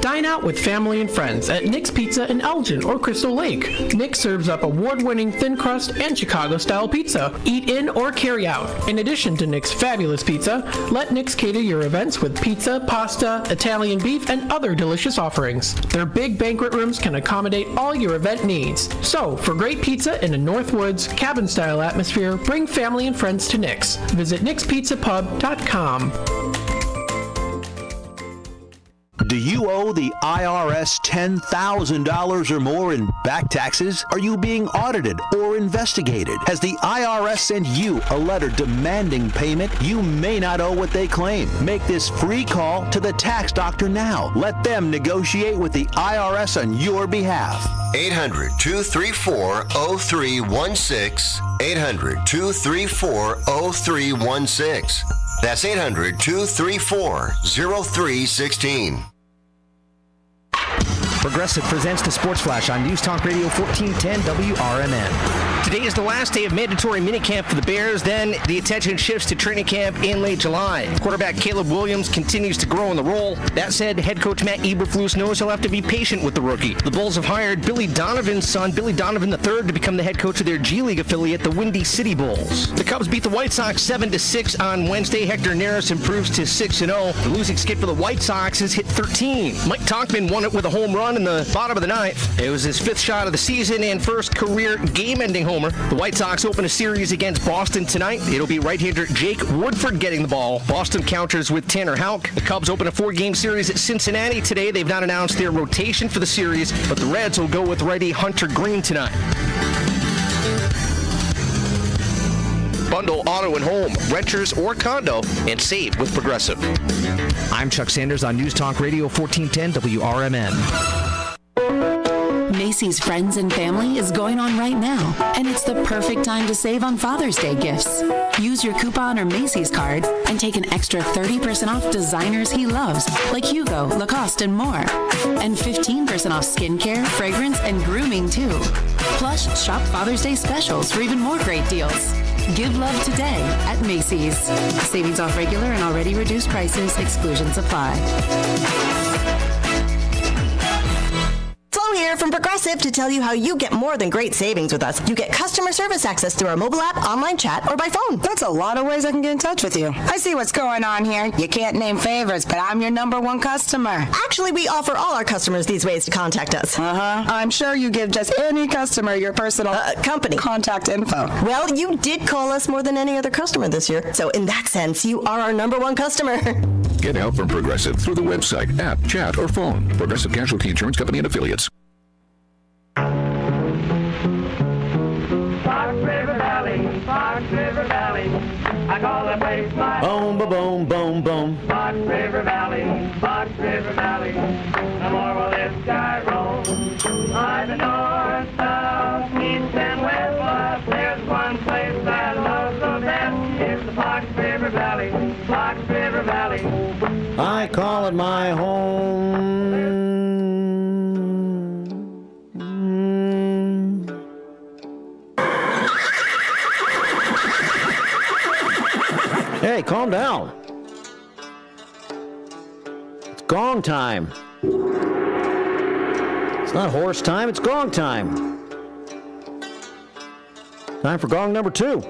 Dine out with family and friends at Nick's Pizza in Elgin or Crystal Lake. Nick serves up award-winning thin crust and Chicago-style pizza. Eat in or carry out. In addition to Nick's fabulous pizza, let Nick's cater your events with pizza, pasta, Italian beef, and other delicious offerings. Their big banquet rooms can accommodate all your event needs. So, for great pizza in a Northwoods, cabin-style atmosphere, bring family and friends to Nick's. Visit nickspizzapub.com. Do you owe the IRS $10,000 or more in back taxes? Are you being audited or investigated? Has the IRS sent you a letter demanding payment? You may not owe what they claim. Make this free call to the tax doctor now. Let them negotiate with the IRS on your behalf. 800-234-0316. 800-234-0316. That's 800-234-0316. Progressive presents the Sports Flash on News Talk Radio 1410 WRMN. Today is the last day of mandatory minicamp for the Bears. Then the attention shifts to training camp in late July. Quarterback Caleb Williams continues to grow in the role. That said, head coach Matt Eberflus knows he'll have to be patient with the rookie. The Bulls have hired Billy Donovan's son, Billy Donovan III, to become the head coach of their G League affiliate, the Windy City Bulls. The Cubs beat the White Sox 7-6 on Wednesday. Hector Neris improves to 6-0. The losing skid for the White Sox is hit 13. Mike Tauchman won it with a home run in the bottom of the ninth. It was his 5th shot of the season and first career game-ending homer. The White Sox open a series against Boston tonight. It'll be right-hander Jake Woodford getting the ball. Boston counters with Tanner Houck. The Cubs open a 4-game series at Cincinnati today. They've not announced their rotation for the series, but the Reds will go with righty Hunter Green tonight. Bundle auto and home, renters or condo, and save with Progressive. I'm Chuck Sanders on News Talk Radio 1410 WRMN. Macy's Friends and Family is going on right now, and it's the perfect time to save on Father's Day gifts. Use your coupon or Macy's card and take an extra 30% off designers he loves, like Hugo, Lacoste, and more. And 15% off skincare, fragrance, and grooming, too. Plus, shop Father's Day specials for even more great deals. Give love today at Macy's. Savings off regular and already reduced prices. Exclusions apply. Flo here from Progressive to tell you how you get more than great savings with us. You get customer service access through our mobile app, online chat, or by phone. That's a lot of ways I can get in touch with you. I see what's going on here. You can't name favors, but I'm your number one customer. Actually, we offer all our customers these ways to contact us. I'm sure you give just any customer your personal company contact info. Well, you did call us more than any other customer this year. So in that sense, you are our number one customer. Get help from Progressive through the website, app, chat, or phone. Progressive Casualty Insurance Company and Affiliates. Fox River Valley, I call the place my boom, boom, boom, boom. Fox River Valley, no more will this sky roll. On the north, south, east, and west, but there's one place I love the best. It's the Fox River Valley, I call it my home. Hey, calm down. It's gong time. It's not horse time, it's gong time. Time for gong number 2.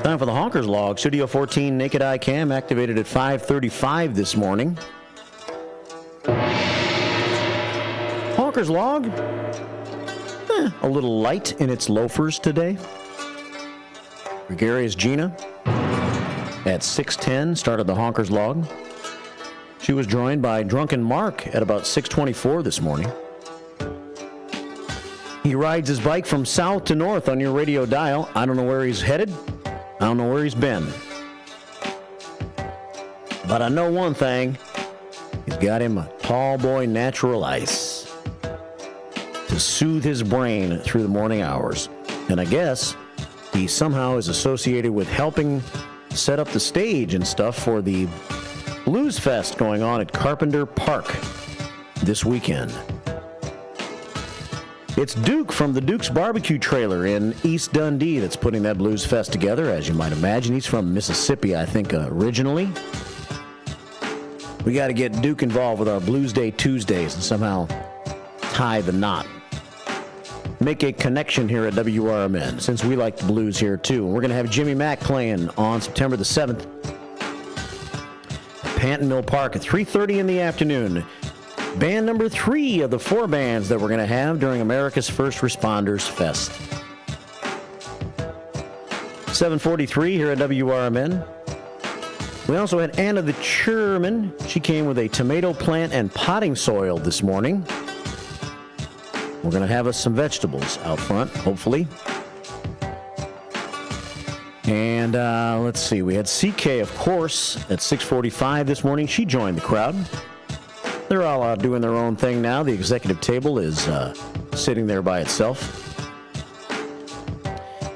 Time for the Honkers Log. Studio 14 Naked Eye Cam activated at 5:35 this morning. Honkers Log. A little light in its loafers today. Gregarious Gina at 6:10 started the Honkers Log. She was joined by Drunken Mark at about 6:24 this morning. He rides his bike from south to north on your radio dial. I don't know where he's headed. I don't know where he's been. But I know one thing. He's got him a tall boy natural ice to soothe his brain through the morning hours. And I guess he somehow is associated with helping set up the stage and stuff for the Blues Fest going on at Carpenter Park this weekend. It's Duke from the Duke's Barbecue Trailer in East Dundee that's putting that Blues Fest together, as you might imagine. He's from Mississippi, I think, originally. We got to get Duke involved with our Blues Day Tuesdays and somehow tie the knot. Make a connection here at WRMN, since we like the blues here too. We're going to have Jimmy Mack playing on September the 7th at Panton Mill Park at 3:30 in the afternoon. Band number 3 of the 4 bands that we're going to have during America's First Responders Fest. 7:43 here at WRMN. We also had Anna the Chairman. She came with a tomato plant and potting soil this morning. We're going to have us some vegetables out front, hopefully. And let's see, we had CK, of course, at 6:45 this morning. She joined the crowd. They're all out doing their own thing now. The executive table is sitting there by itself.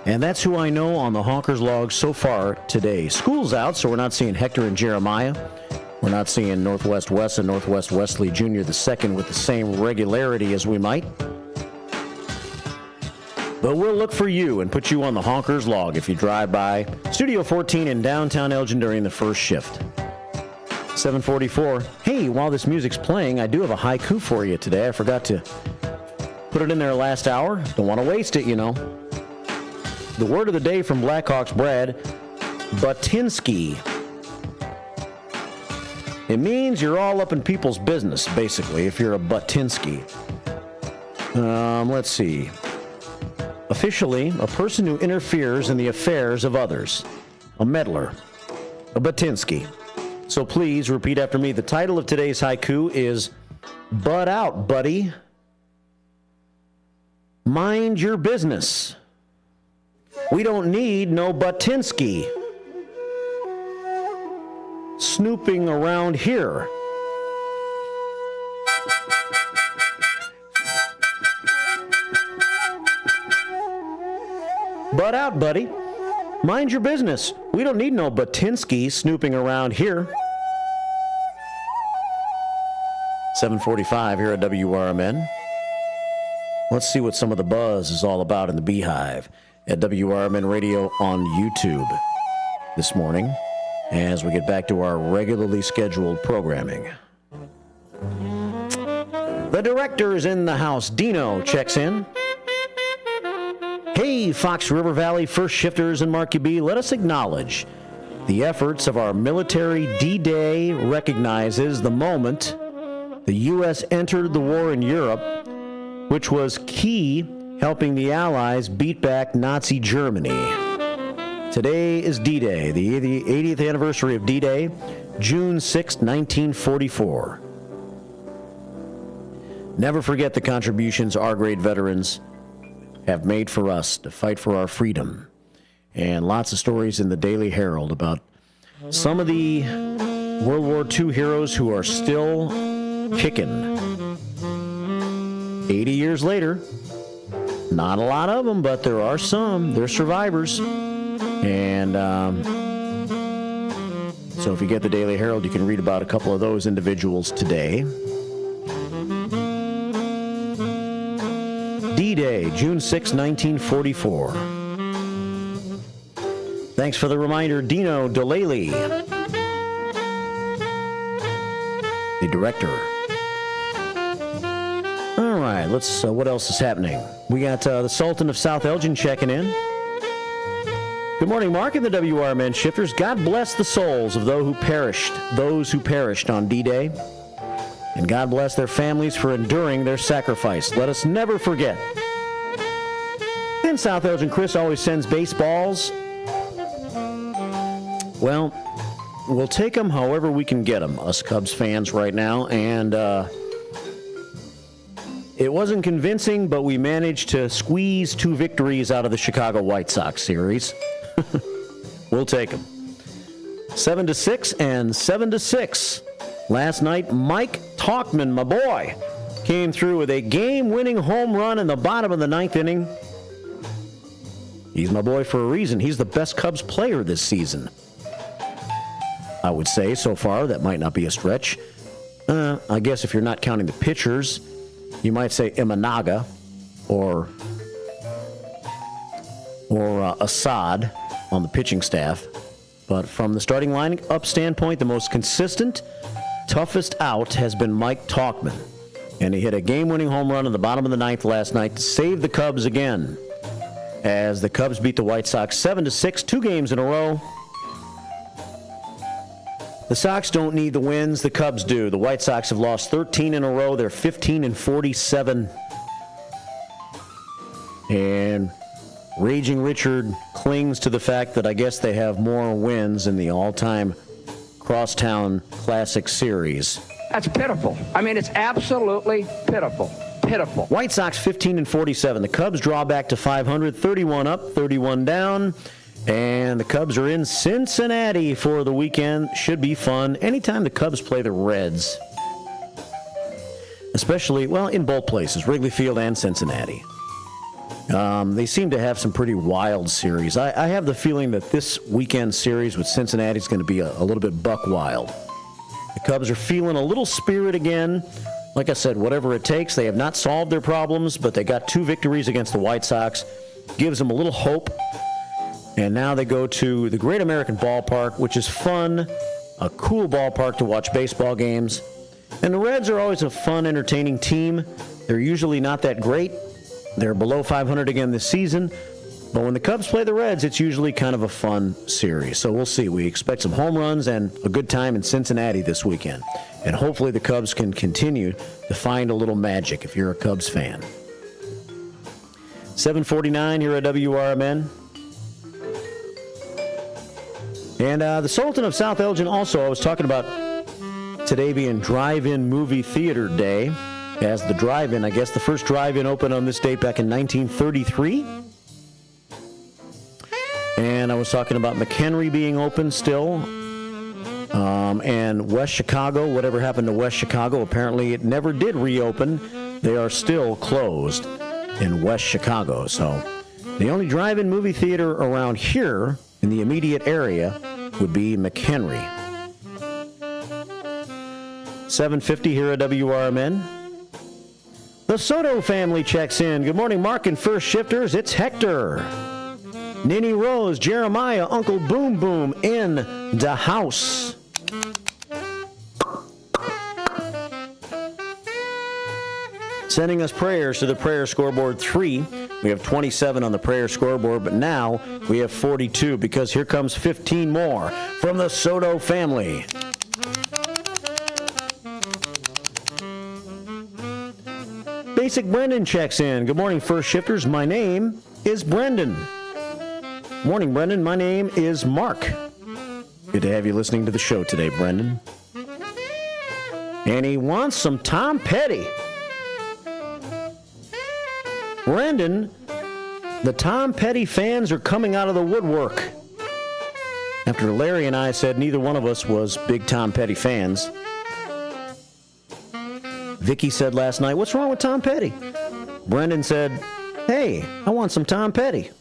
And that's who I know on the Honkers Log so far today. School's out, so we're not seeing Hector and Jeremiah. We're not seeing Northwest West and Northwest Wesley Jr. II with the same regularity as we might. But we'll look for you and put you on the Honkers Log if you drive by Studio 14 in downtown Elgin during the first shift. 7:44. Hey, while this music's playing, I do have a haiku for you today. I forgot to put it in there last hour. Don't want to waste it, you know. The word of the day from Blackhawks Brad, Butinsky. It means you're all up in people's business, basically, if you're a Butinsky. Let's see. Officially, a person who interferes in the affairs of others. A meddler. A Butinsky. So please repeat after me. The title of today's haiku is Butt Out, Buddy. Mind your business. We don't need no Butinsky snooping around here. Butt out, buddy. Mind your business. We don't need no Butinsky snooping around here. 7:45 here at WRMN. Let's see what some of the buzz is all about in the Beehive at WRMN Radio on YouTube this morning as we get back to our regularly scheduled programming. The director is in the house. Dino checks in. Hey, Fox River Valley first shifters and Marky B, let us acknowledge the efforts of our military. D-Day recognizes the moment the U.S. entered the war in Europe, which was key helping the Allies beat back Nazi Germany. Today is D-Day, the 80th anniversary of D-Day, June 6, 1944. Never forget the contributions our great veterans have made for us to fight for our freedom. And lots of stories in the Daily Herald about some of the World War II heroes who are still kicking. 80 years later, not a lot of them, but there are some. They're survivors. And so if you get the Daily Herald, you can read about a couple of those individuals today. D-Day, June 6, 1944. Thanks for the reminder, Dino Delaley, the director. All right, let's. What else is happening? We got the Sultan of South Elgin checking in. Good morning, Mark and the WRMN shifters. God bless the souls of those who perished on D-Day. And God bless their families for enduring their sacrifice. Let us never forget. And South Elgin Chris always sends baseballs. Well, we'll take them however we can get them, us Cubs fans right now. And it wasn't convincing, but we managed to squeeze 2 victories out of the Chicago White Sox series. We'll take them. 7-6 and 7-6. Last night, Mike Talkman, my boy, came through with a game-winning home run in the bottom of the 9th inning. He's my boy for a reason. He's the best Cubs player this season, I would say so far. That might not be a stretch. I guess if you're not counting the pitchers, you might say Imanaga or Assad on the pitching staff. But from the starting lineup standpoint, the most consistent, toughest out has been Mike Talkman. And he hit a game-winning home run in the bottom of the 9th last night to save the Cubs again, as the Cubs beat the White Sox 7-6, 2 games in a row. The Sox don't need the wins, the Cubs do. The White Sox have lost 13 in a row. They're 15-47. And Raging Richard clings to the fact that I guess they have more wins in the all-time Crosstown Classic Series. That's pitiful. I mean, it's absolutely pitiful. Pitiful. White Sox 15-47. The Cubs draw back to 500, 31 up, 31 down. And the Cubs are in Cincinnati for the weekend. Should be fun. Anytime the Cubs play the Reds, especially, well, in both places, Wrigley Field and Cincinnati. They seem to have some pretty wild series. I have the feeling that this weekend series with Cincinnati is going to be a little bit buck wild. The Cubs are feeling a little spirit again. Like I said, whatever it takes. They have not solved their problems, but they got 2 victories against the White Sox. Gives them a little hope. And now they go to the Great American Ballpark, which is fun, a cool ballpark to watch baseball games. And the Reds are always a fun, entertaining team. They're usually not that great. They're below 500 again this season. But when the Cubs play the Reds, it's usually kind of a fun series. So we'll see. We expect some home runs and a good time in Cincinnati this weekend. And hopefully the Cubs can continue to find a little magic if you're a Cubs fan. 7:49 here at WRMN. And the Sultan of South Elgin also, I was talking about today being Drive-In Movie Theater Day. As the drive-in, I guess the first drive-in opened on this date back in 1933. And I was talking about McHenry being open still. And West Chicago, whatever happened to West Chicago, apparently it never did reopen. They are still closed in West Chicago. So the only drive-in movie theater around here in the immediate area would be McHenry. 7:50 here at WRMN. The Soto family checks in. Good morning, Mark and First Shifters. It's Hector. Ninny Rose, Jeremiah, Uncle Boom Boom in the house. Sending us prayers to the prayer scoreboard 3. We have 27 on the prayer scoreboard, but now we have 42 because here comes 15 more from the Soto family. Basic Brendan checks in. Good morning, First Shifters. My name is Brendan. Morning, Brendan. My name is Mark. Good to have you listening to the show today, Brendan. And he wants some Tom Petty. Brendan, the Tom Petty fans are coming out of the woodwork. After Larry and I said neither one of us was big Tom Petty fans, Vicky said last night, "What's wrong with Tom Petty?" Brendan said, "Hey, I want some Tom Petty."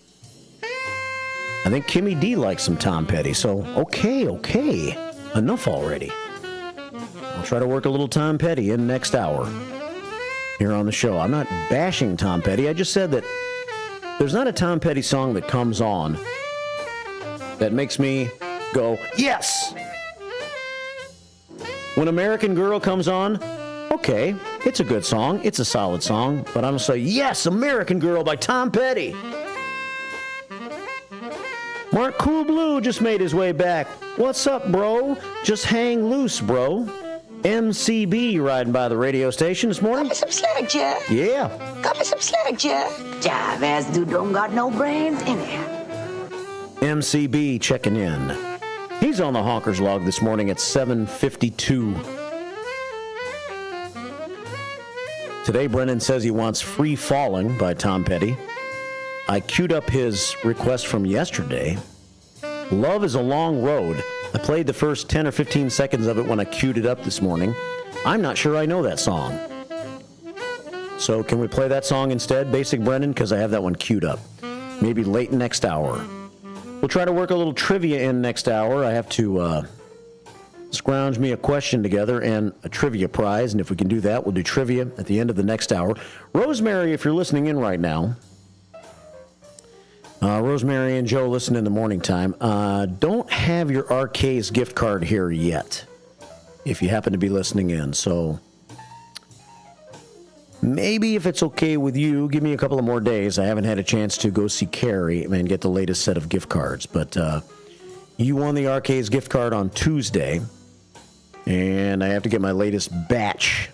I think Kimmy D likes some Tom Petty, so okay, enough already. I'll try to work a little Tom Petty in next hour here on the show. I'm not bashing Tom Petty. I just said that there's not a Tom Petty song that comes on that makes me go, yes! When American Girl comes on, okay, it's a good song, it's a solid song, but I don't say, yes, American Girl by Tom Petty. Mark Cool Blue just made his way back. What's up, bro? Just hang loose, bro. MCB riding by the radio station this morning. Got me some slack, Jeff. Yeah. Got me some slack, Jeff. Jive ass dude don't got no brains in it. MCB checking in. He's on the Honkers log this morning at 7:52. Today, Brennan says he wants Free Falling by Tom Petty. I queued up his request from yesterday. Love is a Long Road. I played the first 10 or 15 seconds of it when I queued it up this morning. I'm not sure I know that song. So can we play that song instead, Basic Brennan? Because I have that one queued up. Maybe late next hour. We'll try to work a little trivia in next hour. I have to scrounge me a question together and a trivia prize. And if we can do that, we'll do trivia at the end of the next hour. Rosemary, if you're listening in right now, Rosemary and Joe listen in the morning time. Don't have your RK's gift card here yet, if you happen to be listening in. So maybe if it's okay with you, give me a couple of more days. I haven't had a chance to go see Carrie and get the latest set of gift cards. But you won the RK's gift card on Tuesday, and I have to get my latest batch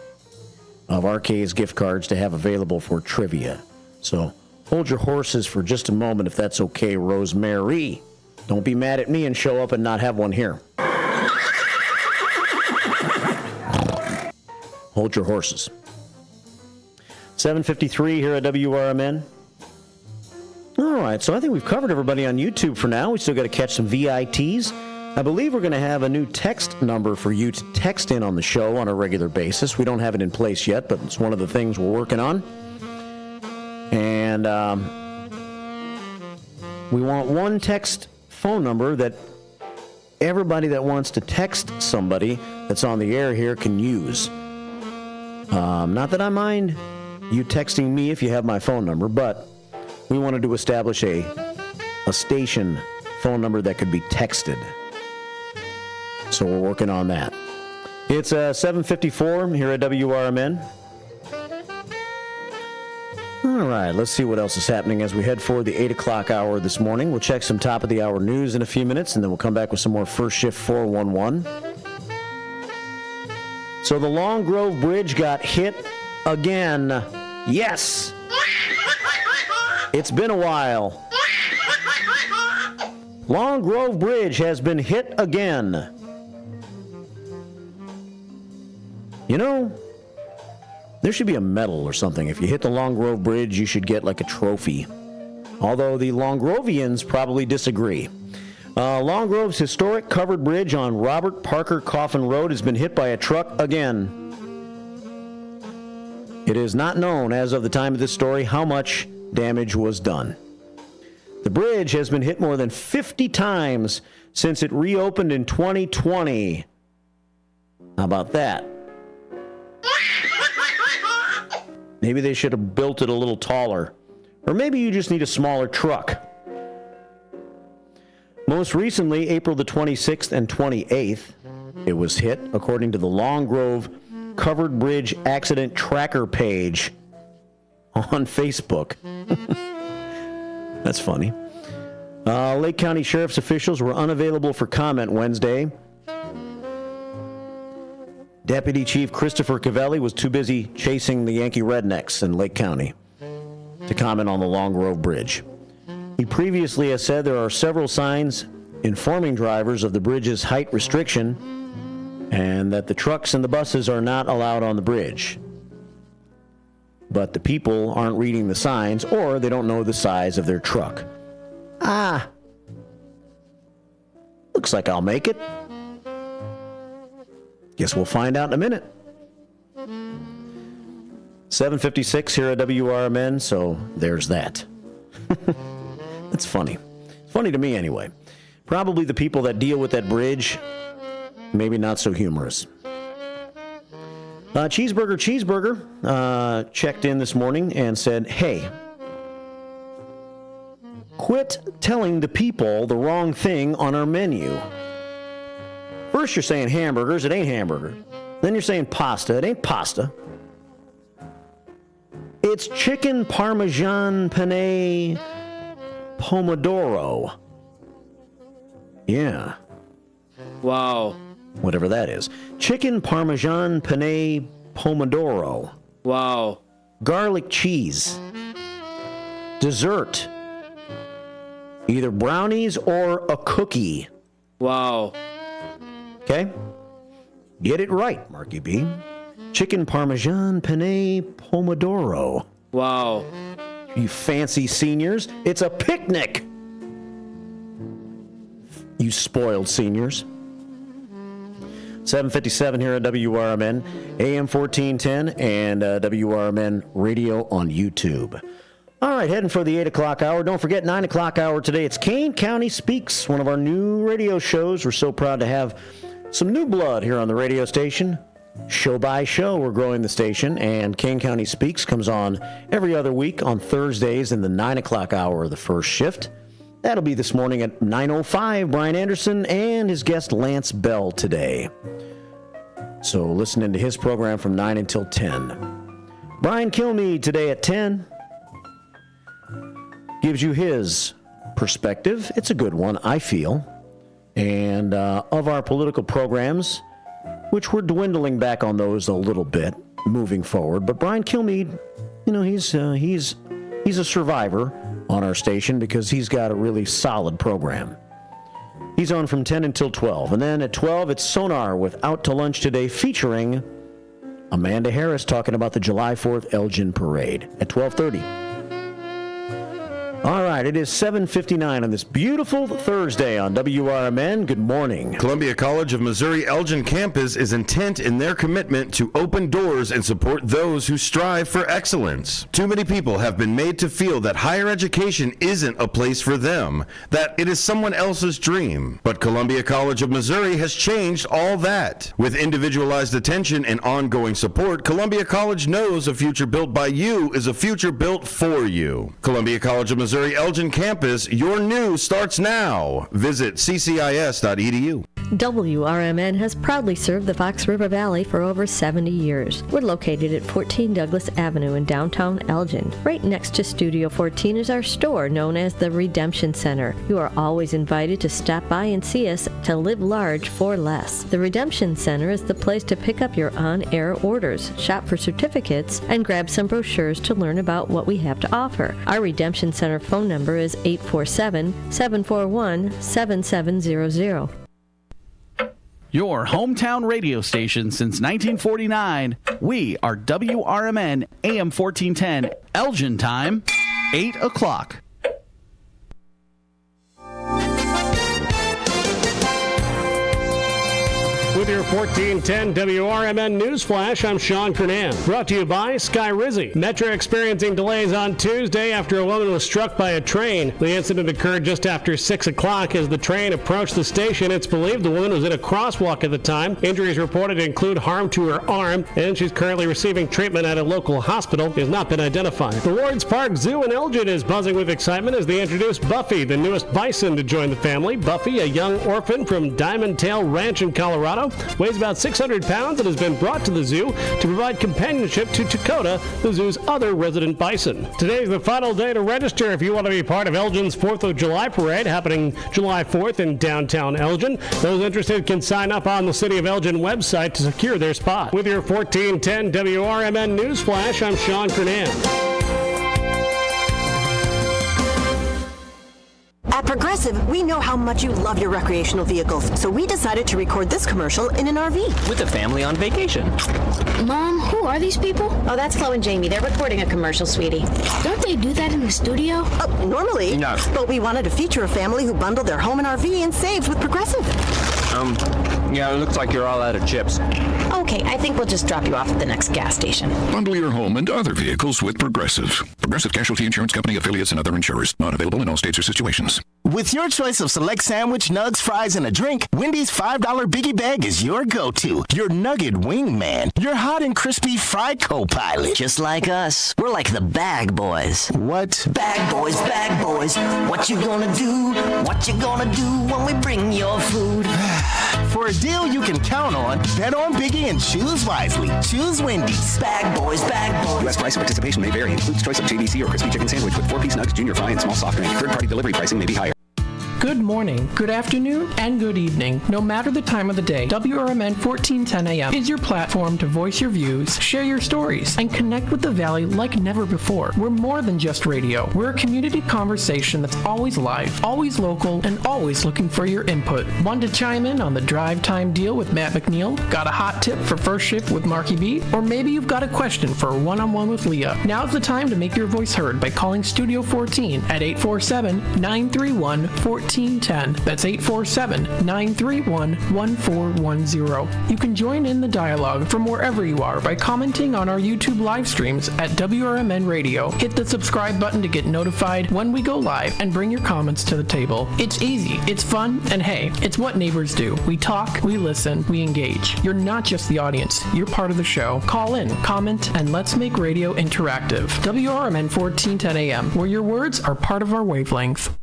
of RK's gift cards to have available for trivia. So hold your horses for just a moment, if that's okay, Rosemary. Don't be mad at me and show up and not have one here. Hold your horses. 7:53 here at WRMN. All right, so I think we've covered everybody on YouTube for now. We still got to catch some VITs. I believe we're going to have a new text number for you to text in on the show on a regular basis. We don't have it in place yet, but it's one of the things we're working on. And we want one text phone number that everybody that wants to text somebody that's on the air here can use. Not that I mind you texting me if you have my phone number, but we wanted to establish a station phone number that could be texted. So we're working on that. It's 7:54 here at WRMN. All right, let's see what else is happening as we head for the 8 o'clock hour this morning. We'll check some top of the hour news in a few minutes, and then we'll come back with some more First Shift 411. So the Long Grove Bridge got hit again. Yes! It's been a while. Long Grove Bridge has been hit again. You know, there should be a medal or something. If you hit the Long Grove Bridge, you should get like a trophy. Although the Long Grovians probably disagree. Long Grove's historic covered bridge on Robert Parker Coffin Road has been hit by a truck again. It is not known as of the time of this story how much damage was done. The bridge has been hit more than 50 times since it reopened in 2020. How about that? Maybe they should have built it a little taller. Or maybe you just need a smaller truck. Most recently, April the 26th and 28th, it was hit, according to the Long Grove Covered Bridge Accident Tracker page on Facebook. That's funny. Lake County Sheriff's officials were unavailable for comment Wednesday. Deputy Chief Christopher Cavelli was too busy chasing the Yankee Rednecks in Lake County to comment on the Long Grove Bridge. He previously has said there are several signs informing drivers of the bridge's height restriction and that the trucks and the buses are not allowed on the bridge. But the people aren't reading the signs, or they don't know the size of their truck. Looks like I'll make it. Guess we'll find out in a minute. 7:56 here at WRMN, so there's that. That's funny. Funny to me anyway. Probably the people that deal with that bridge, maybe not so humorous. Cheeseburger checked in this morning and said, hey, quit telling the people the wrong thing on our menu. First you're saying hamburgers, it ain't hamburger. Then you're saying pasta, it ain't pasta. It's chicken parmesan penne pomodoro. Yeah. Wow. Whatever that is. Chicken parmesan penne pomodoro. Wow. Garlic cheese. Dessert. Either brownies or a cookie. Wow. Okay? Get it right, Marky B. Chicken parmesan penne pomodoro. Wow. You fancy seniors, it's a picnic. You spoiled seniors. 7:57 here at WRMN, AM 1410, and WRMN Radio on YouTube. All right, heading for the 8 o'clock hour. Don't forget, 9 o'clock hour today, it's Kane County Speaks, one of our new radio shows. We're so proud to have some new blood here on the radio station. Show by show, we're growing the station, and Kane County Speaks comes on every other week on Thursdays in the 9 o'clock hour of the first shift. That'll be this morning at 9:05. Brian Anderson and his guest Lance Bell today. So listening to his program from 9 until 10. Brian Kilmeade today at 10 gives you his perspective. It's a good one, I feel. And of our political programs, which we're dwindling back on those a little bit moving forward. But Brian Kilmeade, you know, he's a survivor on our station because he's got a really solid program. He's on from 10 until 12. And then at 12, it's Sonar with Out to Lunch Today featuring Amanda Harris talking about the July 4th Elgin Parade at 12:30. All right, it is 7:59 on this beautiful Thursday on WRMN. Good morning. Columbia College of Missouri Elgin campus is intent in their commitment to open doors and support those who strive for excellence. Too many people have been made to feel that higher education isn't a place for them, that it is someone else's dream. But Columbia College of Missouri has changed all that. With individualized attention and ongoing support, Columbia College knows a future built by you is a future built for you. Columbia College of Missouri Elgin campus, your new starts now. Visit ccis.edu. WRMN has proudly served the Fox River Valley for over 70 years. We're located at 14 Douglas Avenue in downtown Elgin. Right next to Studio 14 is our store known as the Redemption Center. You are always invited to stop by and see us to live large for less. The Redemption Center is the place to pick up your on-air orders, shop for certificates, and grab some brochures to learn about what we have to offer. Our Redemption Center phone number is 847-741-7700. Your hometown radio station since 1949. We are WRMN AM 1410, Elgin time, 8 o'clock. With your 1410 WRMN News Flash, I'm Sean Kernan. Brought to you by Sky Rizzy. Metro experiencing delays on Tuesday after a woman was struck by a train. The incident occurred just after 6 o'clock as the train approached the station. It's believed the woman was in a crosswalk at the time. Injuries reported include harm to her arm, and she's currently receiving treatment at a local hospital. It has not been identified. The Lords Park Zoo in Elgin is buzzing with excitement as they introduce Buffy, the newest bison, to join the family. Buffy, a young orphan from Diamond Tail Ranch in Colorado, weighs about 600 pounds and has been brought to the zoo to provide companionship to Dakota, the zoo's other resident bison. Today is the final day to register if you want to be part of Elgin's 4th of July parade happening July 4th in downtown Elgin. Those interested can sign up on the City of Elgin website to secure their spot. With your 1410 WRMN News Flash, I'm Sean Kernan. At Progressive, we know how much you love your recreational vehicles, so we decided to record this commercial in an RV. With a family on vacation. Mom, who are these people? Oh, that's Flo and Jamie. They're recording a commercial, sweetie. Don't they do that in the studio? Normally. No. But we wanted to feature a family who bundled their home and RV and saved with Progressive. Yeah, it looks like you're all out of chips. Okay, I think we'll just drop you off at the next gas station. Bundle your home and other vehicles with Progressive. Progressive Casualty Insurance Company, affiliates, and other insurers. Not available in all states or situations. With your choice of select sandwich, nugs, fries, and a drink, Wendy's $5 biggie bag is your go-to. Your nugget wingman. Your hot and crispy fry co-pilot. Just like us. We're like the bag boys. What? Bag boys, what you gonna do? What you gonna do when we bring your food? For a deal you can count on, bet on Biggie and choose wisely. Choose Wendy's. Bag boys. U.S. price and participation may vary. Includes choice of JVC or crispy chicken sandwich with 4-piece nugs, junior fry, and small soft drink. Third-party delivery pricing may be higher. Good morning, good afternoon, and good evening. No matter the time of the day, WRMN 1410 AM is your platform to voice your views, share your stories, and connect with the Valley like never before. We're more than just radio. We're a community conversation that's always live, always local, and always looking for your input. Want to chime in on the drive time deal with Matt McNeil? Got a hot tip for first shift with Marky B? Or maybe you've got a question for a one-on-one with Leah. Now's the time to make your voice heard by calling Studio 14 at 847-931-1410. That's 847-931-1410. You can join in the dialogue from wherever you are by commenting on our YouTube live streams at WRMN Radio. Hit the subscribe button to get notified when we go live and bring your comments to the table. It's easy, it's fun, and hey, it's what neighbors do. We talk, we listen, we engage. You're not just the audience, you're part of the show. Call in, comment, and let's make radio interactive. WRMN 1410 AM, where your words are part of our wavelength.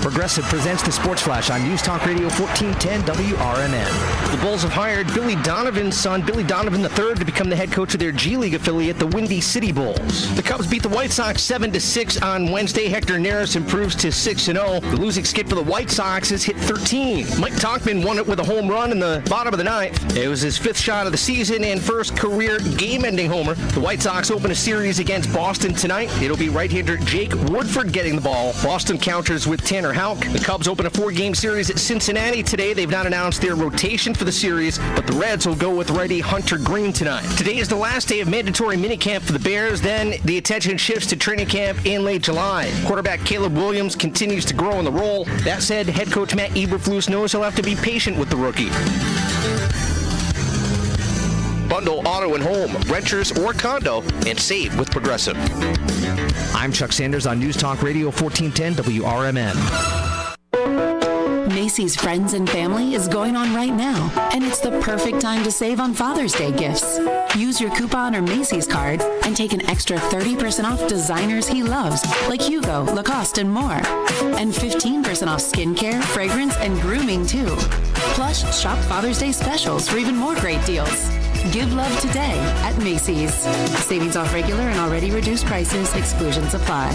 Progressive presents the Sports Flash on News Talk Radio 1410 WRMN. The Bulls have hired Billy Donovan's son, Billy Donovan III, to become the head coach of their G League affiliate, the Windy City Bulls. The Cubs beat the White Sox 7-6 on Wednesday. Hector Neris improves to 6-0. The losing skid for the White Sox has hit 13. Mike Tauchman won it with a home run in the bottom of the ninth. It was his fifth shot of the season and first career game-ending homer. The White Sox open a series against Boston tonight. It'll be right-hander Jake Woodford getting the ball. Boston counters with Tanner Houck. The Cubs open a 4-game series at Cincinnati today. They've not announced their rotation for the series, but the Reds will go with righty Hunter Green tonight. Today is the last day of mandatory minicamp for the Bears. Then the attention shifts to training camp in late July. Quarterback Caleb Williams continues to grow in the role. That said, head coach Matt Eberflus knows he'll have to be patient with the rookie. Bundle auto and home, renters or condo, and save with Progressive. I'm Chuck Sanders on News Talk Radio 1410 WRMN. Macy's Friends and Family is going on right now, and it's the perfect time to save on Father's Day gifts. Use your coupon or Macy's card and take an extra 30% off designers he loves, like Hugo, Lacoste, and more. And 15% off skincare, fragrance, and grooming, too. Plus, shop Father's Day specials for even more great deals. Give love today at Macy's. Savings off regular and already reduced prices. Exclusions apply.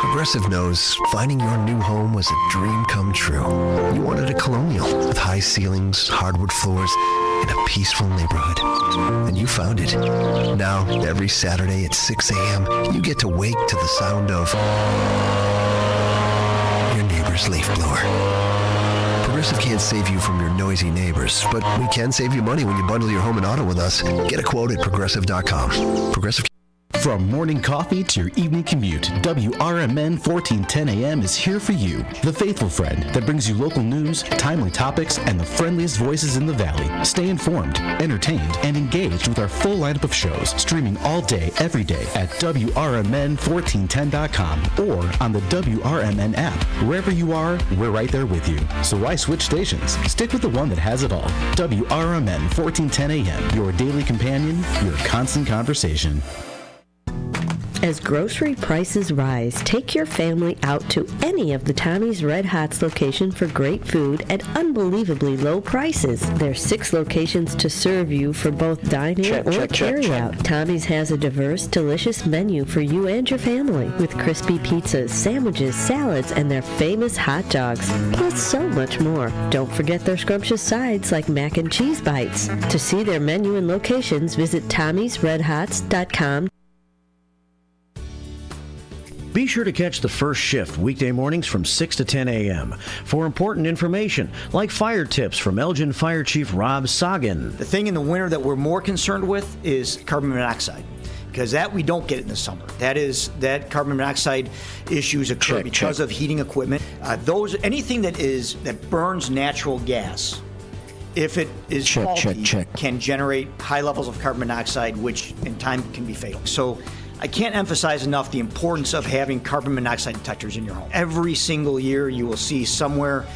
Progressive knows finding your new home was a dream come true. You wanted a colonial with high ceilings, hardwood floors, and a peaceful neighborhood. And you found it. Now, every Saturday at 6 a.m., you get to wake to the sound of your neighbor's leaf blower. Progressive can't save you from your noisy neighbors, but we can save you money when you bundle your home and auto with us. Get a quote at Progressive.com. Progressive. From morning coffee to your evening commute, WRMN 1410 AM is here for you. The faithful friend that brings you local news, timely topics, and the friendliest voices in the Valley. Stay informed, entertained, and engaged with our full lineup of shows, streaming all day, every day at WRMN1410.com or on the WRMN app. Wherever you are, we're right there with you. So why switch stations? Stick with the one that has it all. WRMN 1410 AM, your daily companion, your constant conversation. As grocery prices rise, take your family out to any of the Tommy's Red Hots location for great food at unbelievably low prices. There's 6 locations to serve you for both dine-in or carry-out. Tommy's has a diverse, delicious menu for you and your family with crispy pizzas, sandwiches, salads, and their famous hot dogs, plus so much more. Don't forget their scrumptious sides like mac and cheese bites. To see their menu and locations, visit Tommy'sRedHots.com. Be sure to catch the first shift weekday mornings from 6 to 10 a.m. for important information like fire tips from Elgin Fire Chief Rob Sagan. The thing in the winter that we're more concerned with is carbon monoxide, because that we don't get in the summer. That carbon monoxide issues occur because of heating equipment. Anything that burns natural gas, if it is faulty, can generate high levels of carbon monoxide, which in time can be fatal. So I can't emphasize enough the importance of having carbon monoxide detectors in your home. Every single year you will see somewhere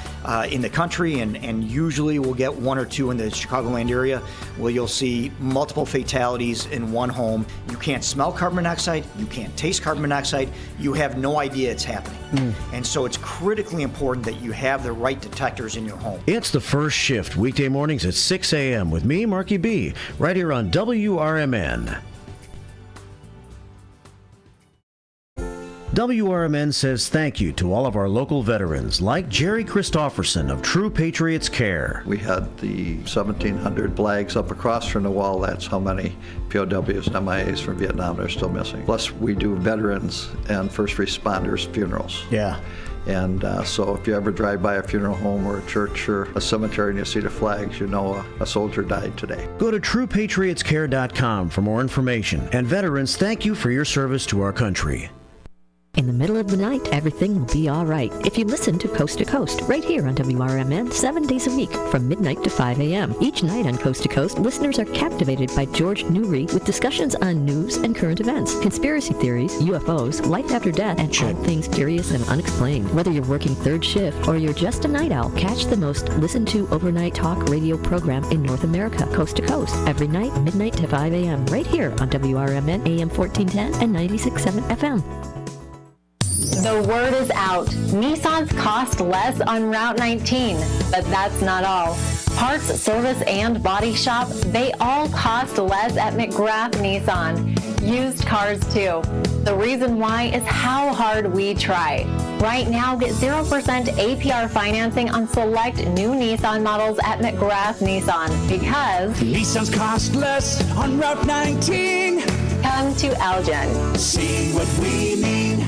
in the country, and usually we'll get 1 or 2 in the Chicagoland area, where you'll see multiple fatalities in one home. You can't smell carbon monoxide, you can't taste carbon monoxide, you have no idea it's happening. And so it's critically important that you have the right detectors in your home. It's the first shift weekday mornings at 6 a.m. with me, Marky B, right here on WRMN. WRMN says thank you to all of our local veterans, like Jerry Christofferson of True Patriots Care. We had the 1,700 flags up across from the wall. That's how many POWs and MIAs from Vietnam are still missing. Plus, we do veterans and first responders funerals. Yeah. And so if you ever drive by a funeral home or a church or a cemetery and you see the flags, you know a soldier died today. Go to TruePatriotsCare.com for more information. And veterans, thank you for your service to our country. In the middle of the night, everything will be all right if you listen to Coast, right here on WRMN 7 days a week from midnight to 5 a.m. Each night on Coast to Coast, listeners are captivated by George Newry with discussions on news and current events, conspiracy theories, UFOs, life after death, and all things curious and unexplained. Whether you're working third shift or you're just a night owl, catch the most listened to overnight talk radio program in North America, Coast to Coast, every night, midnight to 5 a.m. right here on WRMN AM 1410 and 96.7 FM. The word is out. Nissans cost less on Route 19, but that's not all. Parts, service, and body shop, they all cost less at McGrath Nissan. Used cars too. The reason why is how hard we try. Right now, get 0% APR financing on select new Nissan models at McGrath Nissan because Nissans cost less on Route 19. Come to Elgin. See what we mean.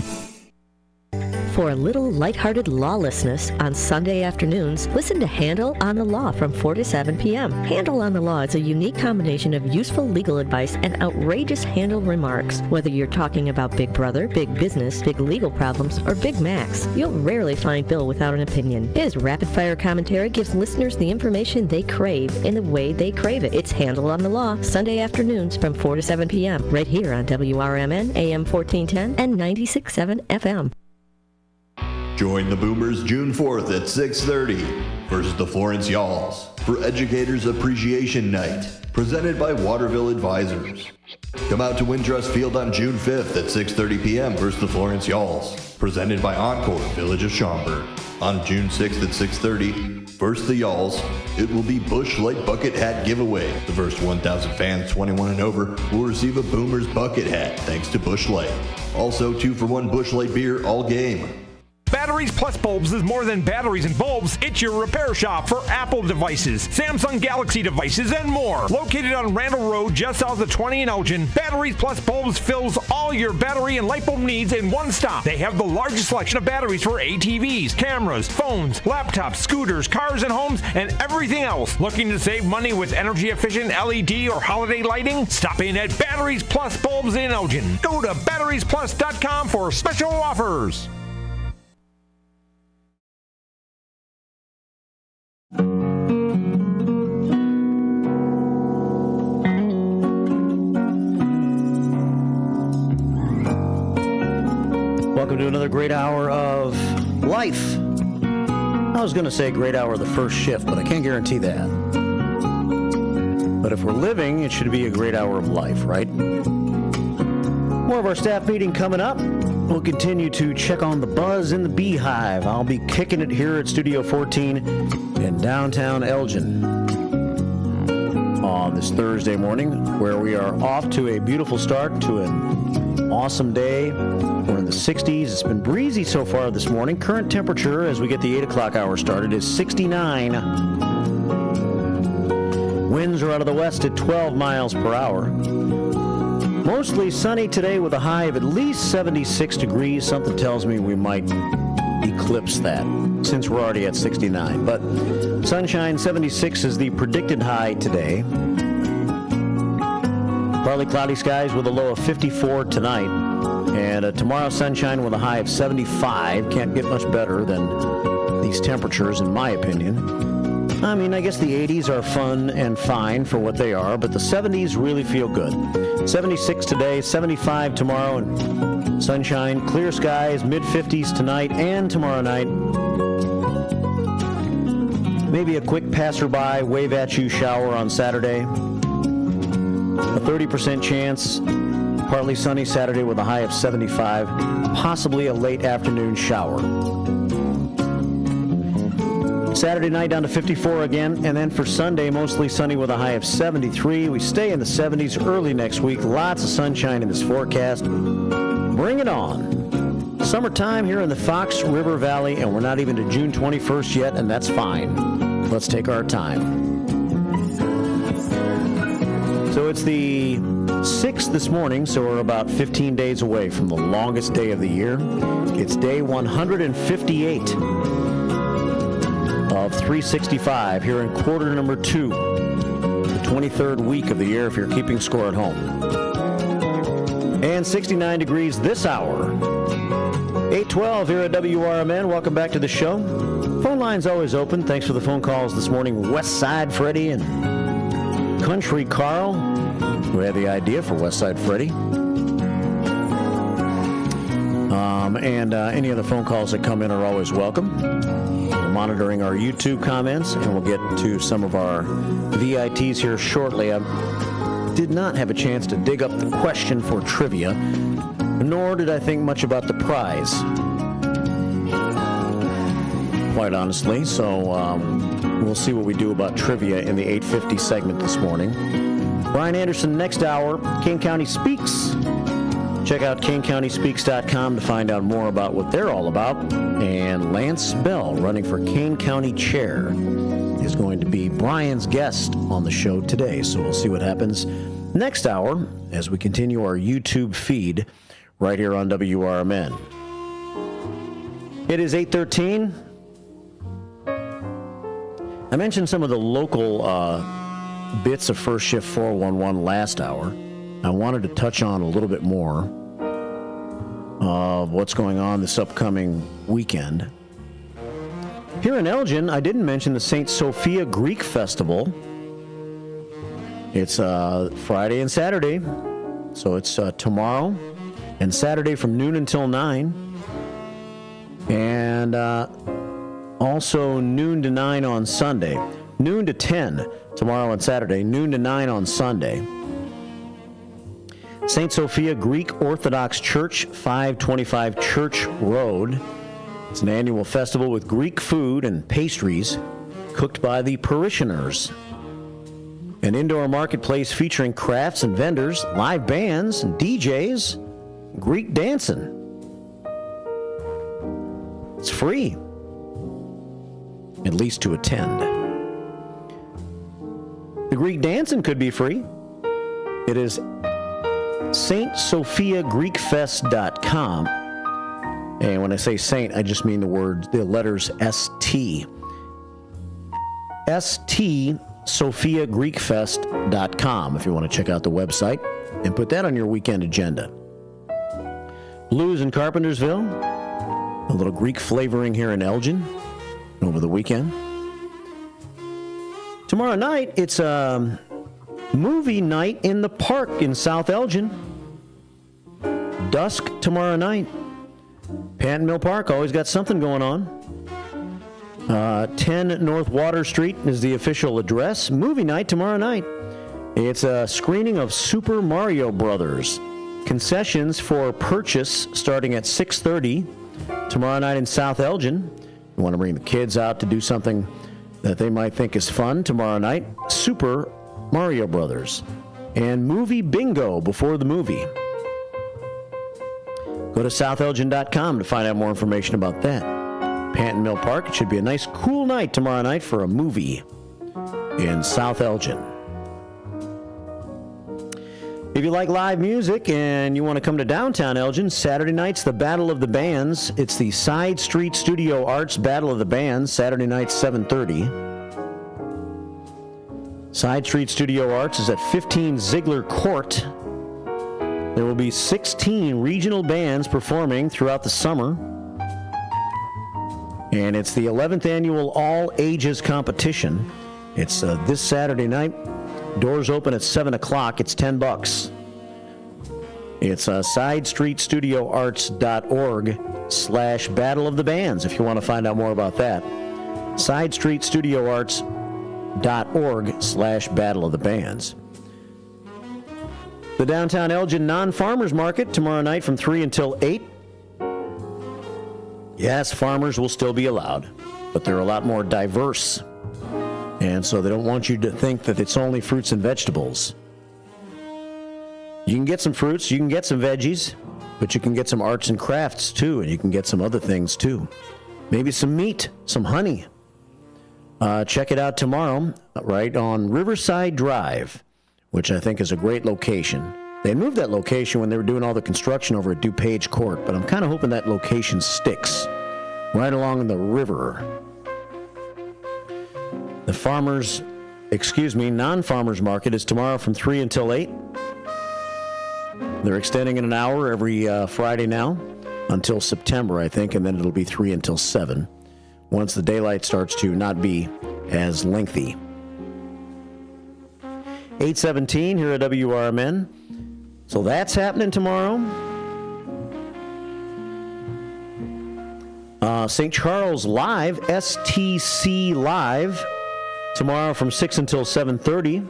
For a little lighthearted lawlessness on Sunday afternoons, listen to Handle on the Law from 4 to 7 p.m. Handle on the Law is a unique combination of useful legal advice and outrageous handle remarks. Whether you're talking about Big Brother, big business, big legal problems, or Big Macs, you'll rarely find Bill without an opinion. His rapid-fire commentary gives listeners the information they crave in the way they crave it. It's Handle on the Law, Sunday afternoons from 4 to 7 p.m. right here on WRMN AM 1410 and 96.7 FM. Join the Boomers June 4th at 6:30 versus the Florence Yalls for Educators Appreciation Night, presented by Waterville Advisors. Come out to Wintrust Field on June 5th at 6:30 p.m. versus the Florence Yalls, presented by Encore Village of Schaumburg. On June 6th at 6:30 versus the Yalls, it will be Busch Light Bucket Hat Giveaway. The first 1,000 fans 21 and over will receive a Boomers bucket hat thanks to Busch Light. Also 2-for-1 Busch Light beer all game. Batteries Plus Bulbs is more than batteries and bulbs. It's your repair shop for Apple devices, Samsung Galaxy devices, and more. Located on Randall Road, just south of 20 in Elgin, Batteries Plus Bulbs fills all your battery and light bulb needs in one stop. They have the largest selection of batteries for ATVs, cameras, phones, laptops, scooters, cars and homes, and everything else. Looking to save money with energy-efficient LED or holiday lighting? Stop in at Batteries Plus Bulbs in Elgin. Go to batteriesplus.com for special offers. Welcome to another great hour of life. I was going to say great hour of the first shift, but I can't guarantee that. But if we're living, it should be a great hour of life, right? More of our staff meeting coming up. We'll continue to check on the buzz in the beehive. I'll be kicking it here at Studio 14 in downtown Elgin on this Thursday morning, where we are off to a beautiful start to an awesome day. We're in the 60s. It's been breezy so far this morning. Current temperature as we get the 8 o'clock hour started is 69. Winds are out of the west at 12 miles per hour. Mostly sunny today with a high of at least 76 degrees. Something tells me we might eclipse that since we're already at 69. But sunshine, 76 is the predicted high today. Partly cloudy skies with a low of 54 tonight. And tomorrow, sunshine with a high of 75. Can't get much better than these temperatures, in my opinion. I mean, I guess the 80s are fun and fine for what they are, but the 70s really feel good. 76 today, 75 tomorrow, and sunshine, clear skies, mid-50s tonight and tomorrow night. Maybe a quick passerby, wave at you shower on Saturday. A 30% chance, partly sunny Saturday with a high of 75, possibly a late afternoon shower. Saturday night down to 54 again, and then for Sunday, mostly sunny with a high of 73. We stay in the 70s early next week. Lots of sunshine in this forecast. Bring it on. Summertime here in the Fox River Valley, and we're not even to June 21st yet, and that's fine. Let's take our time. So it's the 6th this morning, so we're about 15 days away from the longest day of the year. It's day 158. Of 365 here in quarter number 2, the 23rd week of the year if you're keeping score at home. And 69 degrees this hour. 8:12 here at WRMN. Welcome back to the show. Phone line's always open. Thanks for the phone calls this morning. West Side Freddie and Country Carl, who had the idea for West Side Freddie. And any other phone calls that come in are always welcome. We're monitoring our YouTube comments, and we'll get to some of our VITs here shortly. I did not have a chance to dig up the question for trivia, nor did I think much about the prize, quite honestly. So we'll see what we do about trivia in the 8:50 segment this morning. Brian Anderson next hour, Kane County Speaks. Check out KaneCountySpeaks.com to find out more about what they're all about. And Lance Bell, running for Kane County Chair, is going to be Brian's guest on the show today. So we'll see what happens next hour as we continue our YouTube feed right here on WRMN. It is 8:13. I mentioned some of the local bits of First Shift 411 last hour. I wanted to touch on a little bit more of what's going on this upcoming weekend. Here in Elgin, I didn't mention the St. Sophia Greek Festival. It's Friday and Saturday, so it's tomorrow and Saturday from noon until 9. And also noon to 9 on Sunday. Noon to 10 tomorrow and Saturday, noon to 9 on Sunday. St. Sophia Greek Orthodox Church, 525 Church Road. It's an annual festival with Greek food and pastries cooked by the parishioners. An indoor marketplace featuring crafts and vendors, live bands and DJs, Greek dancing. It's free, at least to attend. The Greek dancing could be free. It is StSophiaGreekFest.com. And when I say saint, I just mean the letters ST. StSophiaGreekFest.com if you want to check out the website and put that on your weekend agenda. Blues in Carpentersville, a little Greek flavoring here in Elgin over the weekend. Tomorrow night, it's a movie night in the park in South Elgin. Dusk tomorrow night. Panton Mill Park always got something going on. 10 North Water Street is the official address. Movie night tomorrow night. It's a screening of Super Mario Brothers. Concessions for purchase starting at 6:30 tomorrow night in South Elgin. You want to bring the kids out to do something that they might think is fun tomorrow night. Super Mario Brothers. And movie bingo before the movie. Go to southelgin.com to find out more information about that. Panton Mill Park. It should be a nice, cool night tomorrow night for a movie in South Elgin. If you like live music and you want to come to downtown Elgin, Saturday night's the Battle of the Bands. It's the Side Street Studio Arts Battle of the Bands, Saturday night, 7:30. Side Street Studio Arts is at 15 Ziegler Court. There will be 16 regional bands performing throughout the summer. And it's the 11th annual All Ages Competition. It's this Saturday night. Doors open at 7 o'clock. It's $10. It's sidestreetstudioarts.org/Battle of the Bands if you want to find out more about that. sidestreetstudioarts.org/Battle of the Bands. The Downtown Elgin Non-Farmers Market tomorrow night from 3 until 8. Yes, farmers will still be allowed, but they're a lot more diverse. And so they don't want you to think that it's only fruits and vegetables. You can get some fruits, you can get some veggies, but you can get some arts and crafts too, and you can get some other things too. Maybe some meat, some honey. Check it out tomorrow, right on Riverside Drive, which I think is a great location. They moved that location when they were doing all the construction over at DuPage Court, but I'm kind of hoping that location sticks right along the river. The non-farmers market is tomorrow from 3 until 8. They're extending it an hour every Friday now until September, I think, and then it'll be 3 until 7 once the daylight starts to not be as lengthy. 8:17 here at WRMN. So that's happening tomorrow. St. Charles Live, STC Live, tomorrow from 6 until 7:30.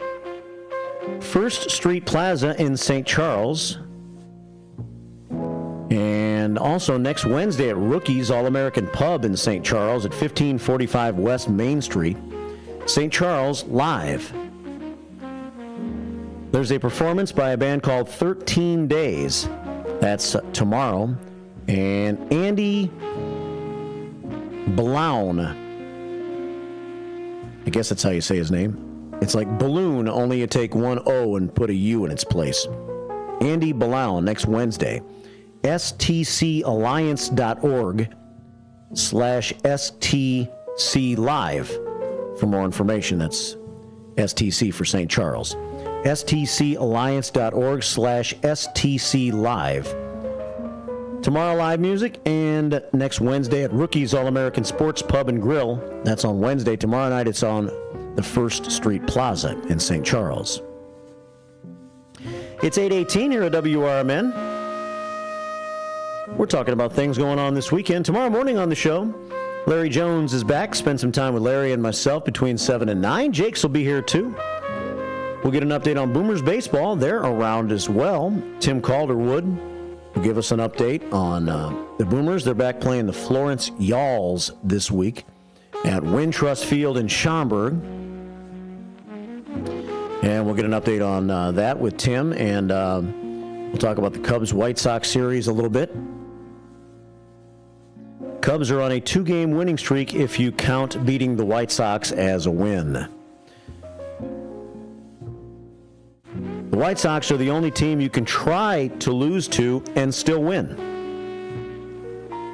First Street Plaza in St. Charles. And also next Wednesday at Rookie's All-American Pub in St. Charles at 1545 West Main Street. St. Charles Live. There's a performance by a band called 13 Days. That's tomorrow. And Andy Blown. I guess that's how you say his name. It's like balloon, only you take one O and put a U in its place. Andy Blown next Wednesday. stcalliance.org/STC Live. For more information, that's STC for St. Charles. stcalliance.org/STC Live. Tomorrow, live music, and next Wednesday at Rookie's All-American Sports Pub and Grill. That's on Wednesday. Tomorrow night, it's on the First Street Plaza in St. Charles. It's 8:18 here at WRMN. We're talking about things going on this weekend. Tomorrow morning on the show, Larry Jones is back. Spend some time with Larry and myself between 7 and 9. Jakes will be here, too. We'll get an update on Boomers baseball. They're around as well. Tim Calderwood will give us an update on the Boomers. They're back playing the Florence Yalls this week at Wintrust Field in Schaumburg. And we'll get an update on that with Tim, and we'll talk about the Cubs-White Sox series a little bit. Cubs are on a 2-game winning streak if you count beating the White Sox as a win. The White Sox are the only team you can try to lose to and still win.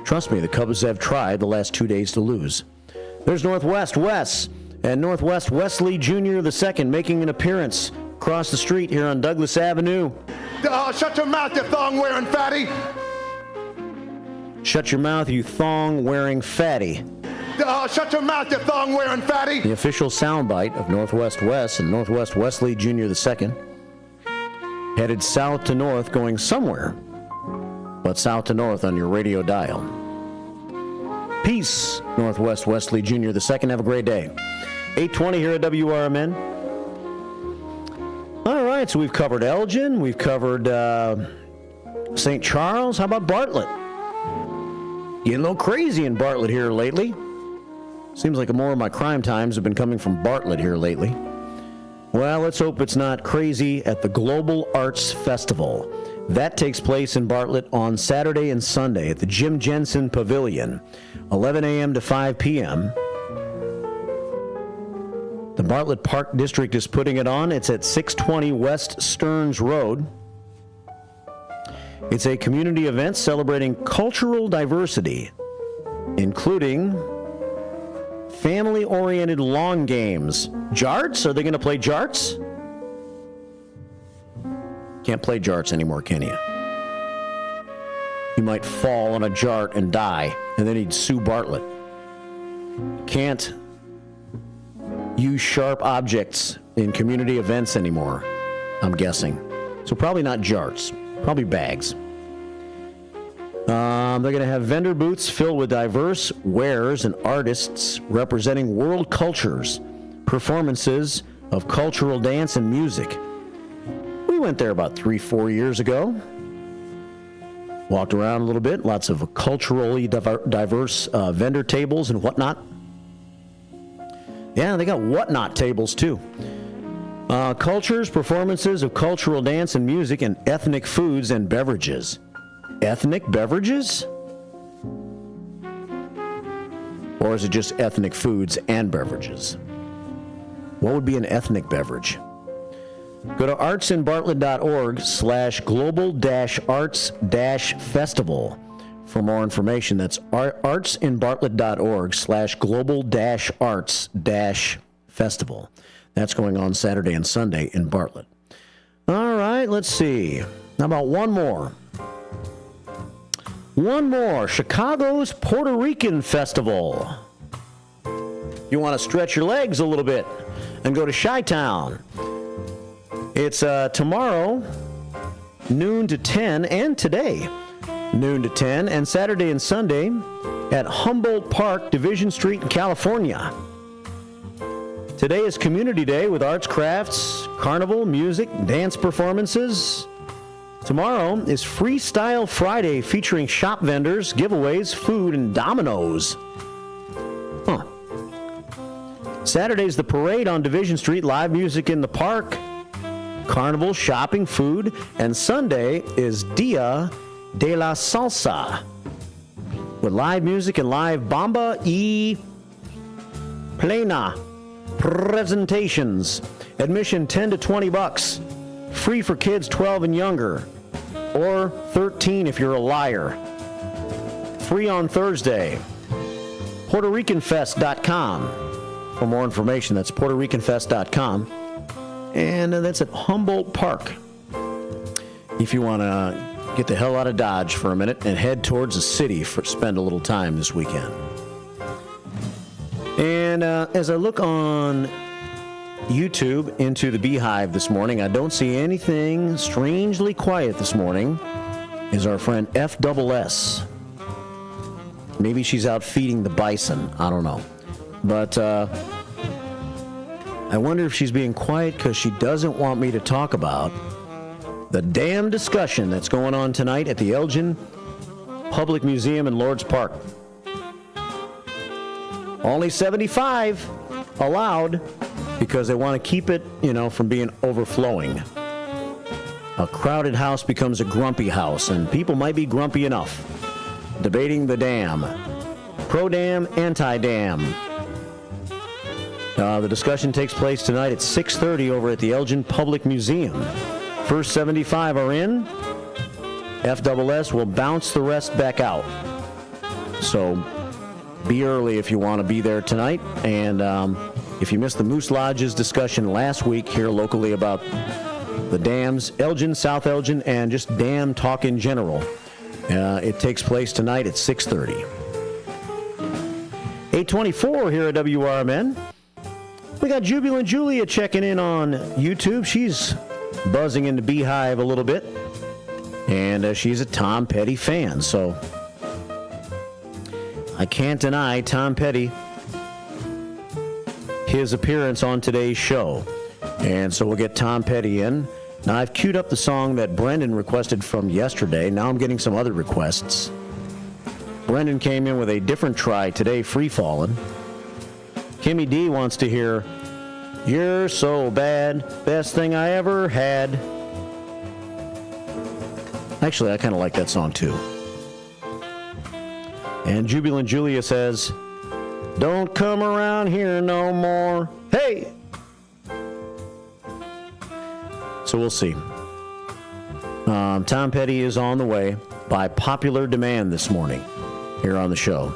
Trust me, the Cubs have tried the last 2 days to lose. There's Northwest Wes and Northwest Wesley Jr. II making an appearance across the street here on Douglas Avenue. Shut your mouth, you thong-wearing fatty. Shut your mouth, you thong-wearing fatty. Shut your mouth, you thong-wearing fatty. The official soundbite of Northwest Wes and Northwest Wesley Jr. II. Headed south to north, going somewhere, but south to north on your radio dial. Peace, Northwest Wesley Jr. II. Have a great day. 8:20 here at WRMN. All right, so we've covered Elgin. We've covered St. Charles. How about Bartlett? Getting a little crazy in Bartlett here lately. Seems like more of my crime times have been coming from Bartlett here lately. Well, let's hope it's not crazy at the Global Arts Festival. That takes place in Bartlett on Saturday and Sunday at the Jim Jensen Pavilion, 11 a.m. to 5 p.m. The Bartlett Park District is putting it on. It's at 620 West Stearns Road. It's a community event celebrating cultural diversity, including family-oriented lawn games. Jarts? Are they going to play jarts? Can't play jarts anymore, can you? You might fall on a jart and die, and then he'd sue Bartlett. Can't use sharp objects in community events anymore, I'm guessing. So probably not jarts, probably bags. They're going to have vendor booths filled with diverse wares and artists representing world cultures, performances of cultural dance and music. We went there about 3-4 years ago. Walked around a little bit, lots of culturally diverse vendor tables and whatnot. Yeah, they got whatnot tables too. Cultures, performances of cultural dance and music, and ethnic foods and beverages. Ethnic beverages? Or is it just ethnic foods and beverages? What would be an ethnic beverage? Go to artsinbartlett.org/global-arts-festival for more information. That's artsinbartlett.org/global-arts-festival. That's going on Saturday and Sunday in Bartlett. All right, let's see. How about one more? One more. Chicago's Puerto Rican Festival. You want to stretch your legs a little bit and go to Chi-Town. It's tomorrow, noon to 10, and today, noon to 10, and Saturday and Sunday at Humboldt Park, Division Street in California. Today is Community Day with arts, crafts, carnival, music, dance performances. Tomorrow is Freestyle Friday featuring shop vendors, giveaways, food, and dominoes. Huh. Saturday's the parade on Division Street, live music in the park, carnival, shopping, food, and Sunday is Dia de la Salsa with live music and live Bamba y Plena presentations. Admission $10 to $20. Free for kids 12 and younger, or 13 if you're a liar. Free on Thursday. PuertoRicanFest.com. For more information, that's PuertoRicanFest.com. And that's at Humboldt Park. If you want to get the hell out of Dodge for a minute and head towards the city for spend a little time this weekend. And as I look on YouTube into the Beehive this morning, I don't see anything. Strangely quiet this morning is our friend FSS. Maybe she's out feeding the bison. I don't know. But I wonder if she's being quiet because she doesn't want me to talk about the damn discussion that's going on tonight at the Elgin Public Museum in Lords Park. Only 75 allowed because they want to keep it, from being overflowing. A crowded house becomes a grumpy house, and people might be grumpy enough debating the dam. Pro-dam, anti-dam. The discussion takes place tonight at 6:30 over at the Elgin Public Museum. First 75 are in. FSS will bounce the rest back out. So be early if you want to be there tonight. And if you missed the Moose Lodge's discussion last week here locally about the dams, Elgin, South Elgin, and just dam talk in general, it takes place tonight at 6:30. 8:24 here at WRMN. We got Jubilant Julia checking in on YouTube. She's buzzing into Beehive a little bit. And she's a Tom Petty fan, so I can't deny Tom Petty his appearance on today's show. And so we'll get Tom Petty in. Now, I've queued up the song that Brendan requested from yesterday. Now I'm getting some other requests. Brendan came in with a different try today, Free Fallin'. Kimmy D wants to hear You're So Bad, Best Thing I Ever Had. Actually, I kind of like that song too. And Jubilant Julia says, Don't come around here no more. Hey! So we'll see. Tom Petty is on the way by popular demand this morning here on the show.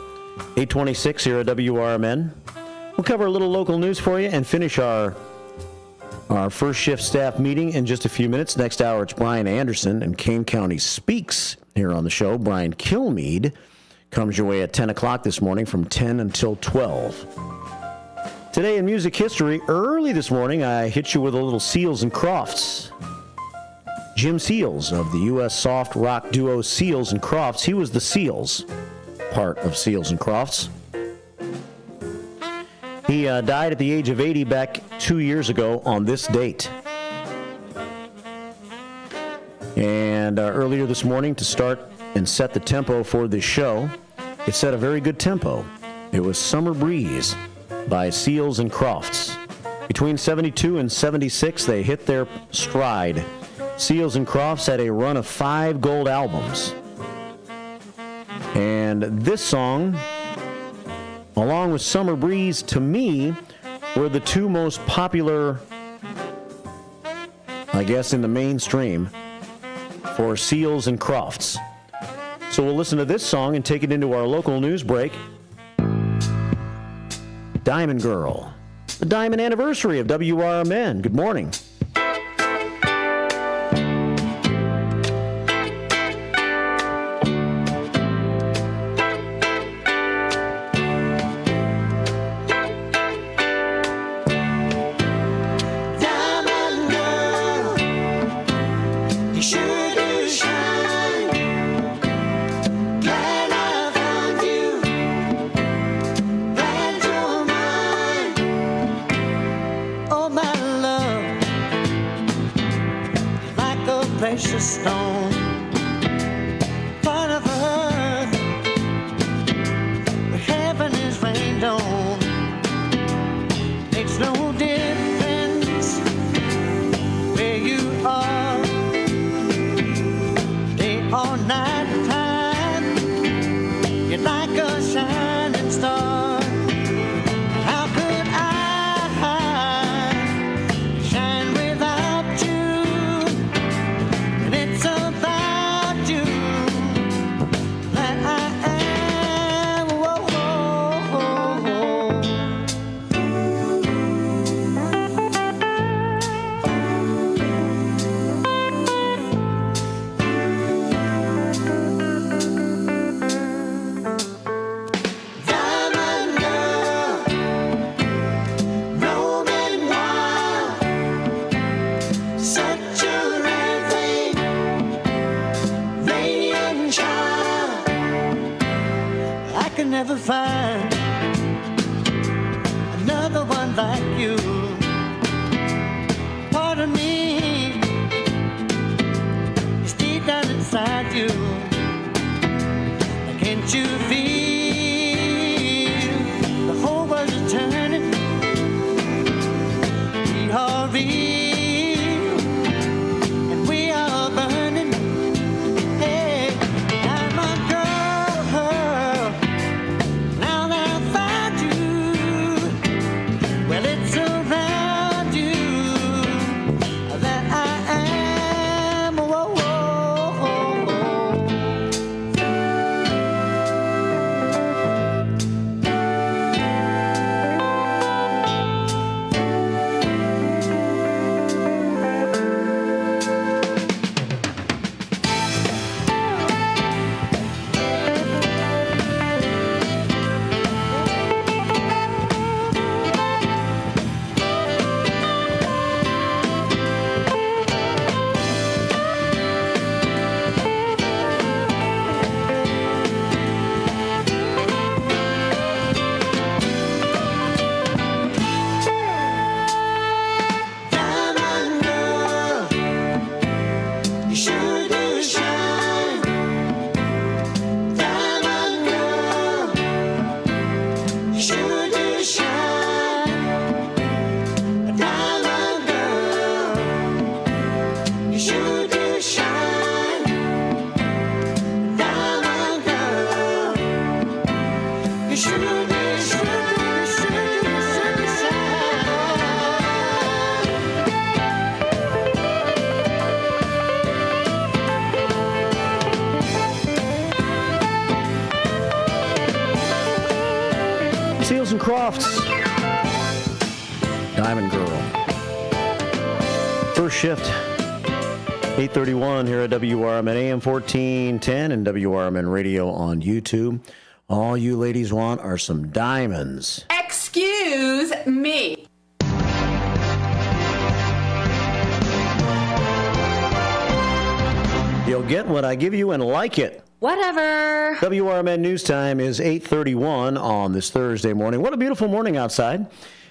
8:26 here at WRMN. We'll cover a little local news for you and finish our first shift staff meeting in just a few minutes. Next hour, it's Brian Anderson and Kane County Speaks here on the show. Brian Kilmeade comes your way at 10 o'clock this morning from 10 until 12. Today in music history, early this morning, I hit you with a little Seals and Crofts. Jim Seals of the U.S. soft rock duo Seals and Crofts. He was the Seals part of Seals and Crofts. He died at the age of 80 back 2 years ago on this date. And earlier this morning, to start and set the tempo for this show, it set a very good tempo. It was Summer Breeze by Seals and Crofts. Between 72 and 76, they hit their stride. Seals and Crofts had a run of 5 gold albums. And this song, along with Summer Breeze, to me, were the two most popular, I guess, in the mainstream for Seals and Crofts. So we'll listen to this song and take it into our local news break. Diamond Girl, the diamond anniversary of WRMN. Good morning. Precious stone, part of earth, where heaven is rained on. Makes no difference where you are, day or night time. You're like a shining star. How could I shine without you? It's about you that I am. Whoa, whoa, whoa. Diamond girl, roaming wild, such a radiant child. I can never find another one like you. Part of me is deep down inside you. Can't you feel the whole world is turning? We are real and we are burning. Hey, diamond girl, now Seals and Crofts. Diamond Girl. First shift, 8:31 here at WRMN AM 1410 and WRMN Radio on YouTube. All you ladies want are some diamonds. Excuse me. You'll get what I give you and like it. Whatever. WRMN News Time is 8:31 on this Thursday morning. What a beautiful morning outside.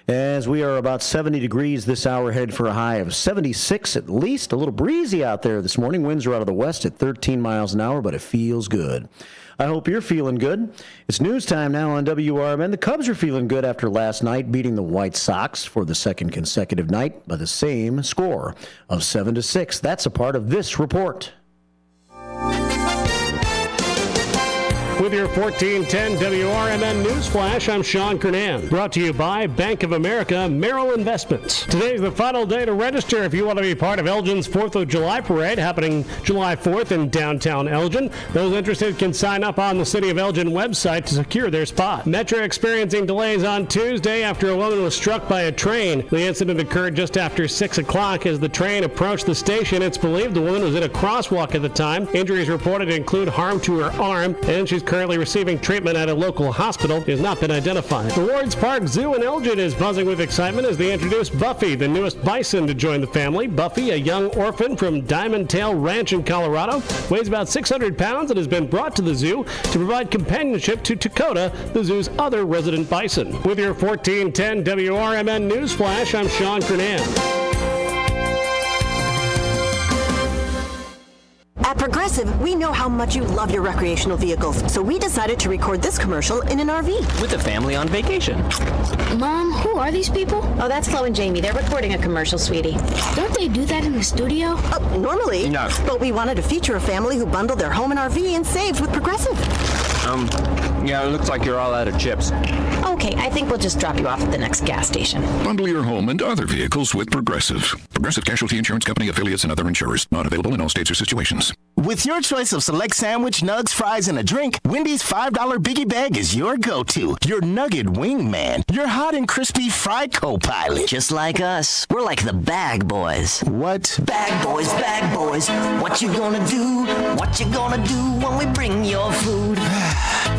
As we are about 70 degrees this hour, head for a high of 76 at least. A little breezy out there this morning. Winds are out of the west at 13 miles an hour, but it feels good. I hope you're feeling good. It's news time now on WRMN. The Cubs are feeling good after last night beating the White Sox for the second consecutive night by the same score of 7-6. That's a part of this report. With your 1410 WRMN News Flash, I'm Sean Kernan. Brought to you by Bank of America Merrill Investments. Today's the final day to register if you want to be part of Elgin's 4th of July parade happening July 4th in downtown Elgin. Those interested can sign up on the City of Elgin website to secure their spot. Metro experiencing delays on Tuesday after a woman was struck by a train. The incident occurred just after 6 o'clock as the train approached the station. It's believed the woman was in a crosswalk at the time. Injuries reported include harm to her arm, and she's currently receiving treatment at a local hospital. It has not been identified. The Wards Park Zoo in Elgin is buzzing with excitement as they introduce Buffy, the newest bison, to join the family. Buffy, a young orphan from Diamond Tail Ranch in Colorado, weighs about 600 pounds and has been brought to the zoo to provide companionship to Dakota, the zoo's other resident bison. With your 1410 WRMN News Flash, I'm Sean Kernan. At Progressive, we know how much you love your recreational vehicles, so we decided to record this commercial in an RV. With a family on vacation. Mom, who are these people? Oh, that's Chloe and Jamie. They're recording a commercial, sweetie. Don't they do that in the studio? Normally. No. But we wanted to feature a family who bundled their home and RV and saved with Progressive. Yeah, it looks like you're all out of chips. Okay, I think we'll just drop you off at the next gas station. Bundle your home and other vehicles with Progressive. Progressive Casualty Insurance Company, affiliates, and other insurers. Not available in all states or situations. With your choice of select sandwich, nugs, fries, and a drink, Wendy's $5 Biggie Bag is your go-to. Your nugget wingman. Your hot and crispy fry co-pilot. Just like us. We're like the bag boys. What? Bag boys, what you gonna do? What you gonna do when we bring your food?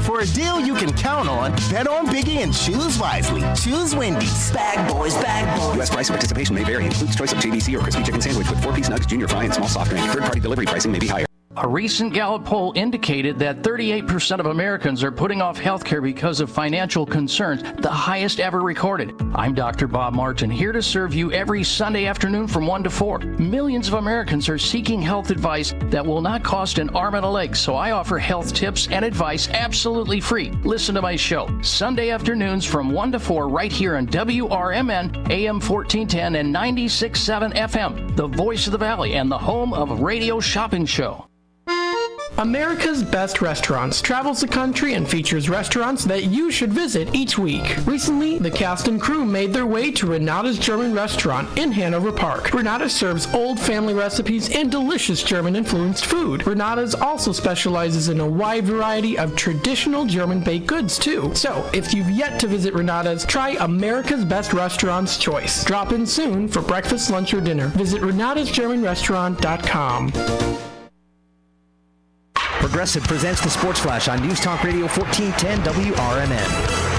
For a deal you can count on, bet on Biggie and choose wisely. Choose Wendy's. Bag boys. U.S. price and participation may vary. Includes choice of JVC or crispy chicken sandwich with 4-piece nugs, junior fry, and small soft drink. Third-party delivery pricing may be higher. A recent Gallup poll indicated that 38% of Americans are putting off health care because of financial concerns, the highest ever recorded. I'm Dr. Bob Martin, here to serve you every Sunday afternoon from 1 to 4. Millions of Americans are seeking health advice that will not cost an arm and a leg, so I offer health tips and advice absolutely free. Listen to my show, Sunday afternoons from 1 to 4 right here on WRMN, AM 1410 and 96.7 FM, the voice of the Valley and the home of Radio Shopping Show. America's Best Restaurants travels the country and features restaurants that you should visit each week. Recently, the cast and crew made their way to Renata's German Restaurant in Hanover Park. Renata serves old family recipes and delicious German-influenced food. Renata's also specializes in a wide variety of traditional German baked goods, too. So, if you've yet to visit Renata's, try America's Best Restaurants choice. Drop in soon for breakfast, lunch, or dinner. Visit renatasgermanrestaurant.com. Progressive presents the Sports Flash on News Talk Radio 1410 WRMN.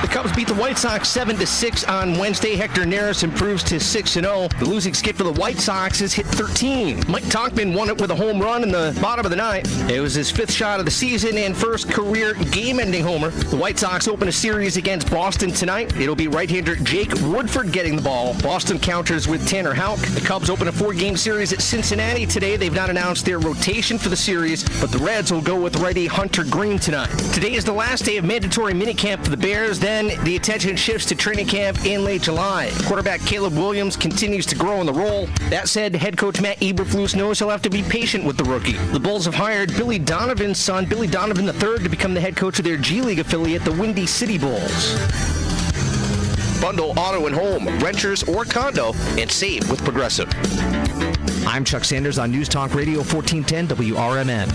The Cubs beat the White Sox 7-6 on Wednesday. Hector Neris improves to 6-0. The losing skid for the White Sox is hit 13. Mike Tauchman won it with a home run in the bottom of the ninth. It was his 5th shot of the season and first career game-ending homer. The White Sox open a series against Boston tonight. It'll be right-hander Jake Woodford getting the ball. Boston counters with Tanner Houck. The Cubs open a 4-game series at Cincinnati today. They've not announced their rotation for the series, but the Reds will go with righty Hunter Green tonight. Today is the last day of mandatory minicamp for the Bears. Then the attention shifts to training camp in late July. Quarterback Caleb Williams continues to grow in the role. That said, head coach Matt Eberflus knows he'll have to be patient with the rookie. The Bulls have hired Billy Donovan's son, Billy Donovan III, to become the head coach of their G League affiliate, the Windy City Bulls. Bundle auto and home, renters, or condo, and save with Progressive. I'm Chuck Sanders on News Talk Radio 1410 WRMN.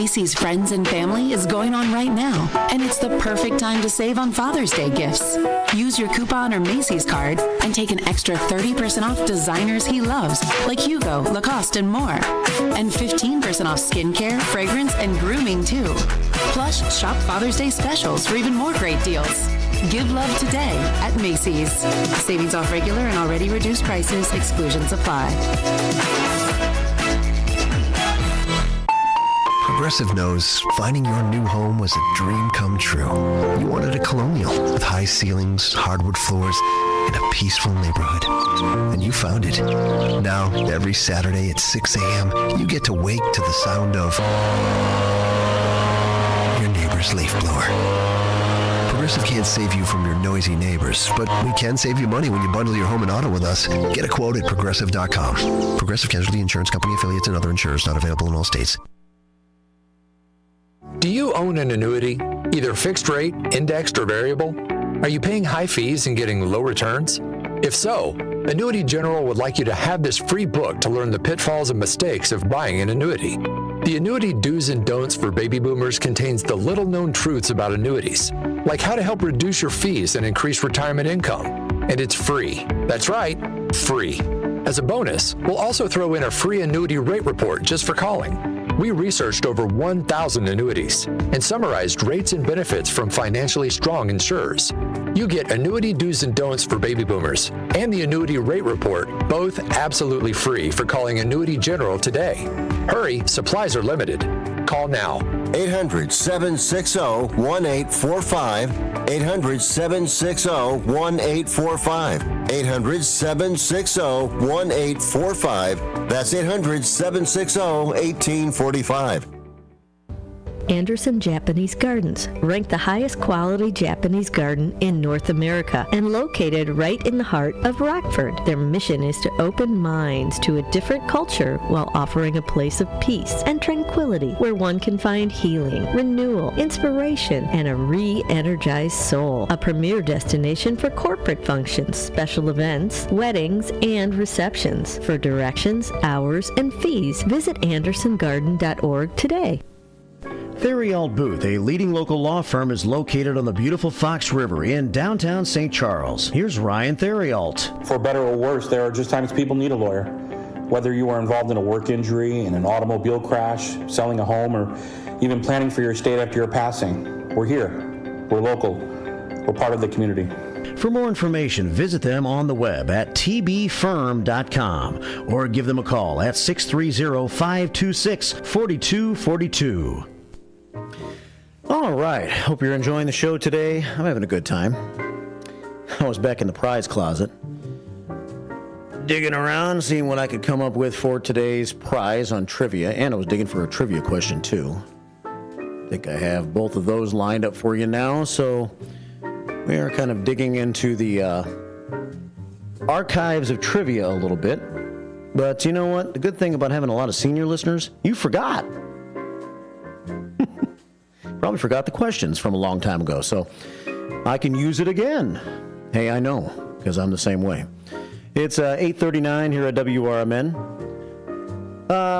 Macy's Friends and Family is going on right now, and it's the perfect time to save on Father's Day gifts. Use your coupon or Macy's card and take an extra 30% off designers he loves, like Hugo, Lacoste, and more. And 15% off skincare, fragrance, and grooming, too. Plus, shop Father's Day specials for even more great deals. Give love today at Macy's. Savings off regular and already reduced prices. Exclusions apply. Progressive knows finding your new home was a dream come true. You wanted a colonial with high ceilings, hardwood floors, and a peaceful neighborhood. And you found it. Now, every Saturday at 6 a.m., you get to wake to the sound of your neighbor's leaf blower. Progressive can't save you from your noisy neighbors, but we can save you money when you bundle your home and auto with us. Get a quote at Progressive.com. Progressive Casualty Insurance Company, affiliates, and other insurers not available in all states. Do you own an annuity, either fixed rate, indexed, or variable? Are you paying high fees and getting low returns? If so, Annuity General would like you to have this free book to learn the pitfalls and mistakes of buying an annuity. The Annuity Do's and Don'ts for Baby Boomers contains the little-known truths about annuities, like how to help reduce your fees and increase retirement income. And it's free. That's right, free. As a bonus, we'll also throw in a free annuity rate report just for calling. We researched over 1,000 annuities and summarized rates and benefits from financially strong insurers. You get Annuity Do's and Don'ts for Baby Boomers and the Annuity Rate Report, both absolutely free for calling Annuity General today. Hurry, supplies are limited. Call now. 800-760-1845. 800-760-1845. 800-760-1845. That's 800-760-1845. Anderson Japanese Gardens, ranked the highest quality Japanese garden in North America and located right in the heart of Rockford. Their mission is to open minds to a different culture while offering a place of peace and tranquility where one can find healing, renewal, inspiration, and a re-energized soul. A premier destination for corporate functions, special events, weddings, and receptions. For directions, hours, and fees, visit andersongarden.org today. Theriault Booth, a leading local law firm, is located on the beautiful Fox River in downtown St. Charles. Here's Ryan Theriault. For better or worse, there are just times people need a lawyer. Whether you are involved in a work injury, in an automobile crash, selling a home, or even planning for your estate after your passing, we're here. We're local. We're part of the community. For more information, visit them on the web at tbfirm.com or give them a call at 630-526-4242. All right. Hope you're enjoying the show today. I'm having a good time. I was back in the prize closet, digging around, seeing what I could come up with for today's prize on trivia, and I was digging for a trivia question, too. I think I have both of those lined up for you now, so we are kind of digging into the archives of trivia a little bit. But you know what? The good thing about having a lot of senior listeners, you forgot. Probably forgot the questions from a long time ago, so I can use it again. Hey, I know, because I'm the same way. It's 8:39 here at WRMN.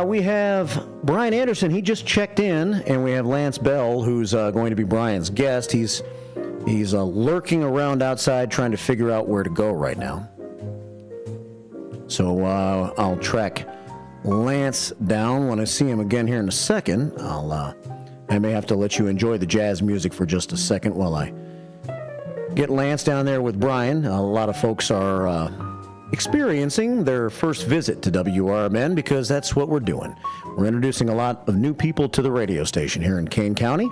We have Brian Anderson. He just checked in, and we have Lance Bell, who's going to be Brian's guest. He's lurking around outside trying to figure out where to go right now. So I'll track Lance down when I see him again here in a second. I may have to let you enjoy the jazz music for just a second while I get Lance down there with Brian. A lot of folks are experiencing their first visit to WRMN because that's what we're doing. We're introducing a lot of new people to the radio station here in Kane County,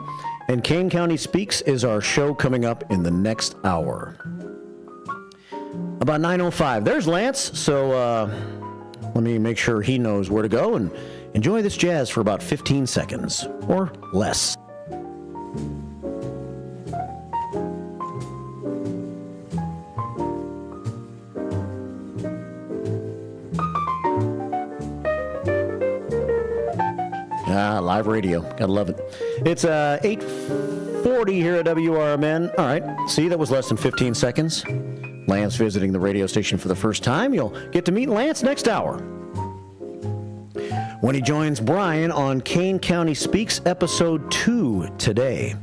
and Kane County Speaks is our show coming up in the next hour. About 9:05. There's Lance, so let me make sure he knows where to go and enjoy this jazz for about 15 seconds or less. Live radio. Gotta love it. It's 8:40 here at WRMN. All right. See, that was less than 15 seconds. Lance visiting the radio station for the first time. You'll get to meet Lance next hour. when he joins Brian on Kane County Speaks episode 2 today.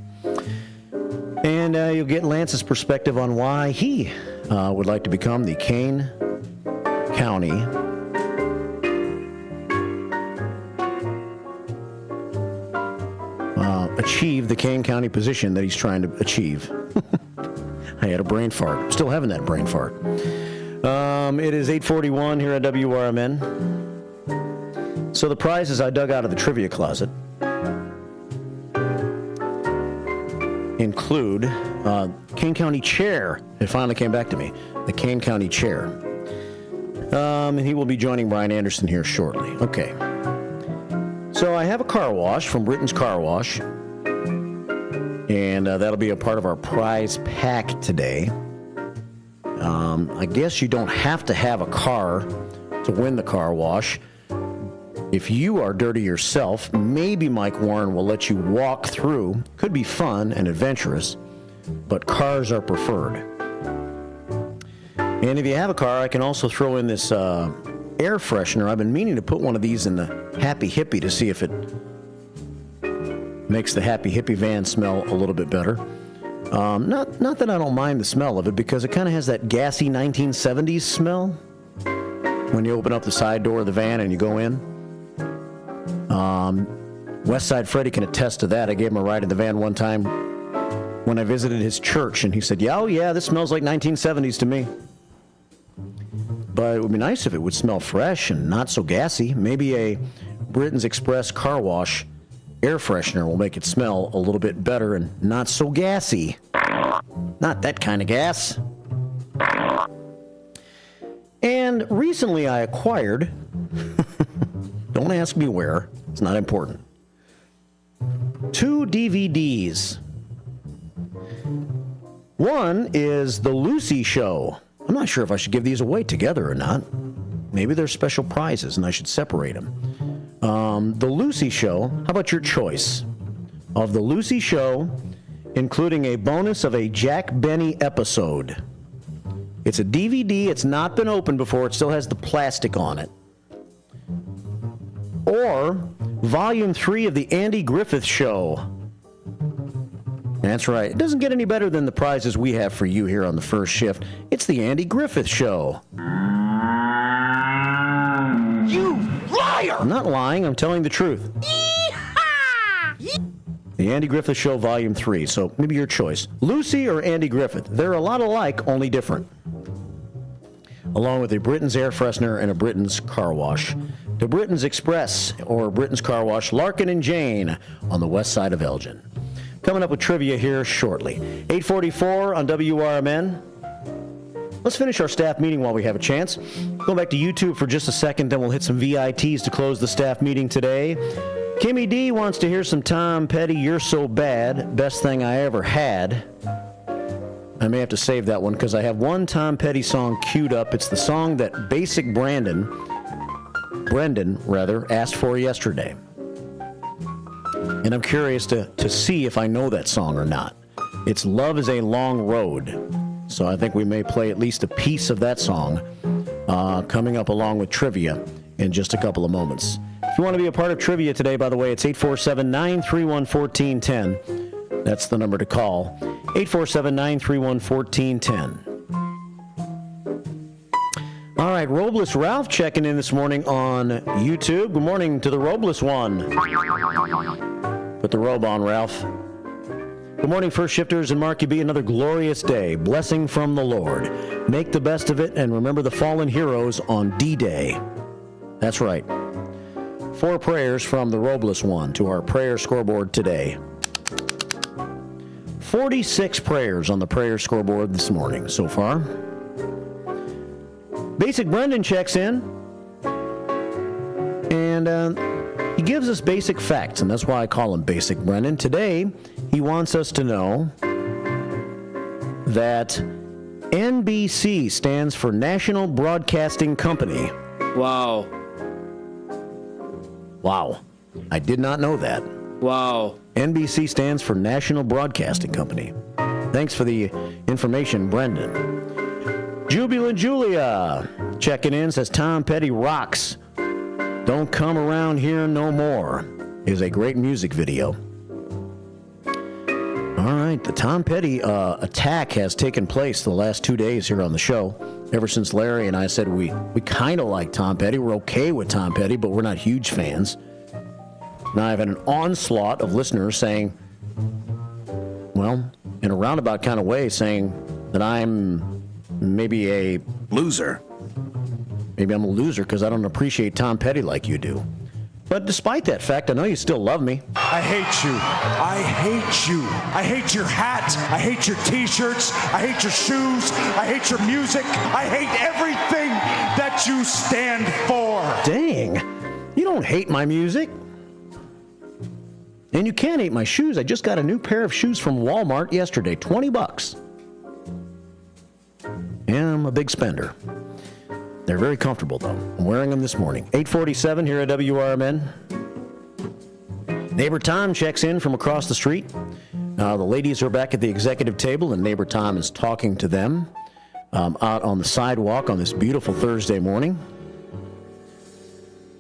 And you'll get Lance's perspective on why he would like to become the Kane County achieve the Kane County position that he's trying to achieve. I had a brain fart. Still having that brain fart. It is 8:41 here at WRMN. So the prizes I dug out of the trivia closet include Kane County Chair. It finally came back to me. The Kane County Chair. And he will be joining Brian Anderson here shortly. Okay. So I have a car wash from Britain's Car Wash. And that'll be a part of our prize pack today. I guess you don't have to have a car to win the car wash. If you are dirty yourself, maybe Mike Warren will let you walk through. Could be fun and adventurous, but cars are preferred. And if you have a car, I can also throw in this air freshener. I've been meaning to put one of these in the Happy Hippie to see if it makes the Happy Hippie van smell a little bit better. Not that I don't mind the smell of it, because it kind of has that gassy 1970s smell when you open up the side door of the van and you go in. Westside Freddy can attest to that. I gave him a ride in the van one time when I visited his church, and he said, yeah, this smells like 1970s to me. But it would be nice if it would smell fresh and not so gassy. Maybe a Britain's Express car wash air freshener will make it smell a little bit better and not so gassy. Not that kind of gas. And recently I acquired, don't ask me where, it's not important, 2 DVDs. One is The Lucy Show. I'm not sure if I should give these away together or not. Maybe they're special prizes and I should separate them. The Lucy Show, how about your choice of The Lucy Show, including a bonus of a Jack Benny episode. It's a DVD. It's not been opened before. It still has the plastic on it. Or Volume 3 of The Andy Griffith Show. That's right. It doesn't get any better than the prizes we have for you here on the first shift. It's The Andy Griffith Show. You liar! I'm not lying. I'm telling the truth. The Andy Griffith Show, Volume 3. So maybe your choice. Lucy or Andy Griffith. They're a lot alike, only different. Along with a Britain's Air Freshener and a Britain's Car Wash. To Britain's Express or Britain's Car Wash, Larkin and Jane on the west side of Elgin. Coming up with trivia here shortly. 8:44 on WRMN. Let's finish our staff meeting while we have a chance. Go back to YouTube for just a second, then we'll hit some VITs to close the staff meeting today. Kimmy D wants to hear some Tom Petty, You're So Bad, Best Thing I Ever Had. I may have to save that one because I have one Tom Petty song queued up. It's the song that Basic Brendan, asked for yesterday. And I'm curious to see if I know that song or not. It's Love is a Long Road. So I think we may play at least a piece of that song coming up along with trivia in just a couple of moments. If you want to be a part of trivia today, by the way, it's 847-931-1410. That's the number to call. 847-931-1410. All right, Robles Ralph checking in this morning on YouTube. Good morning to the Robles one. Put the robe on, Ralph. Good morning, First Shifters and Marky B. Another glorious day. Blessing from the Lord. Make the best of it and remember the fallen heroes on D-Day. That's right. 4 prayers from the Robles one to our prayer scoreboard today. 46 prayers on the prayer scoreboard this morning so far. Basic Brendan checks in. And he gives us basic facts, and that's why I call him Basic Brendan. Today, he wants us to know that NBC stands for National Broadcasting Company. Wow. Wow. I did not know that. Wow. NBC stands for National Broadcasting Company. Thanks for the information, Brendan. Jubilant Julia checking in, says Tom Petty rocks. Don't Come Around Here No More is a great music video. All right, the Tom Petty attack has taken place the last 2 days here on the show. Ever since Larry and I said we kind of like Tom Petty. We're okay with Tom Petty, but we're not huge fans. Now I've had an onslaught of listeners saying, well, in a roundabout kind of way, saying that I'm maybe a loser. Maybe I'm a loser because I don't appreciate Tom Petty like you do. But despite that fact, I know you still love me. I hate you. I hate you. I hate your hat. I hate your t-shirts. I hate your shoes. I hate your music. I hate everything that you stand for. Dang. You don't hate my music. And you can't hate my shoes. I just got a new pair of shoes from Walmart yesterday. $20. And I'm a big spender. They're very comfortable, though. I'm wearing them this morning. 8:47 here at WRMN. Neighbor Tom checks in from across the street. The ladies are back at the executive table, and Neighbor Tom is talking to them out on the sidewalk on this beautiful Thursday morning.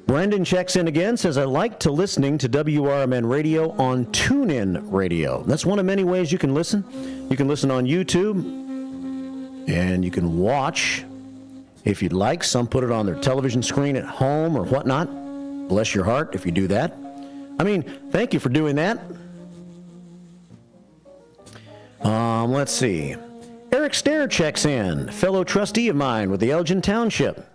Brendan checks in again, says, I like to listening to WRMN radio on TuneIn Radio. That's one of many ways you can listen. You can listen on YouTube, and you can watch if you'd like. Some put it on their television screen at home or whatnot. Bless your heart if you do that. I mean, thank you for doing that. Let's see. Eric Stair checks in, fellow trustee of mine with the Elgin Township.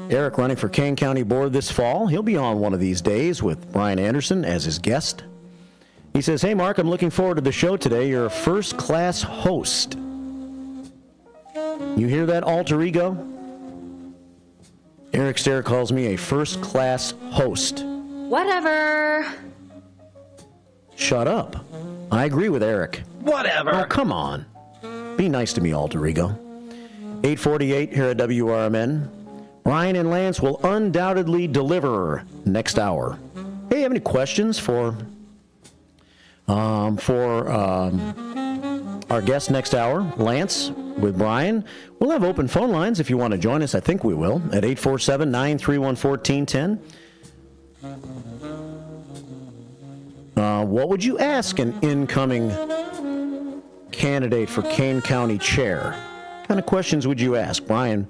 Eric running for Kane County Board this fall. He'll be on one of these days with Brian Anderson as his guest. He says, hey, Mark, I'm looking forward to the show today. You're a first-class host. You hear that, alter ego? Eric Stair calls me a first-class host. Whatever. Shut up. I agree with Eric. Whatever. Oh, come on. Be nice to me, alter ego. 8:48 here at WRMN. Ryan and Lance will undoubtedly deliver next hour. Hey, you have any questions for our guest next hour, Lance with Brian? We'll have open phone lines if you want to join us. I think we will at 847-931-1410. What would you ask an incoming candidate for Kane County Chair? What kind of questions would you ask? Brian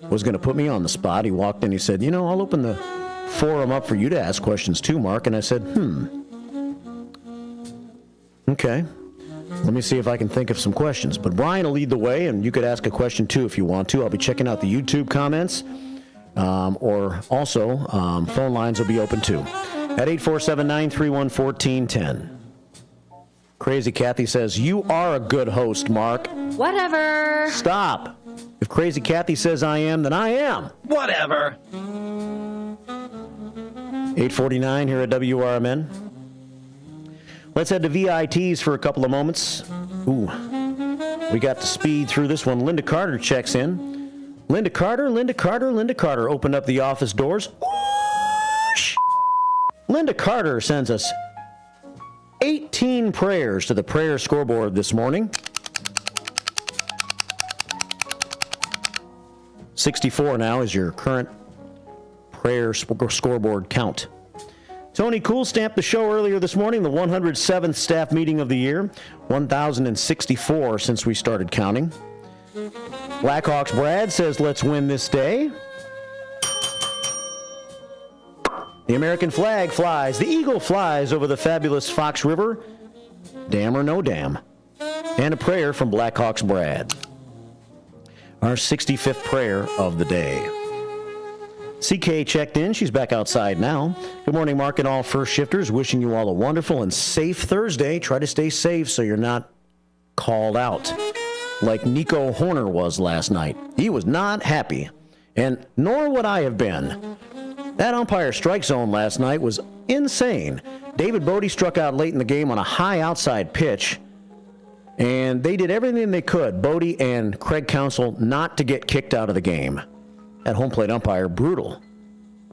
was going to put me on the spot. He walked in, he said, I'll open the forum up for you to ask questions too, Mark. And I said, okay. Let me see if I can think of some questions. But Brian will lead the way, and you could ask a question too if you want to. I'll be checking out the YouTube comments, or also phone lines will be open too. At 847-931-1410. Crazy Kathy says, you are a good host, Mark. Whatever. Stop. If Crazy Kathy says I am, then I am. Whatever. 8:49 here at WRMN. Let's head to VITs for a couple of moments. Ooh, we got to speed through this one. Linda Carter checks in. Linda Carter opened up the office doors. Whoosh! Linda Carter sends us 18 prayers to the prayer scoreboard this morning. 64 now is your current prayer scoreboard count. Tony Cool stamped the show earlier this morning, the 107th staff meeting of the year, 1,064 since we started counting. Blackhawks Brad says, let's win this day. The American flag flies, the eagle flies over the fabulous Fox River, dam or no dam. And a prayer from Blackhawks Brad. Our 65th prayer of the day. CK checked in. She's back outside now. Good morning, Mark, and all first shifters. Wishing you all a wonderful and safe Thursday. Try to stay safe so you're not called out like Nico Horner was last night. He was not happy, and nor would I have been. That umpire strike zone last night was insane. David Bodie struck out late in the game on a high outside pitch, and they did everything they could, Bodie and Craig Counsell, not to get kicked out of the game. That home plate umpire, brutal.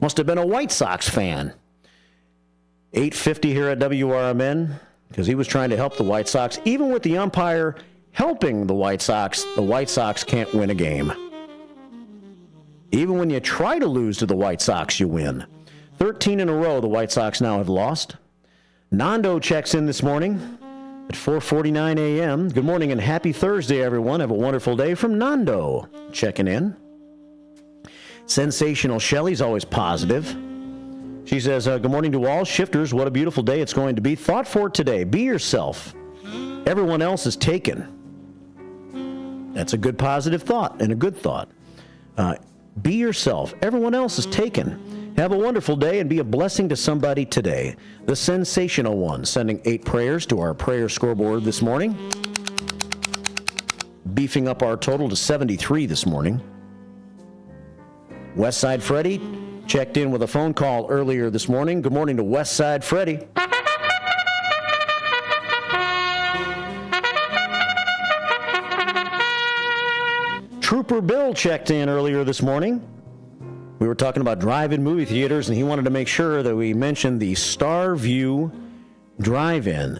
Must have been a White Sox fan. 8:50 here at WRMN, because he was trying to help the White Sox. Even with the umpire helping the White Sox can't win a game. Even when you try to lose to the White Sox, you win. 13 in a row the White Sox now have lost. Nando checks in this morning at 4:49 a.m. Good morning and happy Thursday, everyone. Have a wonderful day from Nando checking in. Sensational Shelley's always positive. She says, good morning to all shifters. What a beautiful day it's going to be. Thought for today. Be yourself. Everyone else is taken. That's a good positive thought and a good thought. Be yourself. Everyone else is taken. Have a wonderful day and be a blessing to somebody today. The sensational one, sending 8 prayers to our prayer scoreboard this morning. Beefing up our total to 73 this morning. Westside Freddy checked in with a phone call earlier this morning. Good morning to Westside Freddy. Trooper Bill checked in earlier this morning. We were talking about drive-in movie theaters, and he wanted to make sure that we mentioned the Starview Drive-In.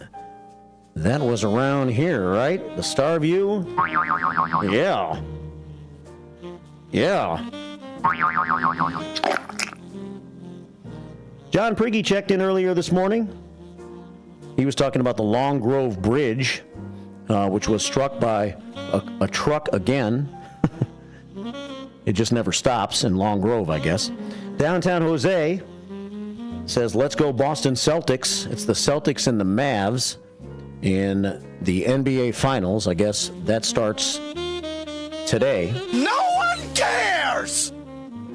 That was around here, right? The Starview? Yeah. Yeah. John Prigge checked in earlier this morning. He was talking about the Long Grove Bridge, which was struck by a truck again. It just never stops in Long Grove, I guess. Downtown Jose says, let's go Boston Celtics. It's the Celtics and the Mavs in the NBA Finals. I guess that starts today. No one cares!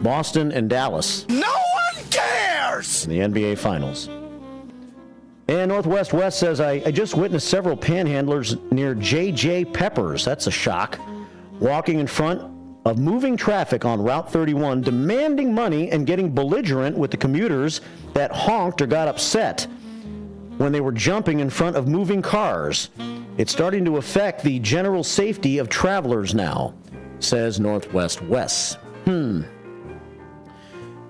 Boston and Dallas. No one cares! In the NBA Finals. And Northwest West says, I just witnessed several panhandlers near J.J. Peppers. That's a shock. Walking in front of moving traffic on Route 31, demanding money and getting belligerent with the commuters that honked or got upset when they were jumping in front of moving cars. It's starting to affect the general safety of travelers now, says Northwest West. All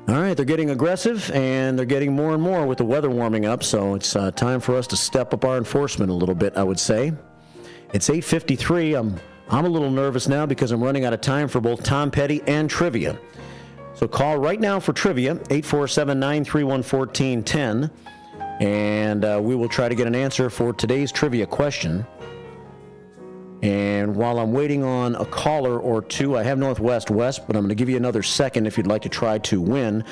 right, they're getting aggressive, and they're getting more and more with the weather warming up, so it's time for us to step up our enforcement a little bit, I would say. It's 8:53. I'm a little nervous now because I'm running out of time for both Tom Petty and trivia. So call right now for trivia, 847-931-1410, and we will try to get an answer for today's trivia question. And while I'm waiting on a caller or two, I have Northwest West, but I'm going to give you another second if you'd like to try to win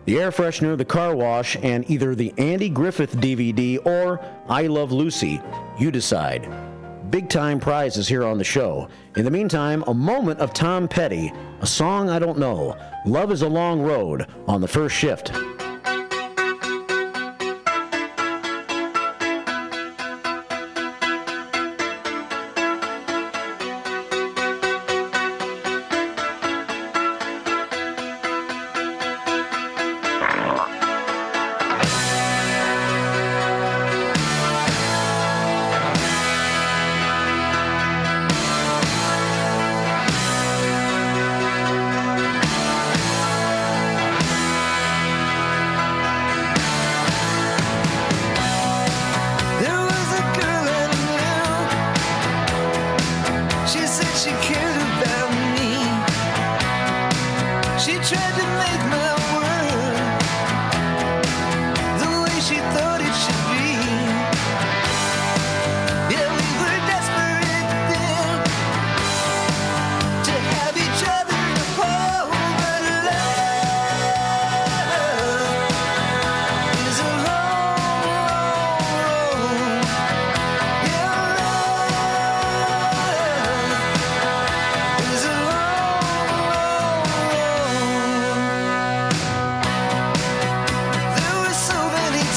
the air freshener, the car wash, and either the Andy Griffith DVD or I Love Lucy. You decide. Big-time prizes here on the show. In the meantime, a moment of Tom Petty, a song I don't know. Love is a Long Road on the first shift.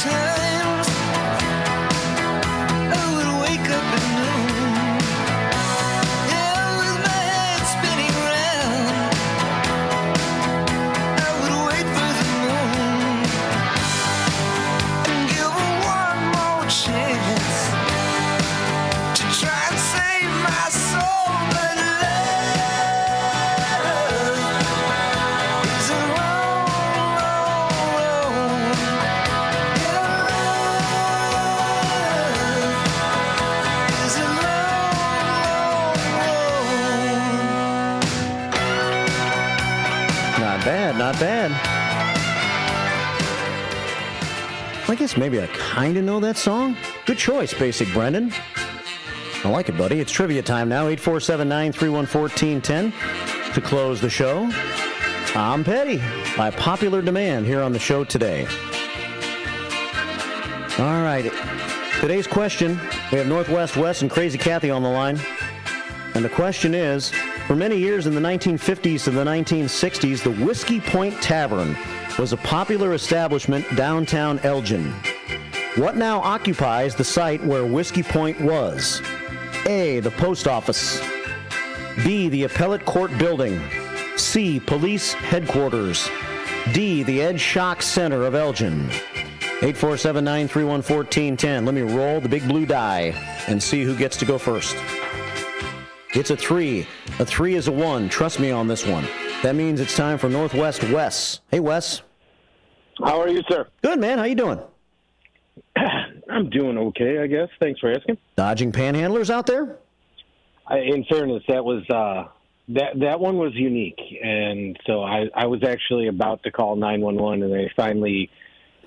Time I guess maybe I kind of know that song. Good choice, Basic Brendan. I like it, buddy. It's trivia time now. 847-931-1410 to close the show. Tom Petty, by popular demand here on the show today. All right. Today's question, we have Northwest Wes and Crazy Kathy on the line. And the question is, for many years in the 1950s to the 1960s, the Whiskey Point Tavern was a popular establishment downtown Elgin. What now occupies the site where Whiskey Point was? A, the post office. B, the appellate court building. C, police headquarters. D, the Ed Schock Center of Elgin. 847-931-1410. Let me roll the big blue die and see who gets to go first. It's a 3. A 3 is a 1. Trust me on this one. That means it's time for Northwest Wes. Hey, Wes. How are you, sir? Good, man. How you doing? I'm doing okay, I guess. Thanks for asking. Dodging panhandlers out there? In fairness, that was that one was unique, and so I was actually about to call 911, and they finally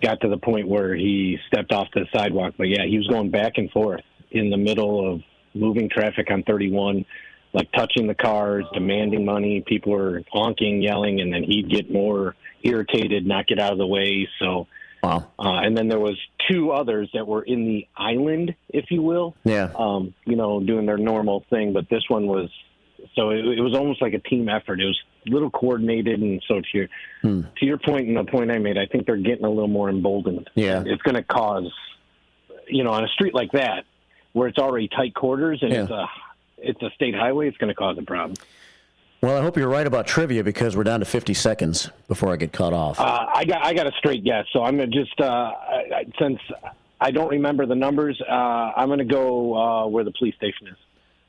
got to the point where he stepped off the sidewalk. But yeah, he was going back and forth in the middle of moving traffic on 31, like touching the cars, demanding money. People were honking, yelling, and then he'd get more irritated, not get out of the way. So, wow. And then there was 2 others that were in the island, if you will. Yeah. Doing their normal thing. But this one was, so it was almost like a team effort. It was a little coordinated, and so to your point and the point I made, I think they're getting a little more emboldened. Yeah. It's going to cause, on a street like that, where it's already tight quarters and it's a state highway, it's going to cause a problem. Well, I hope you're right about trivia because we're down to 50 seconds before I get cut off. I got a straight guess, so I'm going to just since I don't remember the numbers, I'm going to go where the police station is.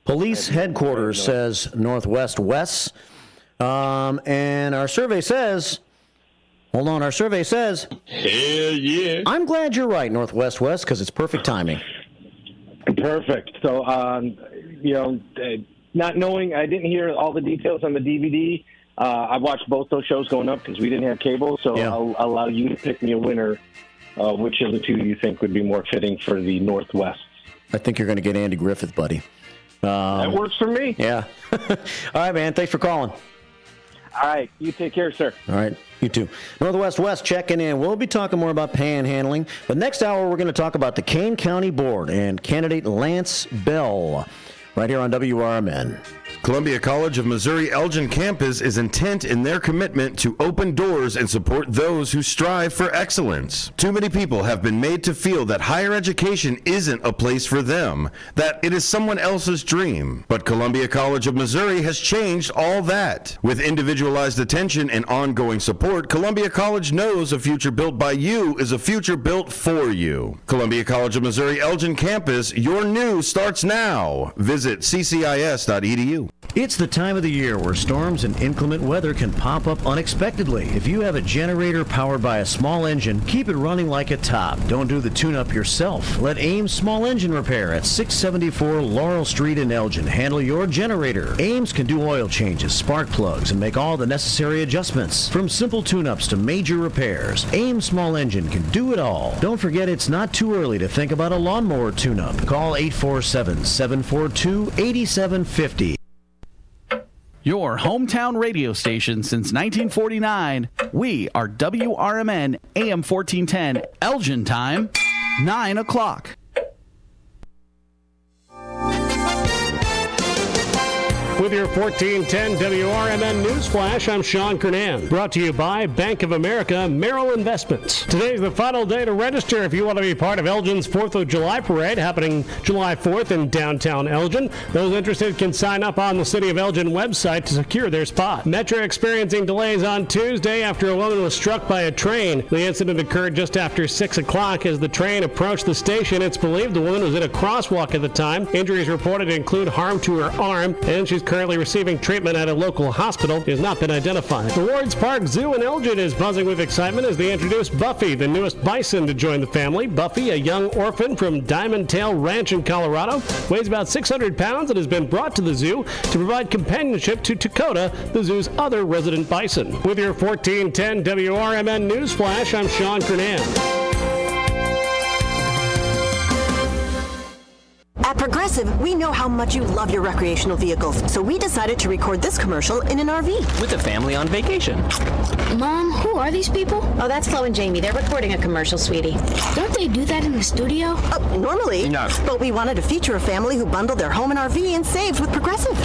Police headquarters says Northwest Wes, and our survey says. Hold on, our survey says. Hell yeah! I'm glad you're right, Northwest Wes, because it's perfect timing. Perfect. So, not knowing, I didn't hear all the details on the DVD. I watched both those shows going up because we didn't have cable, so I'll allow you to pick me a winner. Which of the 2 you think would be more fitting for the Northwest? I think you're going to get Andy Griffith, buddy. That works for me. Yeah. All right, man. Thanks for calling. All right. You take care, sir. All right. You too. Northwest West checking in. We'll be talking more about panhandling. But next hour, we're going to talk about the Kane County Board and candidate Lance Bell right here on WRMN. Columbia College of Missouri Elgin campus is intent in their commitment to open doors and support those who strive for excellence. Too many people have been made to feel that higher education isn't a place for them, that it is someone else's dream. But Columbia College of Missouri has changed all that. With individualized attention and ongoing support, Columbia College knows a future built by you is a future built for you. Columbia College of Missouri Elgin campus, your new starts now. Visit ccis.edu. It's the time of the year where storms and inclement weather can pop up unexpectedly. If you have a generator powered by a small engine, keep it running like a top. Don't do the tune-up yourself. Let Ames Small Engine Repair at 674 Laurel Street in Elgin handle your generator. Ames can do oil changes, spark plugs, and make all the necessary adjustments. From simple tune-ups to major repairs, Ames Small Engine can do it all. Don't forget it's not too early to think about a lawnmower tune-up. Call 847-742-8750. Your hometown radio station since 1949. We are WRMN AM 1410, Elgin time, 9 o'clock. With your 1410 WRMN News Flash, I'm Sean Kernan. Brought to you by Bank of America Merrill Investments. Today's the final day to register if you want to be part of Elgin's 4th of July parade happening July 4th in downtown Elgin. Those interested can sign up on the City of Elgin website to secure their spot. Metro experiencing delays on Tuesday after a woman was struck by a train. The incident occurred just after 6 o'clock as the train approached the station. It's believed the woman was in a crosswalk at the time. Injuries reported include harm to her arm, and she's currently receiving treatment at a local hospital. It has not been identified. The Wards Park Zoo in Elgin is buzzing with excitement as they introduce Buffy, the newest bison, to join the family. Buffy, a young orphan from Diamond Tail Ranch in Colorado, weighs about 600 pounds and has been brought to the zoo to provide companionship to Dakota, the zoo's other resident bison. With your 1410 WRMN News Flash, I'm Sean Kernan. Progressive, we know how much you love your recreational vehicles, so we decided to record this commercial in an RV. With a family on vacation. Mom, who are these people? Oh, that's Flo and Jamie. They're recording a commercial, sweetie. Don't they do that in the studio? Normally. No. But we wanted to feature a family who bundled their home and RV and saved with Progressive.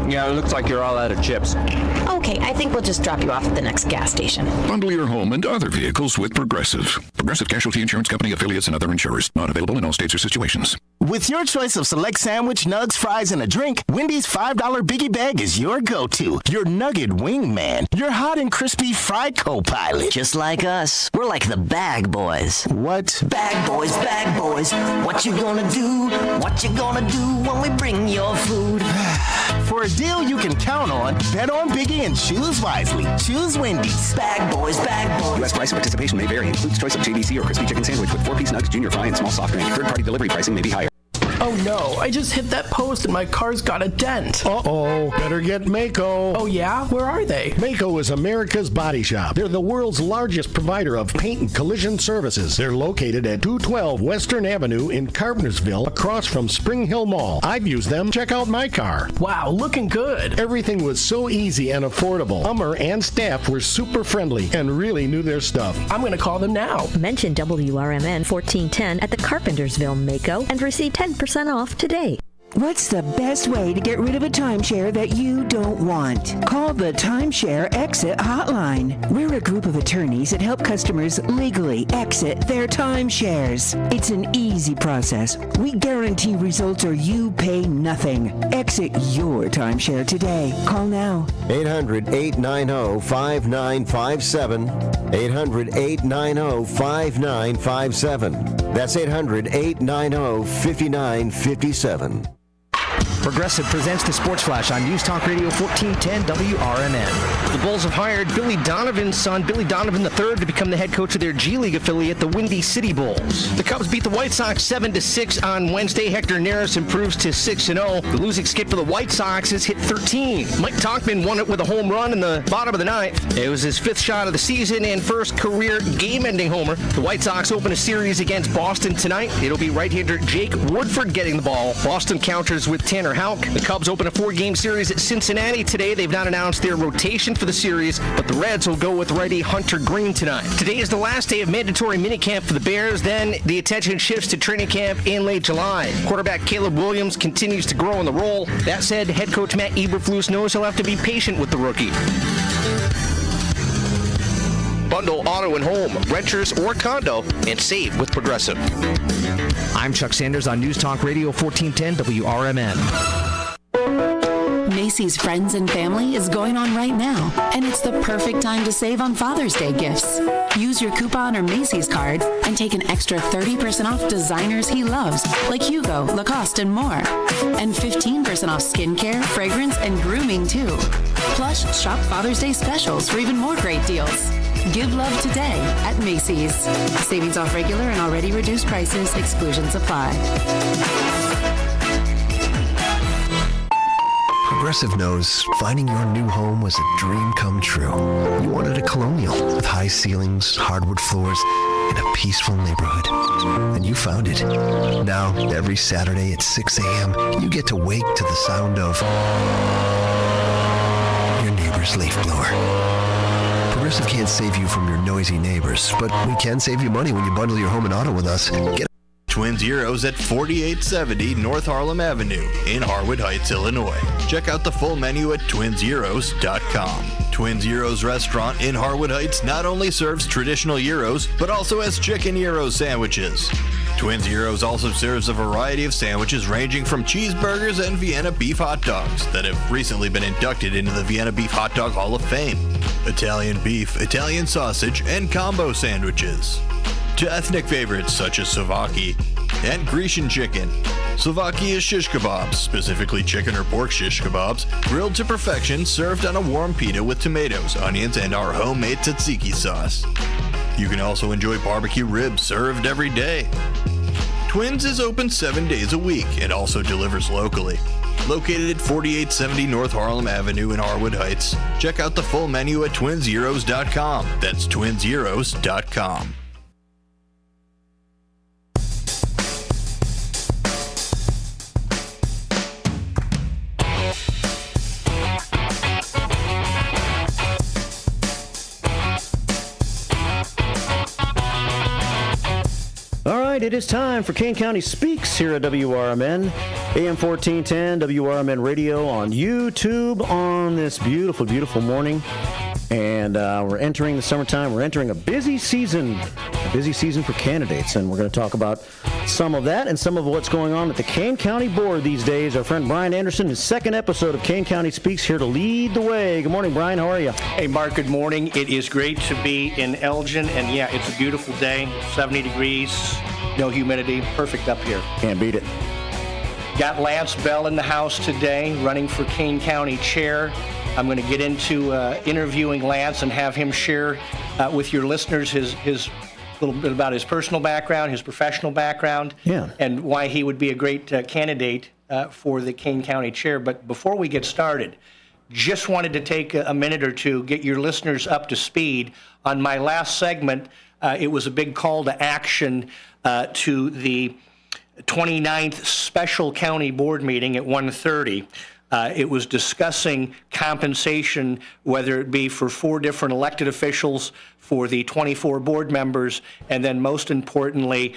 Yeah, it looks like you're all out of chips. Okay, I think we'll just drop you off at the next gas station. Bundle your home and other vehicles with Progressive. Progressive Casualty Insurance Company, affiliates, and other insurers. Not available in all states or situations. With your choice of select sandwich, nugs, fries, and a drink, Wendy's $5 biggie bag is your go-to. Your nugget wingman. Your hot and crispy fry co-pilot. Just like us. We're like the bag boys. What? Bag boys, what you gonna do? What you gonna do when we bring your food? For a deal you can count on, bet on Biggie and choose wisely. Choose Wendy's. Bag boys. U.S. price and participation may vary. Includes choice of JVC or crispy chicken sandwich with 4-piece nugs, junior fry, and small soft drink. Third-party delivery pricing may be higher. Oh no, I just hit that post and my car's got a dent. Uh-oh, better get Mako. Oh yeah? Where are they? Mako is America's body shop. They're the world's largest provider of paint and collision services. They're located at 212 Western Avenue in Carpentersville, across from Spring Hill Mall. I've used them. Check out my car. Wow, looking good. Everything was so easy and affordable. Hummer and staff were super friendly and really knew their stuff. I'm going to call them now. Mention WRMN 1410 at the Carpentersville Mako and receive 10% off today. What's the best way to get rid of a timeshare that you don't want? Call the Timeshare Exit Hotline. We're a group of attorneys that help customers legally exit their timeshares. It's an easy process. We guarantee results or you pay nothing. Exit your timeshare today. Call now. 800-890-5957. 800-890-5957. That's 800-890-5957. Progressive presents the Sports Flash on News Talk Radio 1410 WRMN. The Bulls have hired Billy Donovan's son, Billy Donovan III, to become the head coach of their G League affiliate, the Windy City Bulls. The Cubs beat the White Sox 7-6 on Wednesday. Hector Neris improves to 6-0. The losing skid for the White Sox is hit 13. Mike Tauchman won it with a home run in the bottom of the ninth. It was his fifth shot of the season and first career game-ending homer. The White Sox open a series against Boston tonight. It'll be right-hander Jake Woodford getting the ball. Boston counters with Tanner Houck. The Cubs open a 4-game series at Cincinnati today. They've not announced their rotation for the series, but the Reds will go with righty Hunter Green tonight. Today is the last day of mandatory minicamp for the Bears. Then the attention shifts to training camp in late July. Quarterback Caleb Williams continues to grow in the role. That said, head coach Matt Eberflus knows he'll have to be patient with the rookie. Bundle auto and home, renters or condo, and save with Progressive. I'm Chuck Sanders on News Talk Radio 1410 WRMN. Macy's Friends and Family is going on right now, and it's the perfect time to save on Father's Day gifts. Use your coupon or Macy's card and take an extra 30% off designers he loves, like Hugo, Lacoste, and more. And 15% off skincare, fragrance, and grooming, too. Plus, shop Father's Day specials for even more great deals. Give love today at Macy's. Savings off regular and already reduced prices. Exclusions apply. Progressive knows finding your new home was a dream come true. You wanted a colonial with high ceilings, hardwood floors, and a peaceful neighborhood. And you found it. Now, every Saturday at 6 a.m., you get to wake to the sound of your neighbor's leaf blower. Progressive can't save you from your noisy neighbors, but we can save you money when you bundle your home and auto with us. Get Twin Zeros at 4870 North Harlem Avenue in Harwood Heights, Illinois. Check out the full menu at twinzeros.com. Twin Zeros Restaurant in Harwood Heights not only serves traditional gyros, but also has chicken gyro sandwiches. Twin Zeros also serves a variety of sandwiches ranging from cheeseburgers and Vienna beef hot dogs that have recently been inducted into the Vienna Beef Hot Dog Hall of Fame, Italian beef, Italian sausage, and combo sandwiches, to ethnic favorites such as Slovakia and Grecian chicken. Slovakia is shish kebabs, specifically chicken or pork shish kebabs, grilled to perfection, served on a warm pita with tomatoes, onions, and our homemade tzatziki sauce. You can also enjoy barbecue ribs served every day. Twins is open 7 days a week and also delivers locally. Located at 4870 North Harlem Avenue in Harwood Heights. Check out the full menu at twinzeros.com. That's twinzeros.com. right, it is time for Kane County Speaks here at WRMN, AM 1410, WRMN Radio on YouTube on this beautiful, beautiful morning. And we're entering the summertime. We're entering a busy season for candidates. And we're going to talk about some of that and some of what's going on at the Kane County Board these days. Our friend Brian Anderson, his second episode of Kane County Speaks, here to lead the way. Good morning, Brian. How are you? Hey, Mark. Good morning. It is great to be in Elgin. And, yeah, it's a beautiful day. 70 degrees, no humidity. Perfect up here. Can't beat it. Got Lance Bell in the house today, running for Kane County Chair. I'm going to get into interviewing Lance and have him share with your listeners his little bit about his personal background, his professional background, and why he would be a great candidate for the Kane County Chair. But before we get started, just wanted to take a minute or two, get your listeners up to speed. On my last segment, it was a big call to action to the 29th Special County Board meeting at 1:30. It was discussing compensation, whether it be for 4 different elected officials, for the 24 board members, and then most importantly,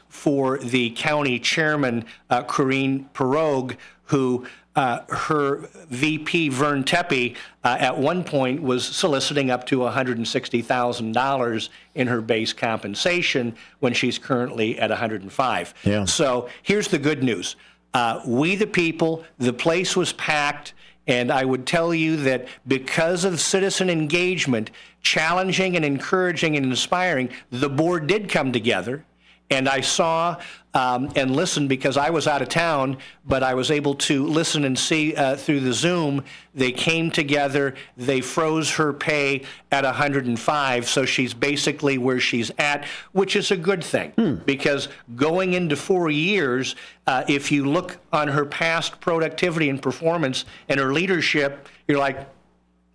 for the county chairman, Corrine Pirogue, who her VP, Vern Tepe, at one point was soliciting up to $160,000 in her base compensation when she's currently at $105,000. Yeah. So here's the good news. We the people, the place was packed, and I would tell you that because of citizen engagement, challenging and encouraging and inspiring, the board did come together. And I saw and listened because I was out of town, but I was able to listen and see through the Zoom. They came together. They froze her pay at $105,000, so she's basically where she's at, which is a good thing. Because going into 4 years, if you look on her past productivity and performance and her leadership, you're like,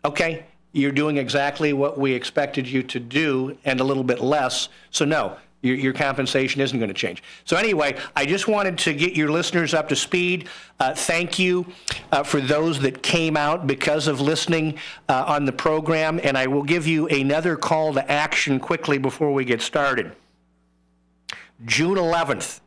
okay, you're doing exactly what we expected you to do and a little bit less. So no. Your compensation isn't going to change. So anyway, I just wanted to get your listeners up to speed. Thank you for those that came out because of listening on the program. And I will give you another call to action quickly before we get started. June 11th,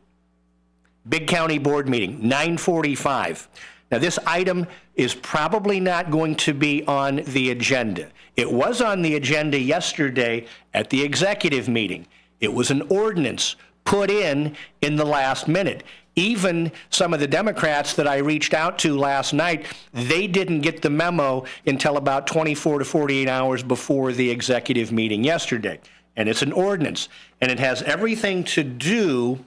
Big County Board meeting, 9:45. Now, this item is probably not going to be on the agenda. It was on the agenda yesterday at the executive meeting. It was an ordinance put in the last minute. Even some of the Democrats that I reached out to last night, they didn't get the memo until about 24 to 48 hours before the executive meeting yesterday. And it's an ordinance, and it has everything to do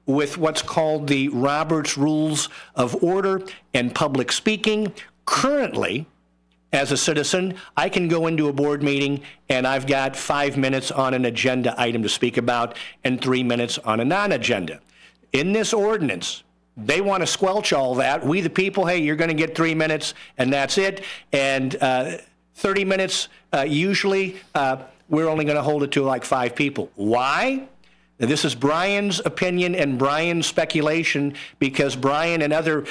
with what's called the Roberts Rules of Order and public speaking. Currently, as a citizen, I can go into a board meeting and I've got 5 minutes on an agenda item to speak about and 3 minutes on a non-agenda. In this ordinance, they want to squelch all that. We the people, hey, you're going to get 3 minutes and that's it. And 30 minutes, usually we're only going to hold it to like 5 people. Why? Now, this is Brian's opinion and Brian's speculation because Brian and other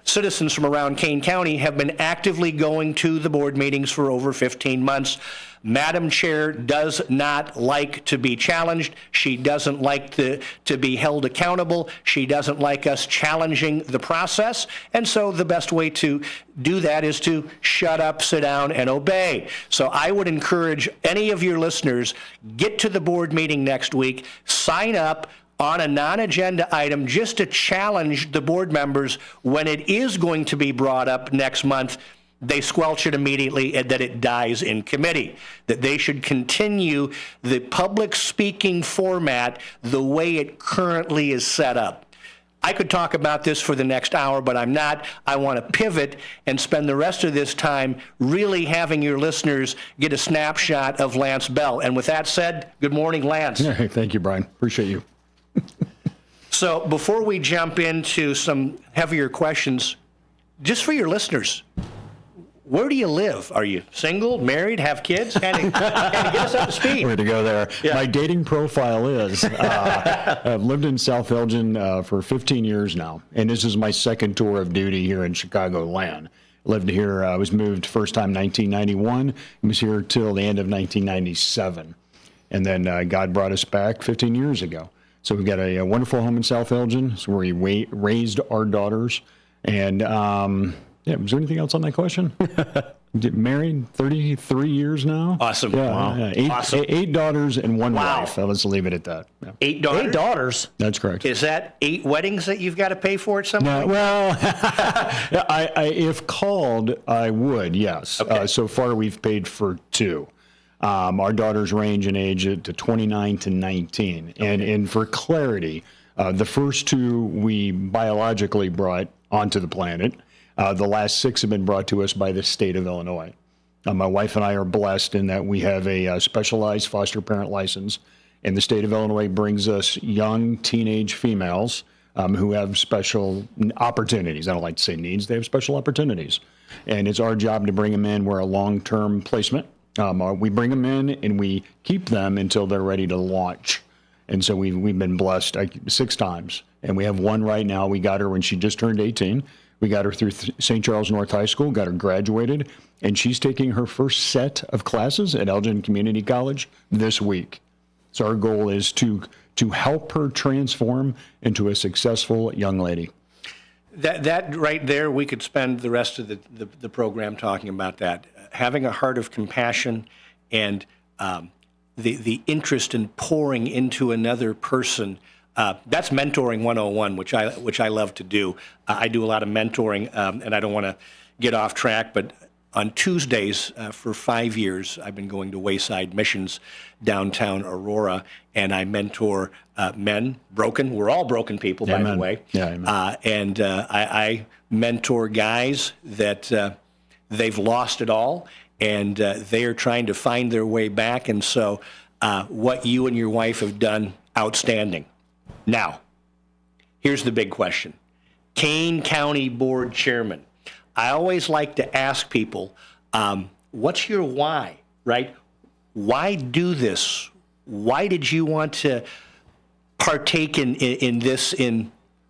citizens from around Kane County have been actively going to the board meetings for over 15 months. Madam Chair does not like to be challenged. She doesn't like to be held accountable. She doesn't like us challenging the process. And so the best way to do that is to shut up, sit down, and obey. So I would encourage any of your listeners, get to the board meeting next week, sign up on a non-agenda item just to challenge the board members when it is going to be brought up next month. They squelch it immediately and that it dies in committee, that they should continue the public speaking format the way it currently is set up. I could talk about this for the next hour, but I'm not. I want to pivot and spend the rest of this time really having your listeners get a snapshot of Lance Bell. And with that said, good morning, Lance. Hey, thank you, Brian. Appreciate you. So before we jump into some heavier questions, just for your listeners, where do you live? Are you single, married, have kids? Kind of get us up to speed. Where to go there? Yeah. My dating profile is, I've lived in South Elgin for 15 years now, and this is my second tour of duty here in Chicagoland. Lived here, I was moved first time 1991, and was here till the end of 1997. And then God brought us back 15 years ago. So we've got a wonderful home in South Elgin, so where we raised our daughters. And yeah, was there anything else on that question? Married 33 years now. Awesome. Yeah, Wow. Yeah. Awesome. 8 daughters and 1 Wow. wife. Let's leave it at that. Yeah. 8 daughters? 8 daughters? That's correct. Is that 8 weddings that you've got to pay for at some No, point? well, if called, I would, yes. Okay. So far, we've paid for 2. Our daughters range in age to 29 to 19. And for clarity, the first 2 we biologically brought onto the planet. The last 6 have been brought to us by the state of Illinois. My wife and I are blessed in that we have a specialized foster parent license, and the state of Illinois brings us young teenage females who have special opportunities. I don't like to say needs, they have special opportunities. And it's our job to bring them in. We're a long-term placement. We bring them in and we keep them until they're ready to launch. And so we've been blessed 6 times. And we have 1 right now. We got her when she just turned 18. We got her through St. Charles North High School, got her graduated, and she's taking her first set of classes at Elgin Community College this week. So our goal is to help her transform into a successful young lady. That right there, we could spend the rest of the program talking about that. Having a heart of compassion and the interest in pouring into another person. That's mentoring 101, which I love to do. I do a lot of mentoring, and I don't want to get off track, but on Tuesdays for 5 years, I've been going to Wayside Missions downtown Aurora, and I mentor men, broken. We're all broken people, by the way. Yeah, and I mentor guys that they've lost it all, and they are trying to find their way back. And so what you and your wife have done, outstanding. Now, here's the big question. Kane County Board Chairman. I always like to ask people, what's your why, right? Why do this? Why did you want to partake in this,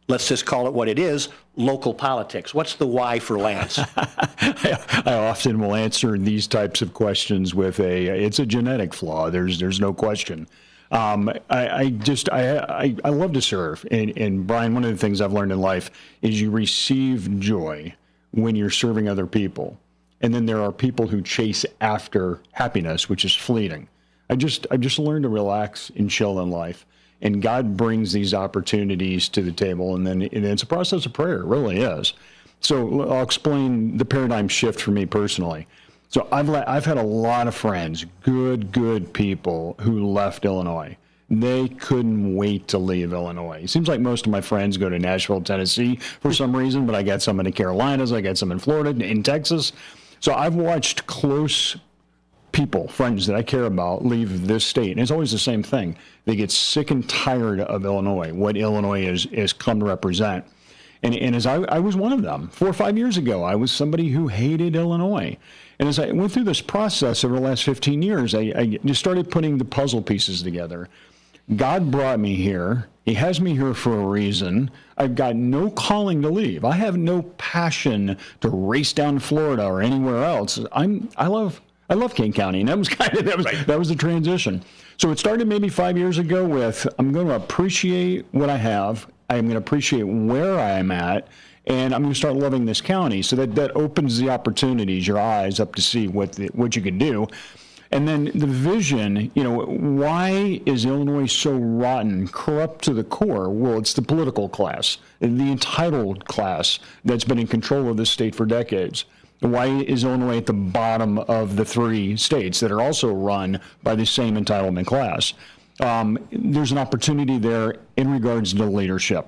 let's just call it what it is, local politics? What's the why for Lance? I often will answer these types of questions with it's a genetic flaw. There's no question. I love to serve. And Brian, one of the things I've learned in life is you receive joy when you're serving other people. And then there are people who chase after happiness, which is fleeting. I just learned to relax and chill in life. And God brings these opportunities to the table. And then it's a process of prayer. It really is. So I'll explain the paradigm shift for me personally. So I've had a lot of friends, good people who left Illinois. They couldn't wait to leave Illinois. It seems like most of my friends go to Nashville, Tennessee for some reason, but I got some in the Carolinas, I got some in Florida, in Texas. So I've watched close people, friends that I care about, leave this state. And it's always the same thing. They get sick and tired of Illinois, what Illinois is come to represent. And as I was one of them, 4 or 5 years ago, I was somebody who hated Illinois. And as I went through this process over the last 15 years, I just started putting the puzzle pieces together. God brought me here. He has me here for a reason. I've got no calling to leave. I have no passion to race down to Florida or anywhere else. I love Kane County, and that was that was the transition. So it started maybe 5 years ago with I'm going to appreciate what I have. I'm going to appreciate where I'm at, and I'm going to start loving this county. So that opens the opportunities, your eyes up to see what you can do. And then the vision, why is Illinois so rotten, corrupt to the core? Well, it's the political class, the entitled class that's been in control of this state for decades. Why is Illinois at the bottom of the 3 states that are also run by the same entitlement class? There's an opportunity there in regards to leadership.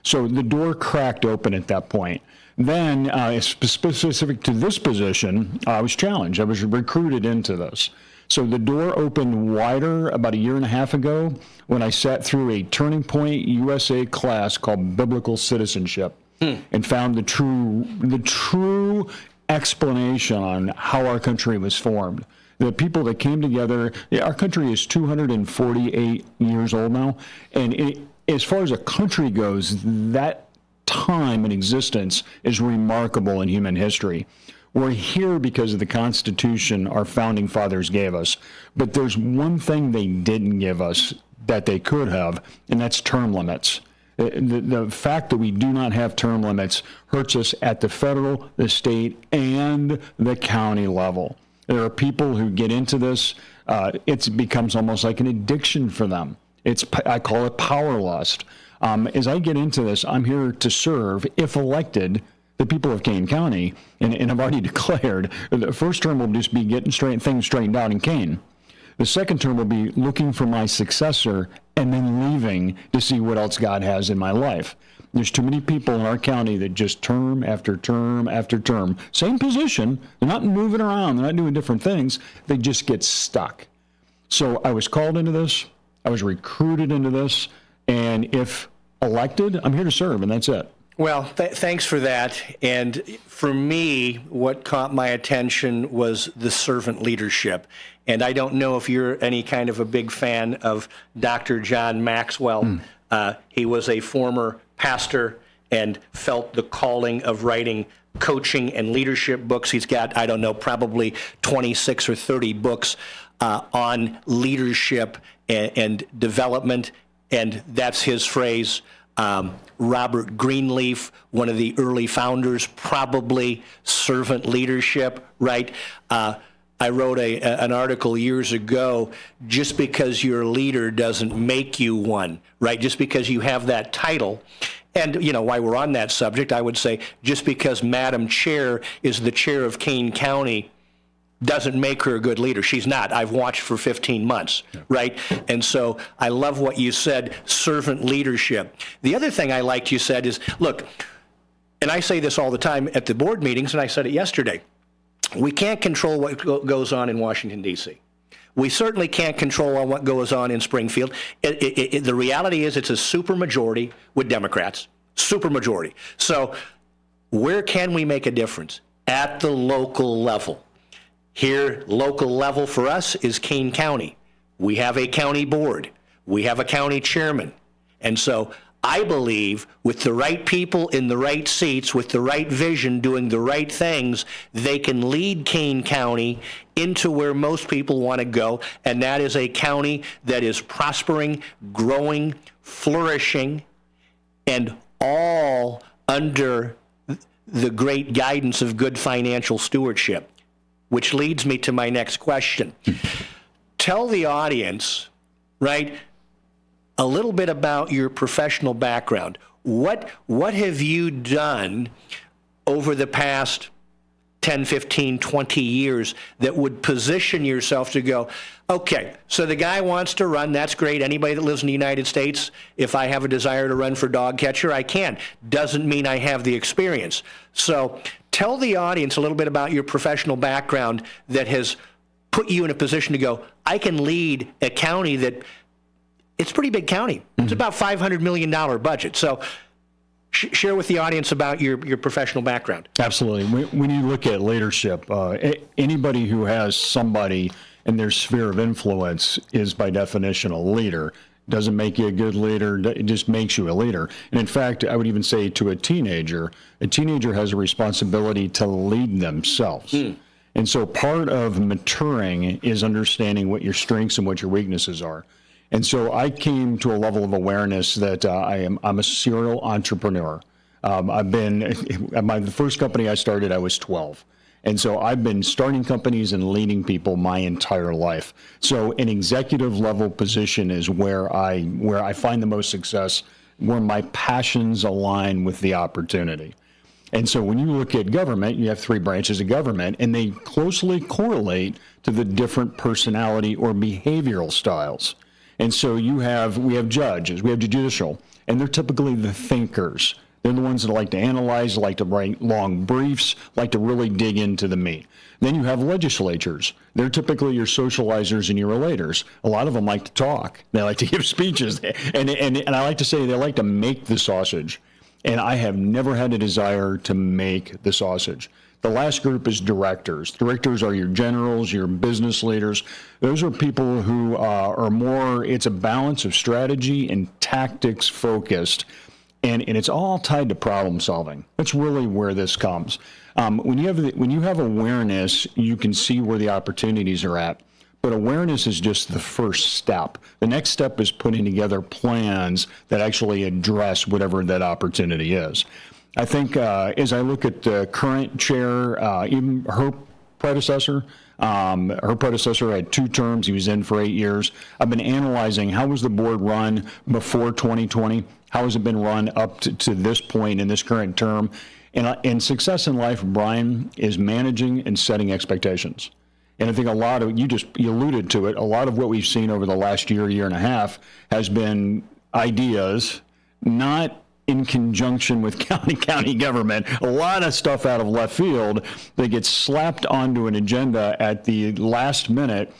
So the door cracked open at that point. Then, specific to this position, I was challenged. I was recruited into this. So the door opened wider about 1.5 years ago when I sat through a Turning Point USA class called Biblical Citizenship and found the true explanation on how our country was formed. The people that came together, our country is 248 years old now, and as far as a country goes, that time in existence is remarkable in human history. We're here because of the Constitution our founding fathers gave us, but there's one thing they didn't give us, that they could have, and that's term limits. The fact that we do not have term limits hurts us at the federal, the state, and the county level. There are people who get into this. It becomes almost like an addiction for them. I call it power lust. As I get into this, I'm here to serve, if elected, the people of Kane County, and I've already declared the first term will just be getting things straightened out in Kane. The second term will be looking for my successor and then leaving to see what else God has in my life. There's too many people in our county that just term after term after term, same position, they're not moving around, they're not doing different things, they just get stuck. So I was called into this, I was recruited into this, and if elected, I'm here to serve, and that's it. Well, thanks for that. And for me, what caught my attention was the servant leadership. And I don't know if you're any kind of a big fan of Dr. John Maxwell. He was a former pastor and felt the calling of writing coaching and leadership books. He's got, I don't know, probably 26 or 30 books on leadership and development. And that's his phrase. Robert Greenleaf, one of the early founders, probably servant leadership, right? I wrote an article years ago, just because you're a leader doesn't make you one, right? Just because you have that title. And, you know, while we're on that subject, I would say just because Madam Chair is the chair of Kane County doesn't make her a good leader. She's not. I've watched for 15 months, right? And so I love what you said, servant leadership. The other thing I liked you said is, look, and I say this all the time at the board meetings, and I said it yesterday, we can't control what goes on in Washington, D.C. We certainly can't control what goes on in Springfield. The reality is it's a supermajority with Democrats, supermajority. So where can we make a difference? At the local level. Here, local level for us is Kane County. We have a county board. We have a county chairman. And so I believe with the right people in the right seats, with the right vision, doing the right things, they can lead Kane County into where most people want to go, and that is a county that is prospering, growing, flourishing, and all under the great guidance of good financial stewardship, which leads me to my next question. Tell the audience, right, a little bit about your professional background. What have you done over the past 10, 15, 20 years that would position yourself to go, okay, so the guy wants to run, that's great. Anybody that lives in the United States, if I have a desire to run for dog catcher, I can. Doesn't mean I have the experience. So tell the audience a little bit about your professional background that has put you in a position to go, I can lead a county that, it's a pretty big county. It's about $500 million budget. So share with the audience about your professional background. Absolutely. When you look at leadership, anybody who has somebody in their sphere of influence is by definition a leader. Doesn't make you a good leader, it just makes you a leader. And in fact, I would even say to a teenager has a responsibility to lead themselves. And so part of maturing is understanding what your strengths and what your weaknesses are. And so I came to a level of awareness that I'm a serial entrepreneur. The first company I started, I was 12. And so I've been starting companies and leading people my entire life. So an executive level position is where I find the most success, where my passions align with the opportunity. And so when you look at government, you have three branches of government, and they closely correlate to the different personality or behavioral styles. And so we have judges, we have judicial, and they're typically the thinkers. They're the ones that like to analyze, like to write long briefs, like to really dig into the meat. Then you have legislatures. They're typically your socializers and your relators. A lot of them like to talk. They like to give speeches. And I like to say they like to make the sausage. And I have never had a desire to make the sausage. The last group is directors. Directors are your generals, your business leaders. Those are people who are more, it's a balance of strategy and tactics focused. And it's all tied to problem solving. That's really where this comes. When you have awareness, you can see where the opportunities are at. But awareness is just the first step. The next step is putting together plans that actually address whatever that opportunity is. I think as I look at the current chair, even her predecessor had 2 terms. He was in for 8 years. I've been analyzing how was the board run before 2020? How has it been run up to this point in this current term? And success in life, Brian, is managing and setting expectations. And I think a lot of, you alluded to it, a lot of what we've seen over the last year and a half has been ideas, not in conjunction with county government, a lot of stuff out of left field that gets slapped onto an agenda at the last minute.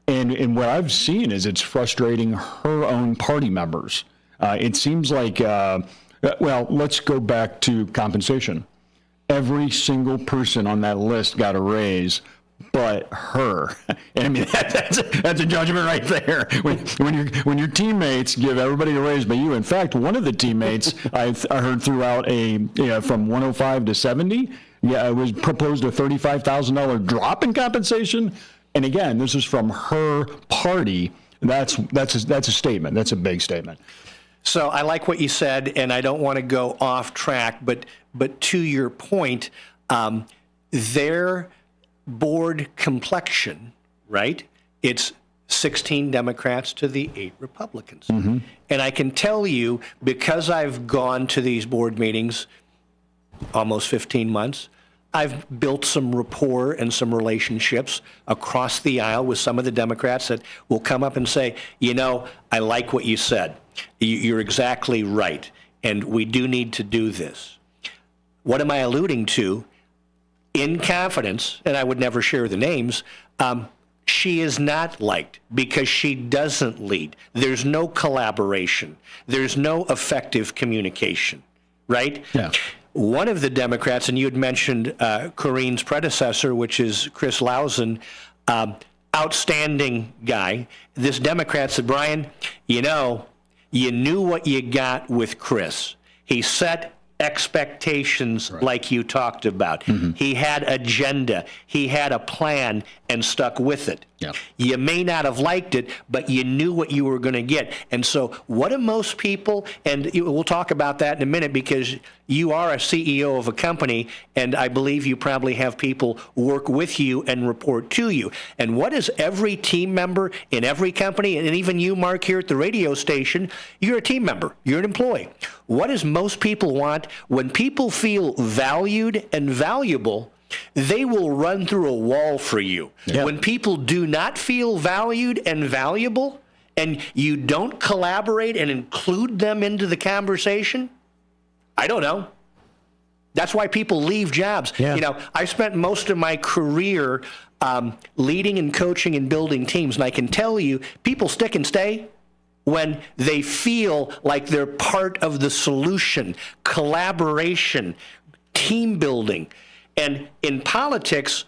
And what I've seen is it's frustrating her own party members. It seems like, well, let's go back to compensation. Every single person on that list got a raise but her. And I mean, that's a judgment right there. When your teammates give everybody a raise but you. In fact, one of the teammates I heard threw out from 105 to 70. Yeah, it was proposed a $35,000 drop in compensation. And again, this is from her party. That's a statement. That's a big statement. So I like what you said, and I don't want to go off track, but to your point, their board complexion, right? It's 16 Democrats to the 8 Republicans. Mm-hmm. And I can tell you, because I've gone to these board meetings almost 15 months, I've built some rapport and some relationships across the aisle with some of the Democrats that will come up and say, I like what you said. You're exactly right. And we do need to do this. What am I alluding to? In confidence, and I would never share the names, she is not liked because she doesn't lead. There's no collaboration. There's no effective communication, right? Yeah. One of the Democrats, and you had mentioned Corinne's predecessor, which is Chris Lausen, outstanding guy. This Democrat said, Brian, you knew what you got with Chris. He set expectations like you talked about. Mm-hmm. He had agenda. He had a plan and stuck with it. Yep. You may not have liked it, but you knew what you were going to get. And so what do most people, and we'll talk about that in a minute because you are a CEO of a company, and I believe you probably have people work with you and report to you. And what is every team member in every company, and even you, Mark, here at the radio station, you're a team member. You're an employee. What does most people want? When people feel valued and valuable, they will run through a wall for you. Yep. When people do not feel valued and valuable, and you don't collaborate and include them into the conversation, I don't know. That's why people leave jobs. Yeah. I spent most of my career leading and coaching and building teams, and I can tell you, people stick and stay when they feel like they're part of the solution, collaboration, team building. And in politics,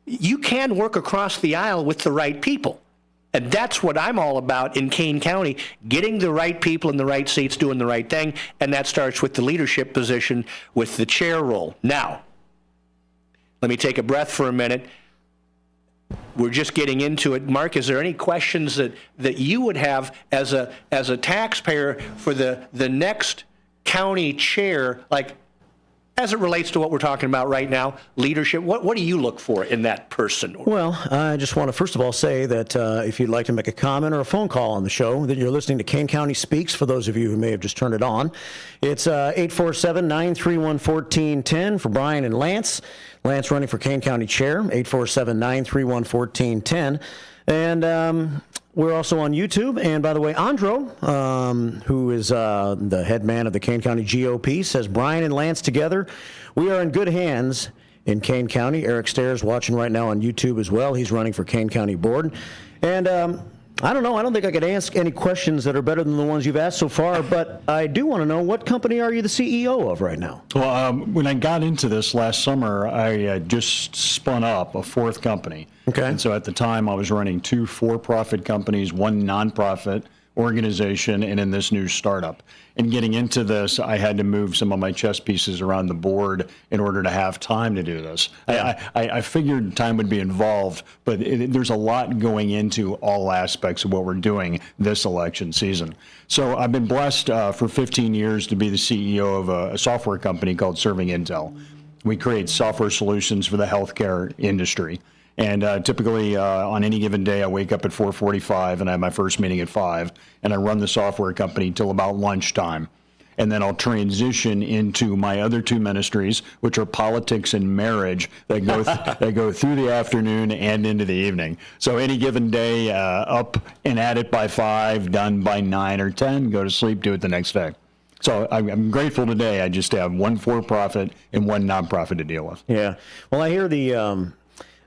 you can work across the aisle with the right people. And that's what I'm all about in Kane County, getting the right people in the right seats, doing the right thing. And that starts with the leadership position with the chair role. Now, let me take a breath for a minute. We're just getting into it. Mark, is there any questions that you would have as a taxpayer for the next county chair, like as it relates to what we're talking about right now, leadership? What do you look for in that person? Well, I just want to first of all say that if you'd like to make a comment or a phone call on the show, that you're listening to Kane County Speaks, for those of you who may have just turned it on. It's 847-931-1410 for Brian and Lance. Lance running for Kane County Chair, 847-931-1410. And we're also on YouTube. And by the way, Andro, who is the head man of the Kane County GOP, says Brian and Lance together, we are in good hands in Kane County. Eric Stairs watching right now on YouTube as well. He's running for Kane County Board. And I don't know. I don't think I could ask any questions that are better than the ones you've asked so far, but I do want to know, what company are you the CEO of right now? Well, when I got into this last summer, I just spun up a 4th company. Okay. And so at the time, I was running 2 for-profit companies, 1 nonprofit, organization and in this new startup. And getting into this, I had to move some of my chess pieces around the board in order to have time to do this. I figured time would be involved, but there's a lot going into all aspects of what we're doing this election season. So I've been blessed for 15 years to be the CEO of a software company called Serving Intel. We create software solutions for the healthcare industry. And typically on any given day, I wake up at 4:45 and I have my first meeting at 5, and I run the software company till about lunchtime. And then I'll transition into my other two ministries, which are politics and marriage, that go through the afternoon and into the evening. So any given day, up and at it by 5, done by 9 or 10, go to sleep, do it the next day. So I'm grateful today. I just have one for-profit and one nonprofit to deal with. Yeah. Well, I hear the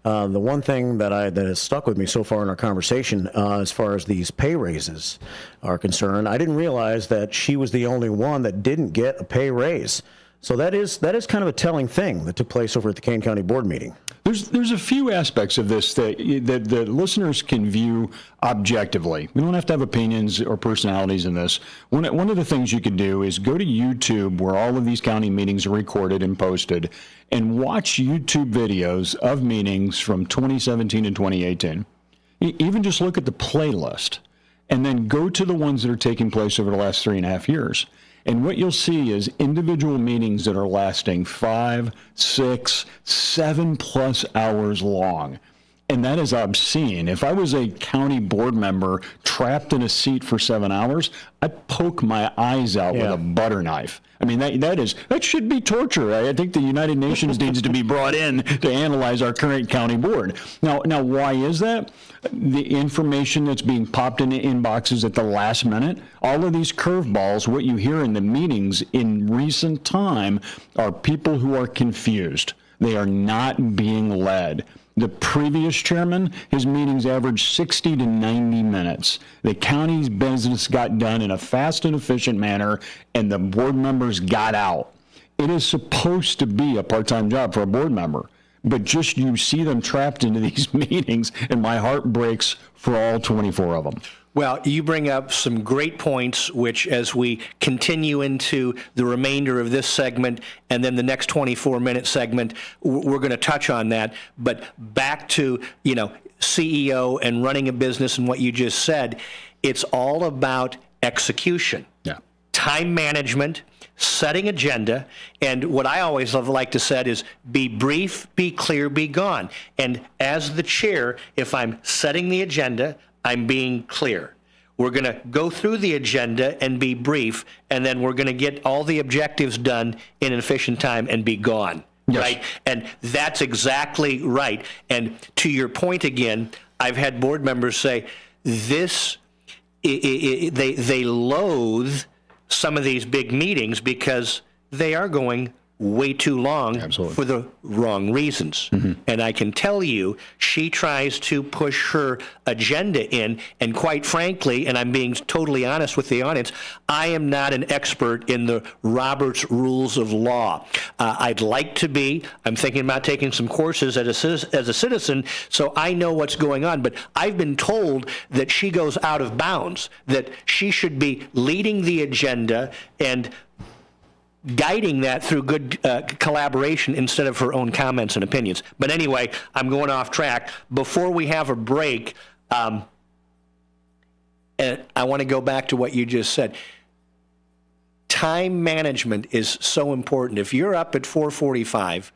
one thing that has stuck with me so far in our conversation, as far as these pay raises are concerned, I didn't realize that she was the only one that didn't get a pay raise. So that is kind of a telling thing that took place over at the Kane County Board meeting. There's a few aspects of this that the listeners can view objectively. We don't have to have opinions or personalities in this. One of the things you could do is go to YouTube, where all of these county meetings are recorded and posted, and watch YouTube videos of meetings from 2017 and 2018. Even just look at the playlist, and then go to the ones that are taking place over the last 3.5 years. And what you'll see is individual meetings that are lasting 5, 6, 7+ hours long. And that is obscene. If I was a county board member trapped in a seat for 7 hours, I'd poke my eyes out with a butter knife. I mean, that should be torture. I think the United Nations needs to be brought in to analyze our current county board. Now, why is that? The information that's being popped into inboxes at the last minute, all of these curveballs, what you hear in the meetings in recent time are people who are confused. They are not being led. The previous chairman, his meetings averaged 60 to 90 minutes. The county's business got done in a fast and efficient manner, and the board members got out. It is supposed to be a part-time job for a board member, but just you see them trapped into these meetings, and my heart breaks for all 24 of them. Well, you bring up some great points, which as we continue into the remainder of this segment and then the next 24-minute segment, we're going to touch on that. But back to, CEO and running a business and what you just said, it's all about execution, time management, setting agenda, and what I always like to say is be brief, be clear, be gone. And as the chair, if I'm setting the agenda, I'm being clear. We're going to go through the agenda and be brief, and then we're going to get all the objectives done in an efficient time and be gone. Yes. Right? And that's exactly right. And to your point again, I've had board members say this, they loathe some of these big meetings because they are going way too long for the wrong reasons. Mm-hmm. And I can tell you, she tries to push her agenda in, and quite frankly, and I'm being totally honest with the audience, I am not an expert in the Robert's Rules of Law. I'd like to be. I'm thinking about taking some courses as a citizen, so I know what's going on. But I've been told that she goes out of bounds, that she should be leading the agenda and guiding that through good collaboration instead of her own comments and opinions. But anyway, I'm going off track. Before we have a break, and I want to go back to what you just said. Time management is so important. If you're up at 4:45,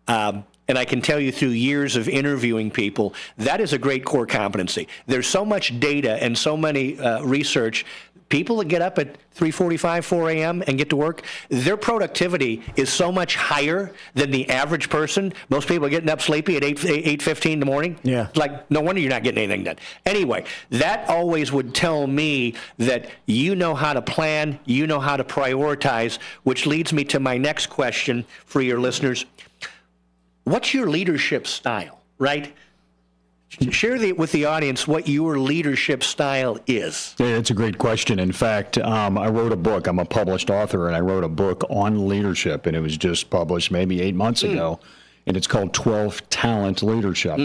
and I can tell you through years of interviewing people, that is a great core competency. There's so much data and so many research. People that get up at 3:45, 4 a.m. and get to work, their productivity is so much higher than the average person. Most people are getting up sleepy at 8:15 in the morning. Yeah. It's like, no wonder you're not getting anything done. Anyway, that always would tell me that you know how to plan, you know how to prioritize, which leads me to my next question for your listeners. What's your leadership style, right? Share with the audience what your leadership style is. Yeah, that's a great question. In fact, I wrote a book. I'm a published author, and I wrote a book on leadership, and it was just published maybe 8 months ago, and it's called 12 Talent Leadership.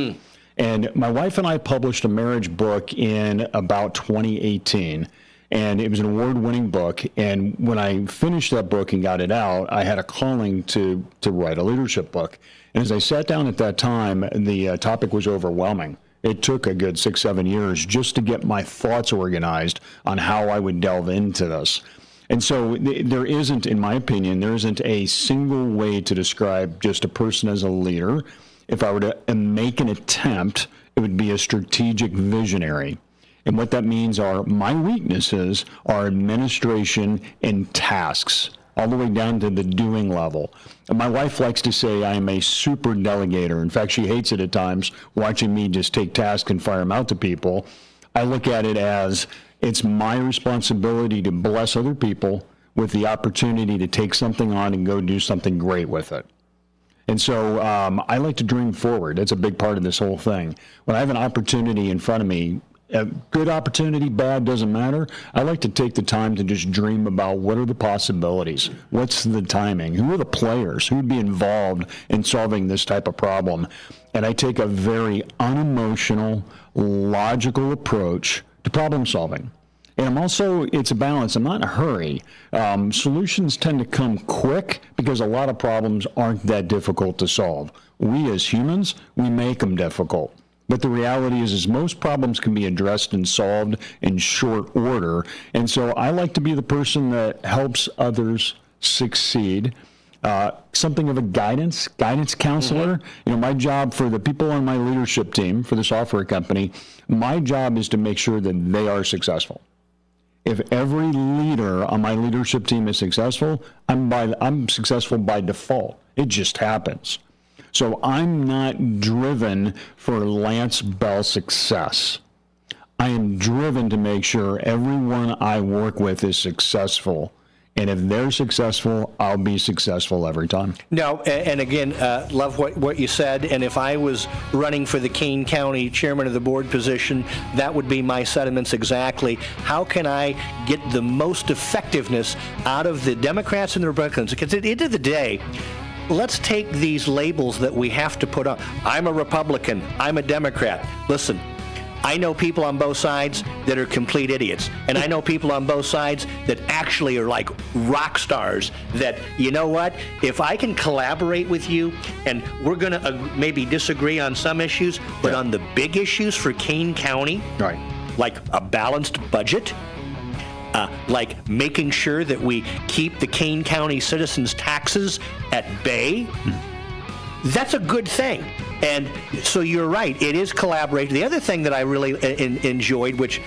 And my wife and I published a marriage book in about 2018. And it was an award-winning book. And when I finished that book and got it out, I had a calling to write a leadership book. And as I sat down at that time, the topic was overwhelming. It took a good 6-7 years just to get my thoughts organized on how I would delve into this. And so there isn't, in my opinion, there isn't a single way to describe just a person as a leader. If I were to make an attempt, it would be a strategic visionary. And what that means are my weaknesses are administration and tasks, all the way down to the doing level. And my wife likes to say I'm a super delegator. In fact, she hates it at times, watching me just take tasks and fire them out to people. I look at it as it's my responsibility to bless other people with the opportunity to take something on and go do something great with it. And so I like to dream forward. That's a big part of this whole thing. When I have an opportunity in front of me, a good opportunity, bad, doesn't matter. I like to take the time to just dream about what are the possibilities, what's the timing, who are the players, who would be involved in solving this type of problem. And I take a very unemotional, logical approach to problem solving. And I'm also, it's a balance. I'm not in a hurry. Solutions tend to come quick because a lot of problems aren't that difficult to solve. We as humans, we make them difficult. But the reality is most problems can be addressed and solved in short order. And so I like to be the person that helps others succeed. Something of a guidance counselor. You know, my job for the people on my leadership team for the software company, my job is to make sure that they are successful. If every leader on my leadership team is successful, I'm successful by default. It just happens. So I'm not driven for Lance Bell success. I am driven to make sure everyone I work with is successful. And if they're successful, I'll be successful every time. No, and again, love what you said. And if I was running for the Kane County Chairman of the Board position, that would be my sentiments exactly. How can I get the most effectiveness out of the Democrats and the Republicans? Because at the end of the day, let's take these labels that we have to put on. I'm a Republican. I'm a Democrat. Listen, I know people on both sides that are complete idiots. And I know people on both sides that actually are like rock stars that, you know what, if I can collaborate with you and we're going to maybe disagree on some issues, but on the big issues for Kane County, right, like a balanced budget, like making sure that we keep the Kane County citizens' taxes at bay, that's a good thing. And so you're right, it is collaboration. The other thing that I really enjoyed, which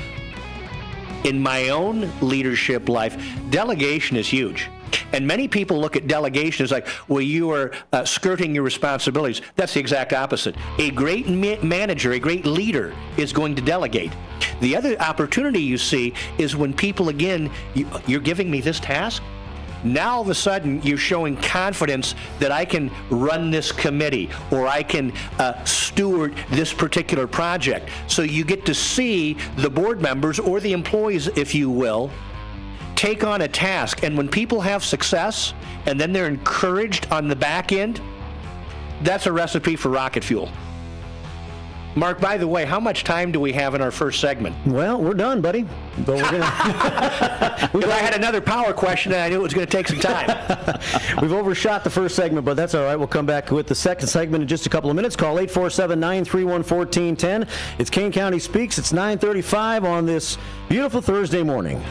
in my own leadership life, delegation is huge. And many people look at delegation as like, well, you are skirting your responsibilities. That's the exact opposite. A great manager, a great leader is going to delegate. The other opportunity you see is when people, again, you're giving me this task. Now all of a sudden you're showing confidence that I can run this committee or I can steward this particular project. So you get to see the board members or the employees, if you will, take on a task. And when people have success and then they're encouraged on the back end, that's a recipe for rocket fuel. Mark, by the way, how much time do we have in our first segment? Well, we're done, buddy. But we're gonna Because I had another power question and I knew it was going to take some time. We've overshot the first segment, but that's all right. We'll come back with the second segment in just a couple of minutes. Call 847-931-1410. It's Kane County Speaks. It's 9:35 on this beautiful Thursday morning.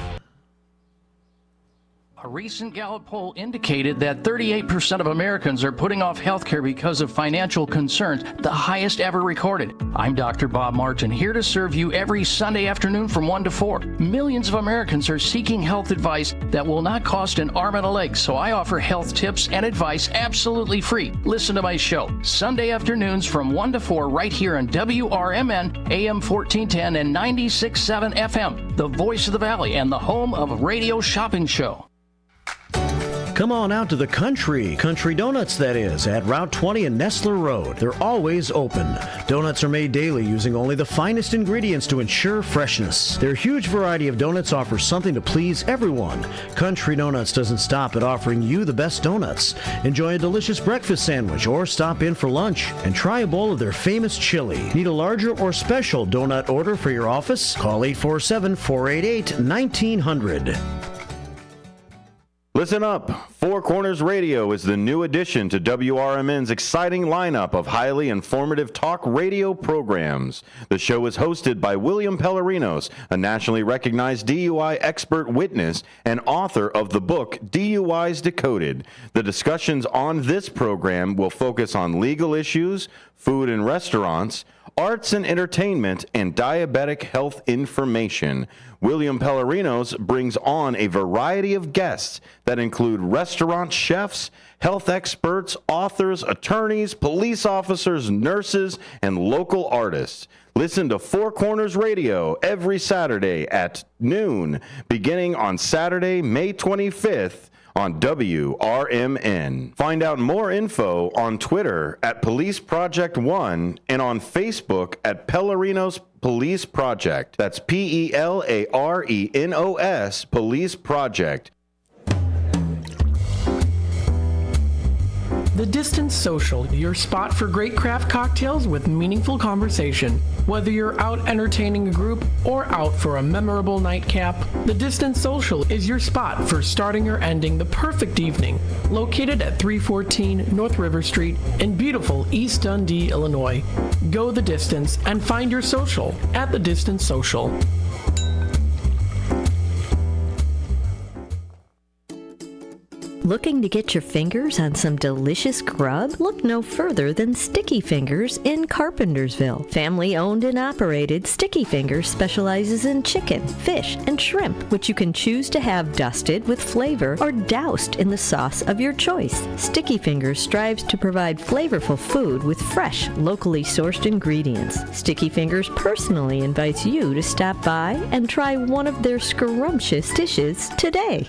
A recent Gallup poll indicated that 38% of Americans are putting off health care because of financial concerns, the highest ever recorded. I'm Dr. Bob Martin, here to serve you every Sunday afternoon from 1 to 4. Millions of Americans are seeking health advice that will not cost an arm and a leg, so I offer health tips and advice absolutely free. Listen to my show, Sunday afternoons from 1 to 4 right here on WRMN, AM 1410 and 96.7 FM, the voice of the Valley and the home of Radio Shopping Show. Come on out to the Country Donuts, that is, at Route 20 and Nestler Road. They're always open. Donuts are made daily using only the finest ingredients to ensure freshness. Their huge variety of donuts offers something to please everyone. Country Donuts doesn't stop at offering you the best donuts. Enjoy a delicious breakfast sandwich or stop in for lunch and try a bowl of their famous chili. Need a larger or special donut order for your office? Call 847-488-1900. Listen up. Four Corners Radio is the new addition to WRMN's exciting lineup of highly informative talk radio programs. The show is hosted by William Pellerinos, a nationally recognized DUI expert witness and author of the book DUIs Decoded. The discussions on this program will focus on legal issues, food and restaurants, arts and entertainment, and diabetic health information. William Pellerinos brings on a variety of guests that include restaurant chefs, health experts, authors, attorneys, police officers, nurses, and local artists. Listen to Four Corners Radio every Saturday at noon, beginning on Saturday, May 25th, on WRMN. Find out more info on Twitter at Police Project 1 and on Facebook at Pellerinos Police Project. That's PELARENOS Police Project. The Distance Social, your spot for great craft cocktails with meaningful conversation. Whether you're out entertaining a group or out for a memorable nightcap, The Distance Social is your spot for starting or ending the perfect evening. Located at 314 North River Street in beautiful East Dundee, Illinois. Go the distance and find your social at The Distance Social. Looking to get your fingers on some delicious grub? Look no further than Sticky Fingers in Carpentersville. Family owned and operated, Sticky Fingers specializes in chicken, fish, and shrimp, which you can choose to have dusted with flavor or doused in the sauce of your choice. Sticky Fingers strives to provide flavorful food with fresh, locally sourced ingredients. Sticky Fingers personally invites you to stop by and try one of their scrumptious dishes today.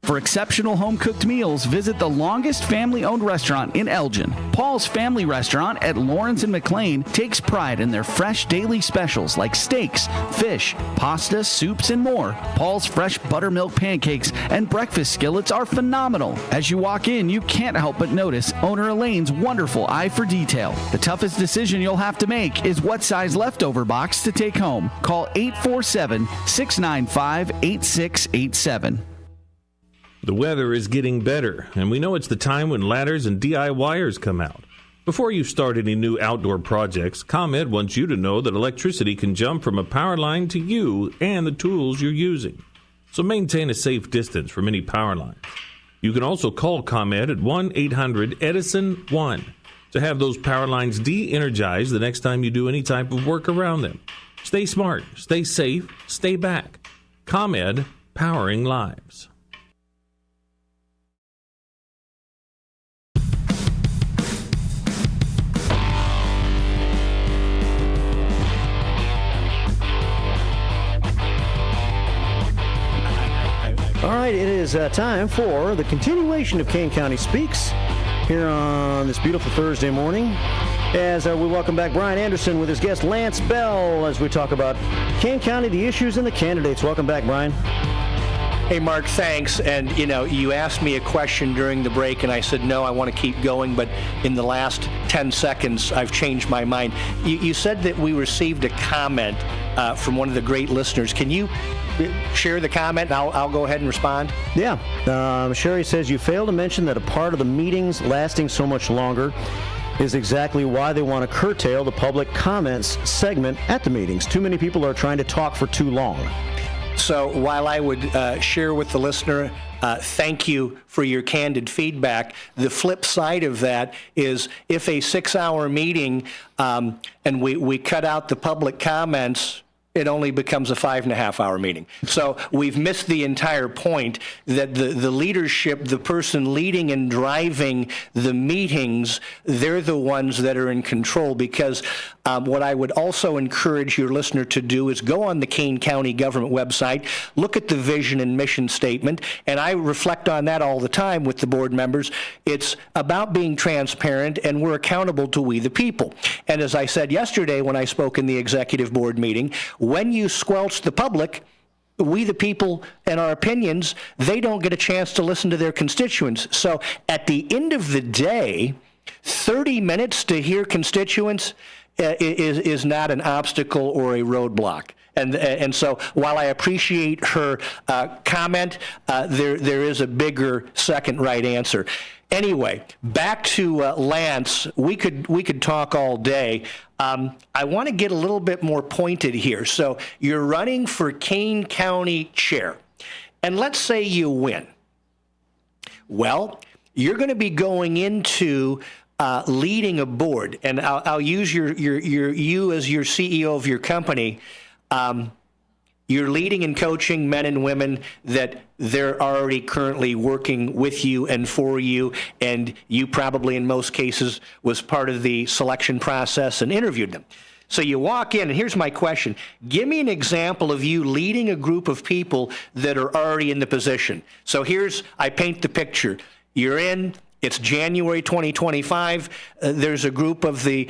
For exceptional home-cooked meals, visit the longest family-owned restaurant in Elgin. Paul's Family Restaurant at Lawrence and McLean takes pride in their fresh daily specials like steaks, fish, pasta, soups, and more. Paul's fresh buttermilk pancakes and breakfast skillets are phenomenal. As you walk in, you can't help but notice owner Elaine's wonderful eye for detail. The toughest decision you'll have to make is what size leftover box to take home. Call 847-695-8687. The weather is getting better, and we know it's the time when ladders and DIYers come out. Before you start any new outdoor projects, ComEd wants you to know that electricity can jump from a power line to you and the tools you're using. So maintain a safe distance from any power lines. You can also call ComEd at 1-800-EDISON-1 to have those power lines de-energized the next time you do any type of work around them. Stay smart, stay safe, stay back. ComEd, powering lives. All right, it is time for the continuation of Kane County Speaks here on this beautiful Thursday morning. As we welcome back Brian Anderson with his guest Lance Bell as we talk about Kane County, the issues, and the candidates. Welcome back, Brian. Hey, Mark, thanks. And, you asked me a question during the break, and I said, no, I want to keep going. But in the last 10 seconds, I've changed my mind. You said that we received a comment from one of the great listeners. Can you share the comment, and I'll go ahead and respond? Yeah. Sherry says, you failed to mention that a part of the meetings lasting so much longer is exactly why they want to curtail the public comments segment at the meetings. Too many people are trying to talk for too long. So while I would share with the listener, thank you for your candid feedback, the flip side of that is if a 6-hour meeting and we cut out the public comments, it only becomes a 5.5-hour meeting. So we've missed the entire point that the leadership, the person leading and driving the meetings, they're the ones that are in control, because What I would also encourage your listener to do is go on the Kane County government website, look at the vision and mission statement, and I reflect on that all the time with the board members. It's about being transparent, and we're accountable to we the people. And as I said yesterday when I spoke in the executive board meeting, when you squelch the public, we the people and our opinions, they don't get a chance to listen to their constituents. So at the end of the day, 30 minutes to hear constituents is not an obstacle or a roadblock. And so while I appreciate her comment, there is a bigger second right answer. Anyway, back to Lance. We could talk all day. I want to get a little bit more pointed here. So you're running for Kane County Chair, and let's say you win. Well, you're going to be going into leading a board, and I'll use you as your CEO of your company. You're leading and coaching men and women that they're already currently working with you and for you, and you probably in most cases was part of the selection process and interviewed them. So you walk in, and here's my question. Give me an example of you leading a group of people that are already in the position. So I paint the picture. You're in. It's January 2025. There's a group of the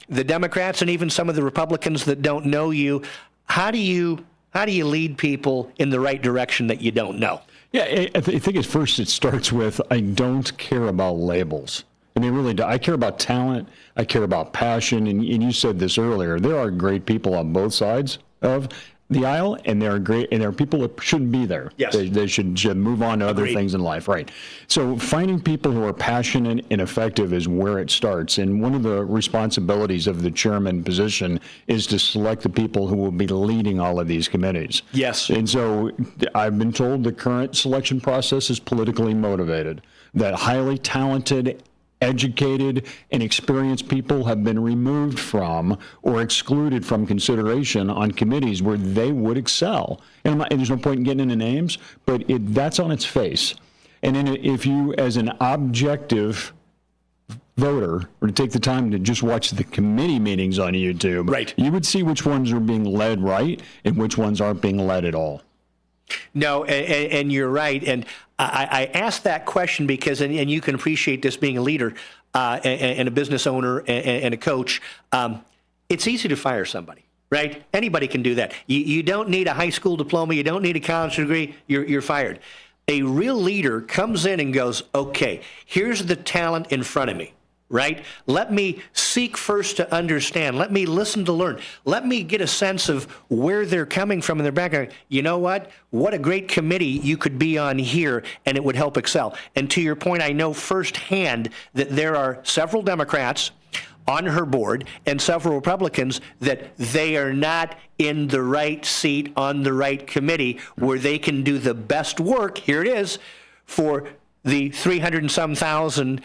Democrats and even some of the Republicans that don't know you. How do you lead people in the right direction that you don't know? Yeah, I think at first it starts with, I don't care about labels. I mean, really, I care about talent. I care about passion. And you said this earlier. There are great people on both sides of the aisle, and there are people that shouldn't be there. Yes. They should move on to other things in life, right? So finding people who are passionate and effective is where it starts. And one of the responsibilities of the chairman position is to select the people who will be leading all of these committees. Yes. And so I've been told the current selection process is politically motivated, that highly talented, educated and experienced people have been removed from or excluded from consideration on committees where they would excel. And there's no point in getting into names, but that's on its face. And then if you, as an objective voter, were to take the time to just watch the committee meetings on YouTube, right, you would see which ones are being led right and which ones aren't being led at all. No, and you're right. And I asked that question because, and you can appreciate this being a leader and a business owner and a coach, it's easy to fire somebody, right? Anybody can do that. You don't need a high school diploma. You don't need a college degree. You're fired. A real leader comes in and goes, okay, here's the talent in front of me. Right? Let me seek first to understand. Let me listen to learn. Let me get a sense of where they're coming from in their background. You know what? What a great committee you could be on here, and it would help excel. And to your point, I know firsthand that there are several Democrats on her board and several Republicans that they are not in the right seat on the right committee where they can do the best work. Here it is for the 300 and some thousand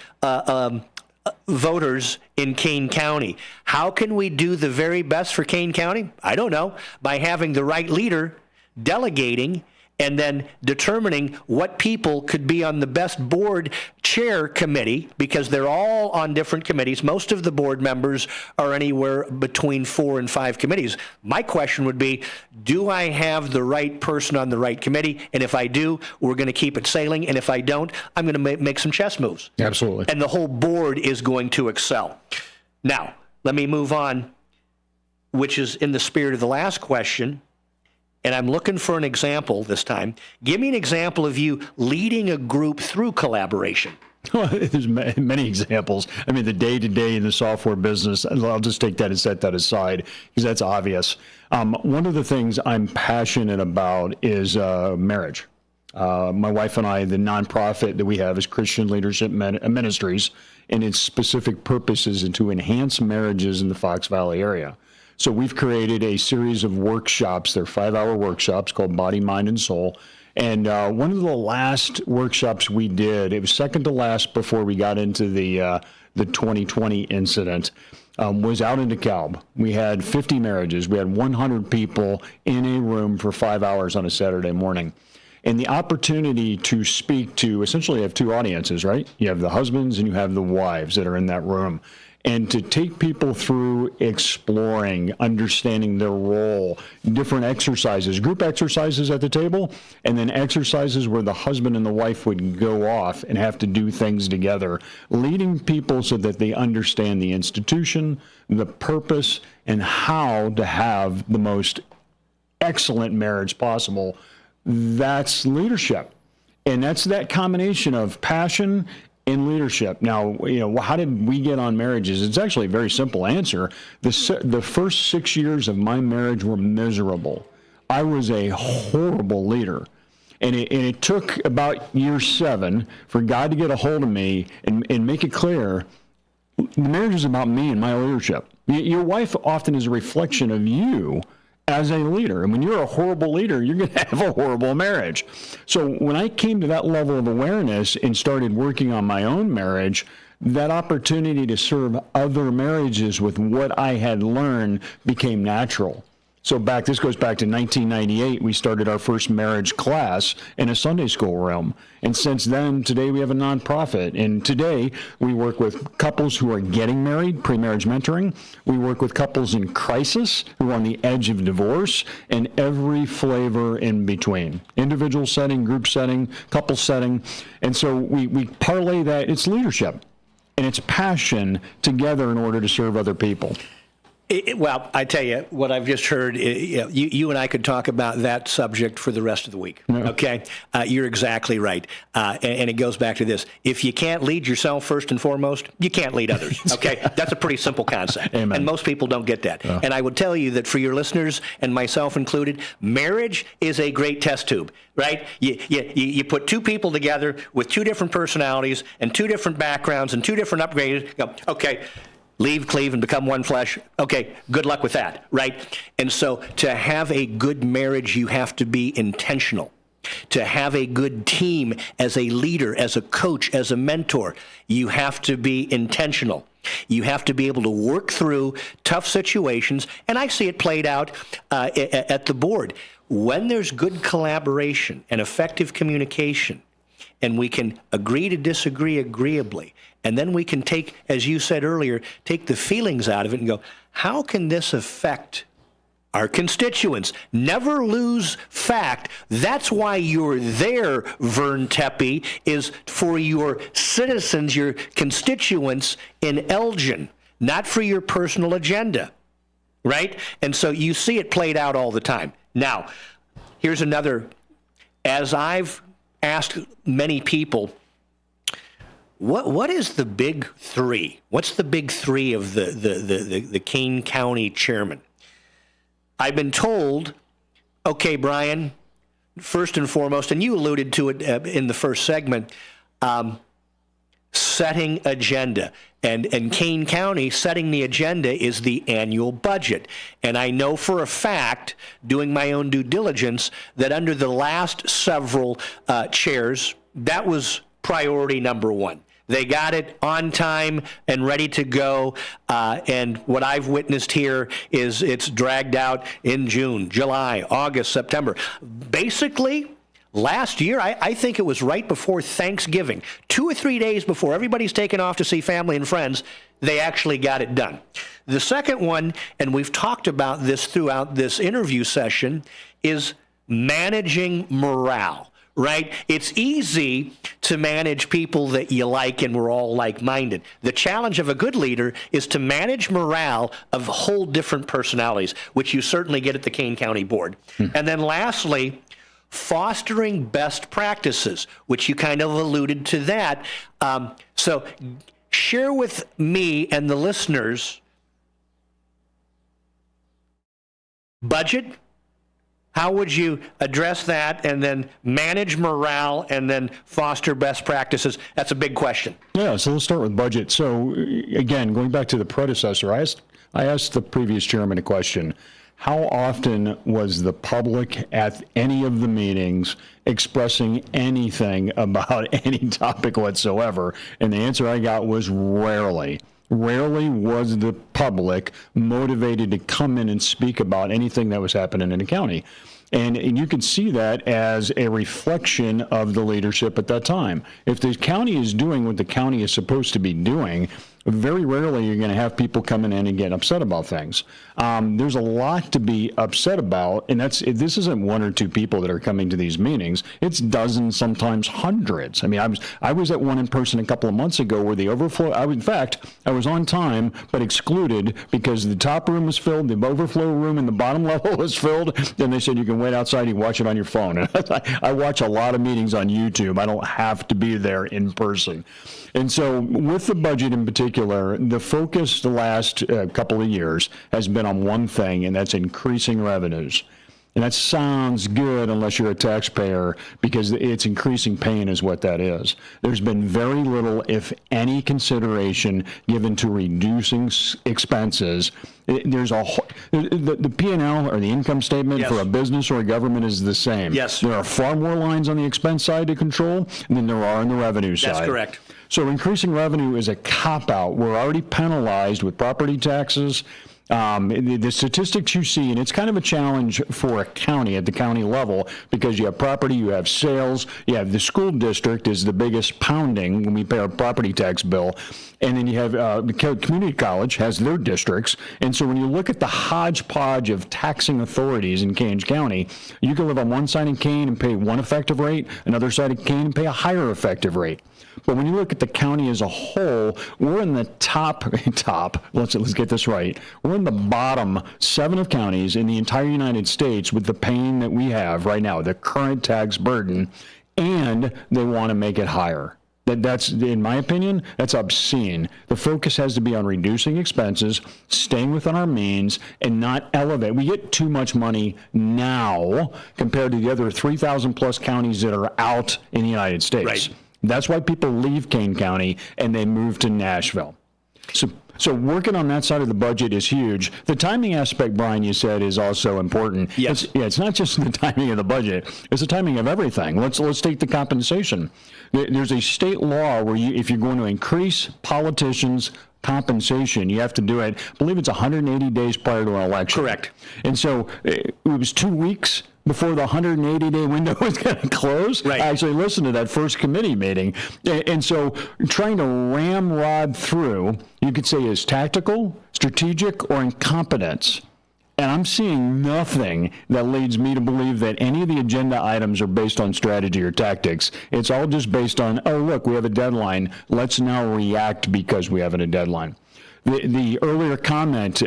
voters in Kane County. How can we do the very best for Kane County? I don't know. By having the right leader, delegating, and then determining what people could be on the best board chair committee, because they're all on different committees. Most of the board members are anywhere between 4 and 5 committees. My question would be, do I have the right person on the right committee? And if I do, we're going to keep it sailing. And if I don't, I'm going to make some chess moves. Absolutely. And the whole board is going to excel. Now, let me move on, which is in the spirit of the last question. And I'm looking for an example this time. Give me an example of you leading a group through collaboration. Well, there's many examples. I mean, the day-to-day in the software business, I'll just take that and set that aside because that's obvious. One of the things I'm passionate about is marriage. My wife and I, the nonprofit that we have is Christian Leadership Ministries, and its specific purpose is to enhance marriages in the Fox Valley area. So we've created a series of workshops. They're 5-hour workshops called Body, Mind, and Soul. And one of the last workshops we did, it was second to last before we got into the 2020 incident, was out in DeKalb. We had 50 marriages. We had 100 people in a room for 5 hours on a Saturday morning. And the opportunity to speak to, essentially you have two audiences, right? You have the husbands and you have the wives that are in that room. and to take people through exploring, understanding their role, different exercises, group exercises at the table, and then exercises where the husband and the wife would go off and have to do things together, leading people so that they understand the institution, the purpose, and how to have the most excellent marriage possible. That's leadership. And that's that combination of passion and leadership. Now, how did we get on marriages? It's actually a very simple answer. The first 6 years of my marriage were miserable. I was a horrible leader. And it took about year 7 for God to get a hold of me and make it clear, the marriage is about me and my leadership. Your wife often is a reflection of you as a leader. And when you're a horrible leader, you're going to have a horrible marriage. So when I came to that level of awareness and started working on my own marriage, that opportunity to serve other marriages with what I had learned became natural. So this goes back to 1998. We started our first marriage class in a Sunday school room. And since then, today we have a nonprofit. And today we work with couples who are getting married, pre-marriage mentoring. We work with couples in crisis who are on the edge of divorce, and every flavor in between. Individual setting, group setting, couple setting. And so we parlay that. It's leadership and it's passion together in order to serve other people. Well, I tell you, what I've just heard, you and I could talk about that subject for the rest of the week, okay? You're exactly right. And it goes back to this. If you can't lead yourself first and foremost, you can't lead others, okay? That's a pretty simple concept. Amen. And most people don't get that. And I would tell you that for your listeners, and myself included, marriage is a great test tube, right? You put two people together with two different personalities and two different backgrounds and two different upgrades. Go, okay. Leave, cleave, and become one flesh. Okay, good luck with that, right? And so to have a good marriage, you have to be intentional. To have a good team as a leader, as a coach, as a mentor, you have to be intentional. You have to be able to work through tough situations, and I see it played out at the board. When there's good collaboration and effective communication, and we can agree to disagree agreeably, and then we can take, as you said earlier, take the feelings out of it and go, how can this affect our constituents? Never lose fact. That's why you're there, Vern Tepe, is for your citizens, your constituents in Elgin, not for your personal agenda, right? And so you see it played out all the time. Now, here's another, as I've asked many people, what is the big three? What's the big three of the Kane County chairman? I've been told, okay, Brian, first and foremost, and you alluded to it in the first segment, setting agenda. And Kane County setting the agenda is the annual budget. And I know for a fact, doing my own due diligence, that under the last several chairs, that was priority number one. They got it on time and ready to go. And what I've witnessed here is it's dragged out in June, July, August, September. Basically, last year, I think it was right before Thanksgiving, 2 or 3 days before everybody's taken off to see family and friends, they actually got it done. The second one, and we've talked about this throughout this interview session, is managing morale. Right? It's easy to manage people that you like and we're all like-minded. The challenge of a good leader is to manage morale of whole different personalities, which you certainly get at the Kane County Board. And then lastly, fostering best practices, which you kind of alluded to that. So share with me and the listeners budget. How would you address that, and then manage morale, and then foster best practices? That's a big question. Yeah, so let's start with budget. So again, going back to the predecessor, I asked the previous chairman a question. How often was the public at any of the meetings expressing anything about any topic whatsoever? And the answer I got was rarely. Rarely was the public motivated to come in and speak about anything that was happening in the county. And you can see that as a reflection of the leadership at that time. If the county is doing what the county is supposed to be doing, very rarely you're going to have people coming in and get upset about things. There's a lot to be upset about, and this isn't one or two people that are coming to these meetings. It's dozens, sometimes hundreds. I mean, I was at one in person a couple of months ago where the overflow. I was on time but excluded because the top room was filled, the overflow room in the bottom level was filled. Then they said you can wait outside and watch it on your phone. And I watch a lot of meetings on YouTube. I don't have to be there in person. And so with the budget in particular, the focus the last couple of years has been on one thing, and that's increasing revenues. And that sounds good unless you're a taxpayer, because it's increasing pain is what that is. There's been very little, if any, consideration given to reducing expenses. There's the P&L or the income statement for a business or a government is the same. Yes. There are far more lines on the expense side to control than there are on the revenue side. That's correct. So increasing revenue is a cop-out. We're already penalized with property taxes. The statistics you see, and it's kind of a challenge for a county at the county level, because you have property, you have sales, you have the school district is the biggest pounding when we pay our property tax bill, and then you have the community college has their districts. And so when you look at the hodgepodge of taxing authorities in Kane County, you can live on one side of Kane and pay one effective rate, another side of Kane and pay a higher effective rate. But when you look at the county as a whole, we're in the top, let's get this right, we're in the bottom 7 of counties in the entire United States with the pain that we have right now, the current tax burden, and they want to make it higher. That's, in my opinion, that's obscene. The focus has to be on reducing expenses, staying within our means, and not elevate. We get too much money now compared to the other 3,000 plus counties that are out in the United States. Right. That's why people leave Kane County and they move to Nashville. So working on that side of the budget is huge. The timing aspect, Brian, you said, is also important. Yes. It's not just the timing of the budget. It's the timing of everything. Let's take the compensation. There's a state law where if you're going to increase politicians' compensation, you have to do it, I believe it's 180 days prior to an election. Correct. And so it was 2 weeks before the 180-day window was going to close. Right. I actually listened to that first committee meeting. And so trying to ramrod through, you could say, is tactical, strategic, or incompetence. And I'm seeing nothing that leads me to believe that any of the agenda items are based on strategy or tactics. It's all just based on, oh, look, we have a deadline. Let's now react because we have a deadline. The earlier comment,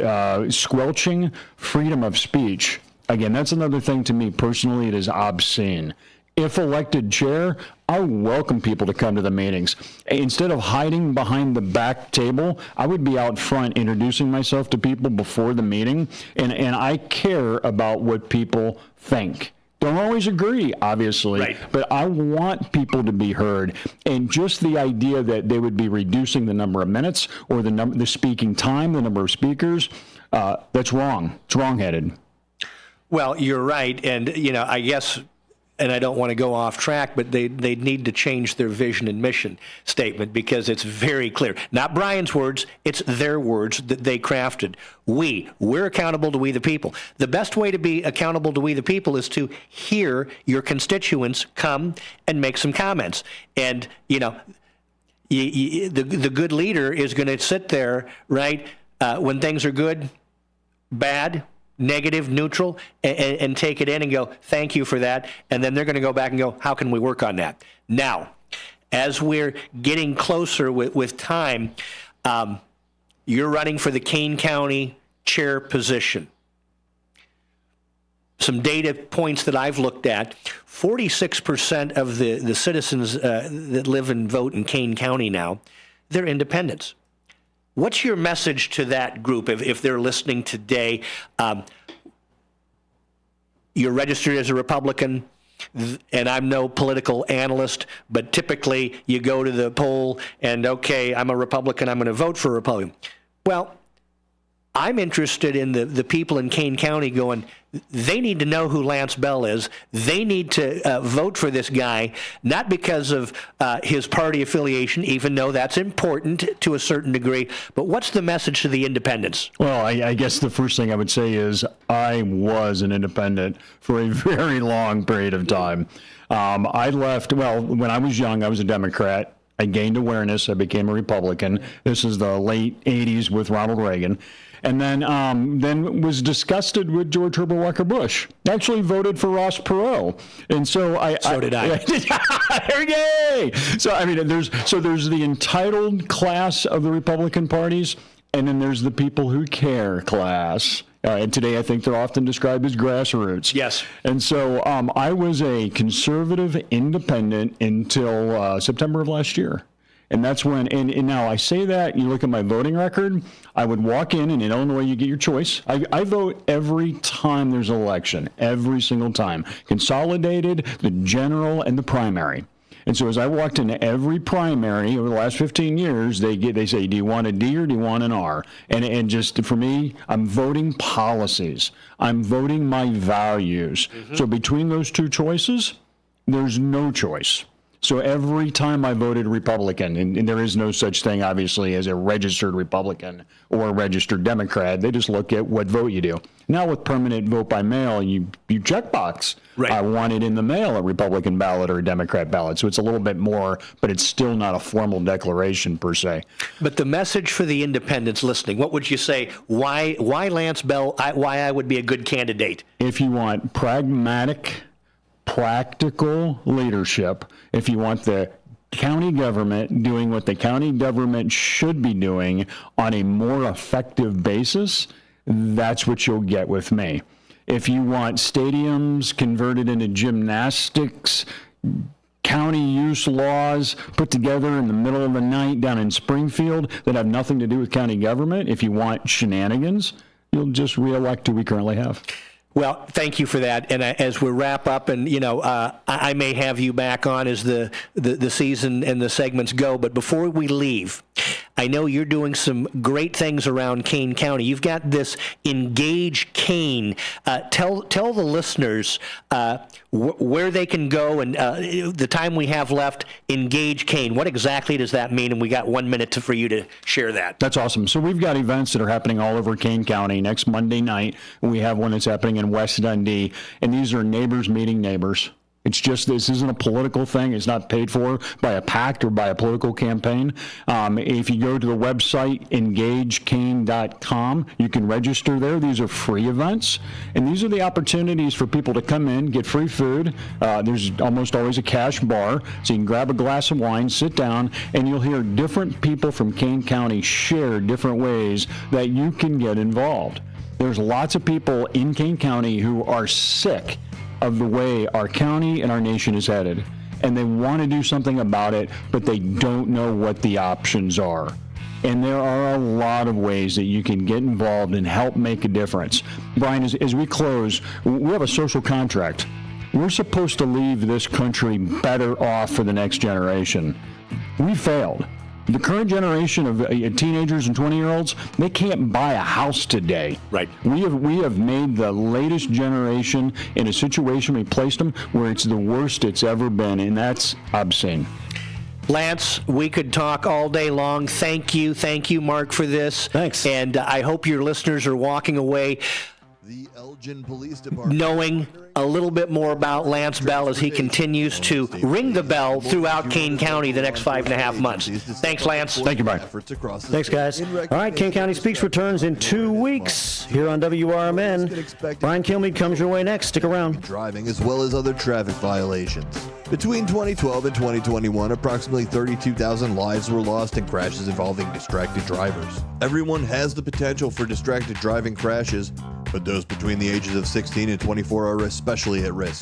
squelching freedom of speech, again, that's another thing to me personally. It is obscene. If elected chair, I welcome people to come to the meetings. Instead of hiding behind the back table, I would be out front introducing myself to people before the meeting, and I care about what people think. Don't always agree, obviously, right, but I want people to be heard. And just the idea that they would be reducing the number of minutes or the speaking time, the number of speakers, that's wrong. It's wrong-headed. Well, you're right, and I guess, and I don't want to go off track, but they need to change their vision and mission statement, because it's very clear. Not Brian's words, it's their words that they crafted. We're accountable to we the people. The best way to be accountable to we the people is to hear your constituents come and make some comments. And, the good leader is going to sit there, right, when things are good, bad, negative, neutral, and take it in and go, thank you for that. And then they're going to go back and go, how can we work on that? Now, as we're getting closer with time, you're running for the Kane County Chair position. Some data points that I've looked at, 46% of the citizens that live and vote in Kane County now, they're independents. What's your message to that group if they're listening today? You're registered as a Republican, and I'm no political analyst, but typically you go to the poll and, okay, I'm a Republican, I'm going to vote for a Republican. Well, I'm interested in the people in Kane County going, they need to know who Lance Bell is. They need to vote for this guy, not because of his party affiliation, even though that's important to a certain degree, but what's the message to the independents? Well, I guess the first thing I would say is I was an independent for a very long period of time. I left, when I was young, I was a Democrat. I gained awareness. I became a Republican. This is the late 80s with Ronald Reagan. And then was disgusted with George Herbert Walker Bush. Actually voted for Ross Perot. And so So did I. Yay! So, I mean, there's the entitled class of the Republican parties, and then there's the people who care class. And today I think they're often described as grassroots. Yes. And so I was a conservative independent until September of last year. And that's when, and now I say that, you look at my voting record, I would walk in, and in Illinois you get your choice. I vote every time there's an election, every single time. Consolidated, the general, and the primary. And so as I walked into every primary over the last 15 years, they say, do you want a D or do you want an R? And just for me, I'm voting policies. I'm voting my values. So between those two choices, there's no choice. So every time I voted Republican, and there is no such thing, obviously, as a registered Republican or a registered Democrat. They just look at what vote you do. Now with permanent vote by mail, you checkbox. Right. I want it in the mail, a Republican ballot or a Democrat ballot. So it's a little bit more, but it's still not a formal declaration per se. But the message for the independents listening, what would you say? Why Lance Bell, why I would be a good candidate? If you want pragmatic, practical leadership, if you want the county government doing what the county government should be doing on a more effective basis, that's what you'll get with me. If you want stadiums converted into gymnastics, county use laws put together in the middle of the night down in Springfield that have nothing to do with county government, if you want shenanigans, you'll just reelect who we currently have. Well, thank you for that. And as we wrap up, and I may have you back on as the season and the segments go. But before we leave, I know you're doing some great things around Kane County. You've got this Engage Kane. Tell the listeners where they can go and the time we have left. Engage Kane. What exactly does that mean? And we got 1 minute for you to share that. That's awesome. So we've got events that are happening all over Kane County. Next Monday night, we have one that's happening in West Dundee, and these are neighbors meeting neighbors. It's just, this isn't a political thing. It's not paid for by a PAC or by a political campaign. If you go to the website, engagekane.com, you can register there. These are free events, and these are the opportunities for people to come in, get free food. There's almost always a cash bar, so you can grab a glass of wine, sit down, and you'll hear different people from Kane County share different ways that you can get involved. There's lots of people in Kane County who are sick of the way our county and our nation is headed, and they want to do something about it, but they don't know what the options are. And there are a lot of ways that you can get involved and help make a difference. Brian, as we close, we have a social contract. We're supposed to leave this country better off for the next generation. We failed. The current generation of teenagers and 20-year-olds, they can't buy a house today. Right. We have made the latest generation in a situation, we placed them where it's the worst it's ever been, and that's obscene. Lance, we could talk all day long. Thank you, Mark, for this. Thanks. And I hope your listeners are walking away The Elgin Police Department knowing a little bit more about Lance Bell as he continues to ring the bell throughout Kane County the next 5.5 months. Thanks, Lance. Thank you, Brian. Thanks, guys. All right, Kane County Speaks returns in 2 weeks here on WRMN. Brian Kilmeade comes your way next. Stick around. Driving as well as other traffic violations. Between 2012 and 2021, approximately 32,000 lives were lost in crashes involving distracted drivers. Everyone has the potential for distracted driving crashes, but those between the ages of 16 and 24 are especially at risk.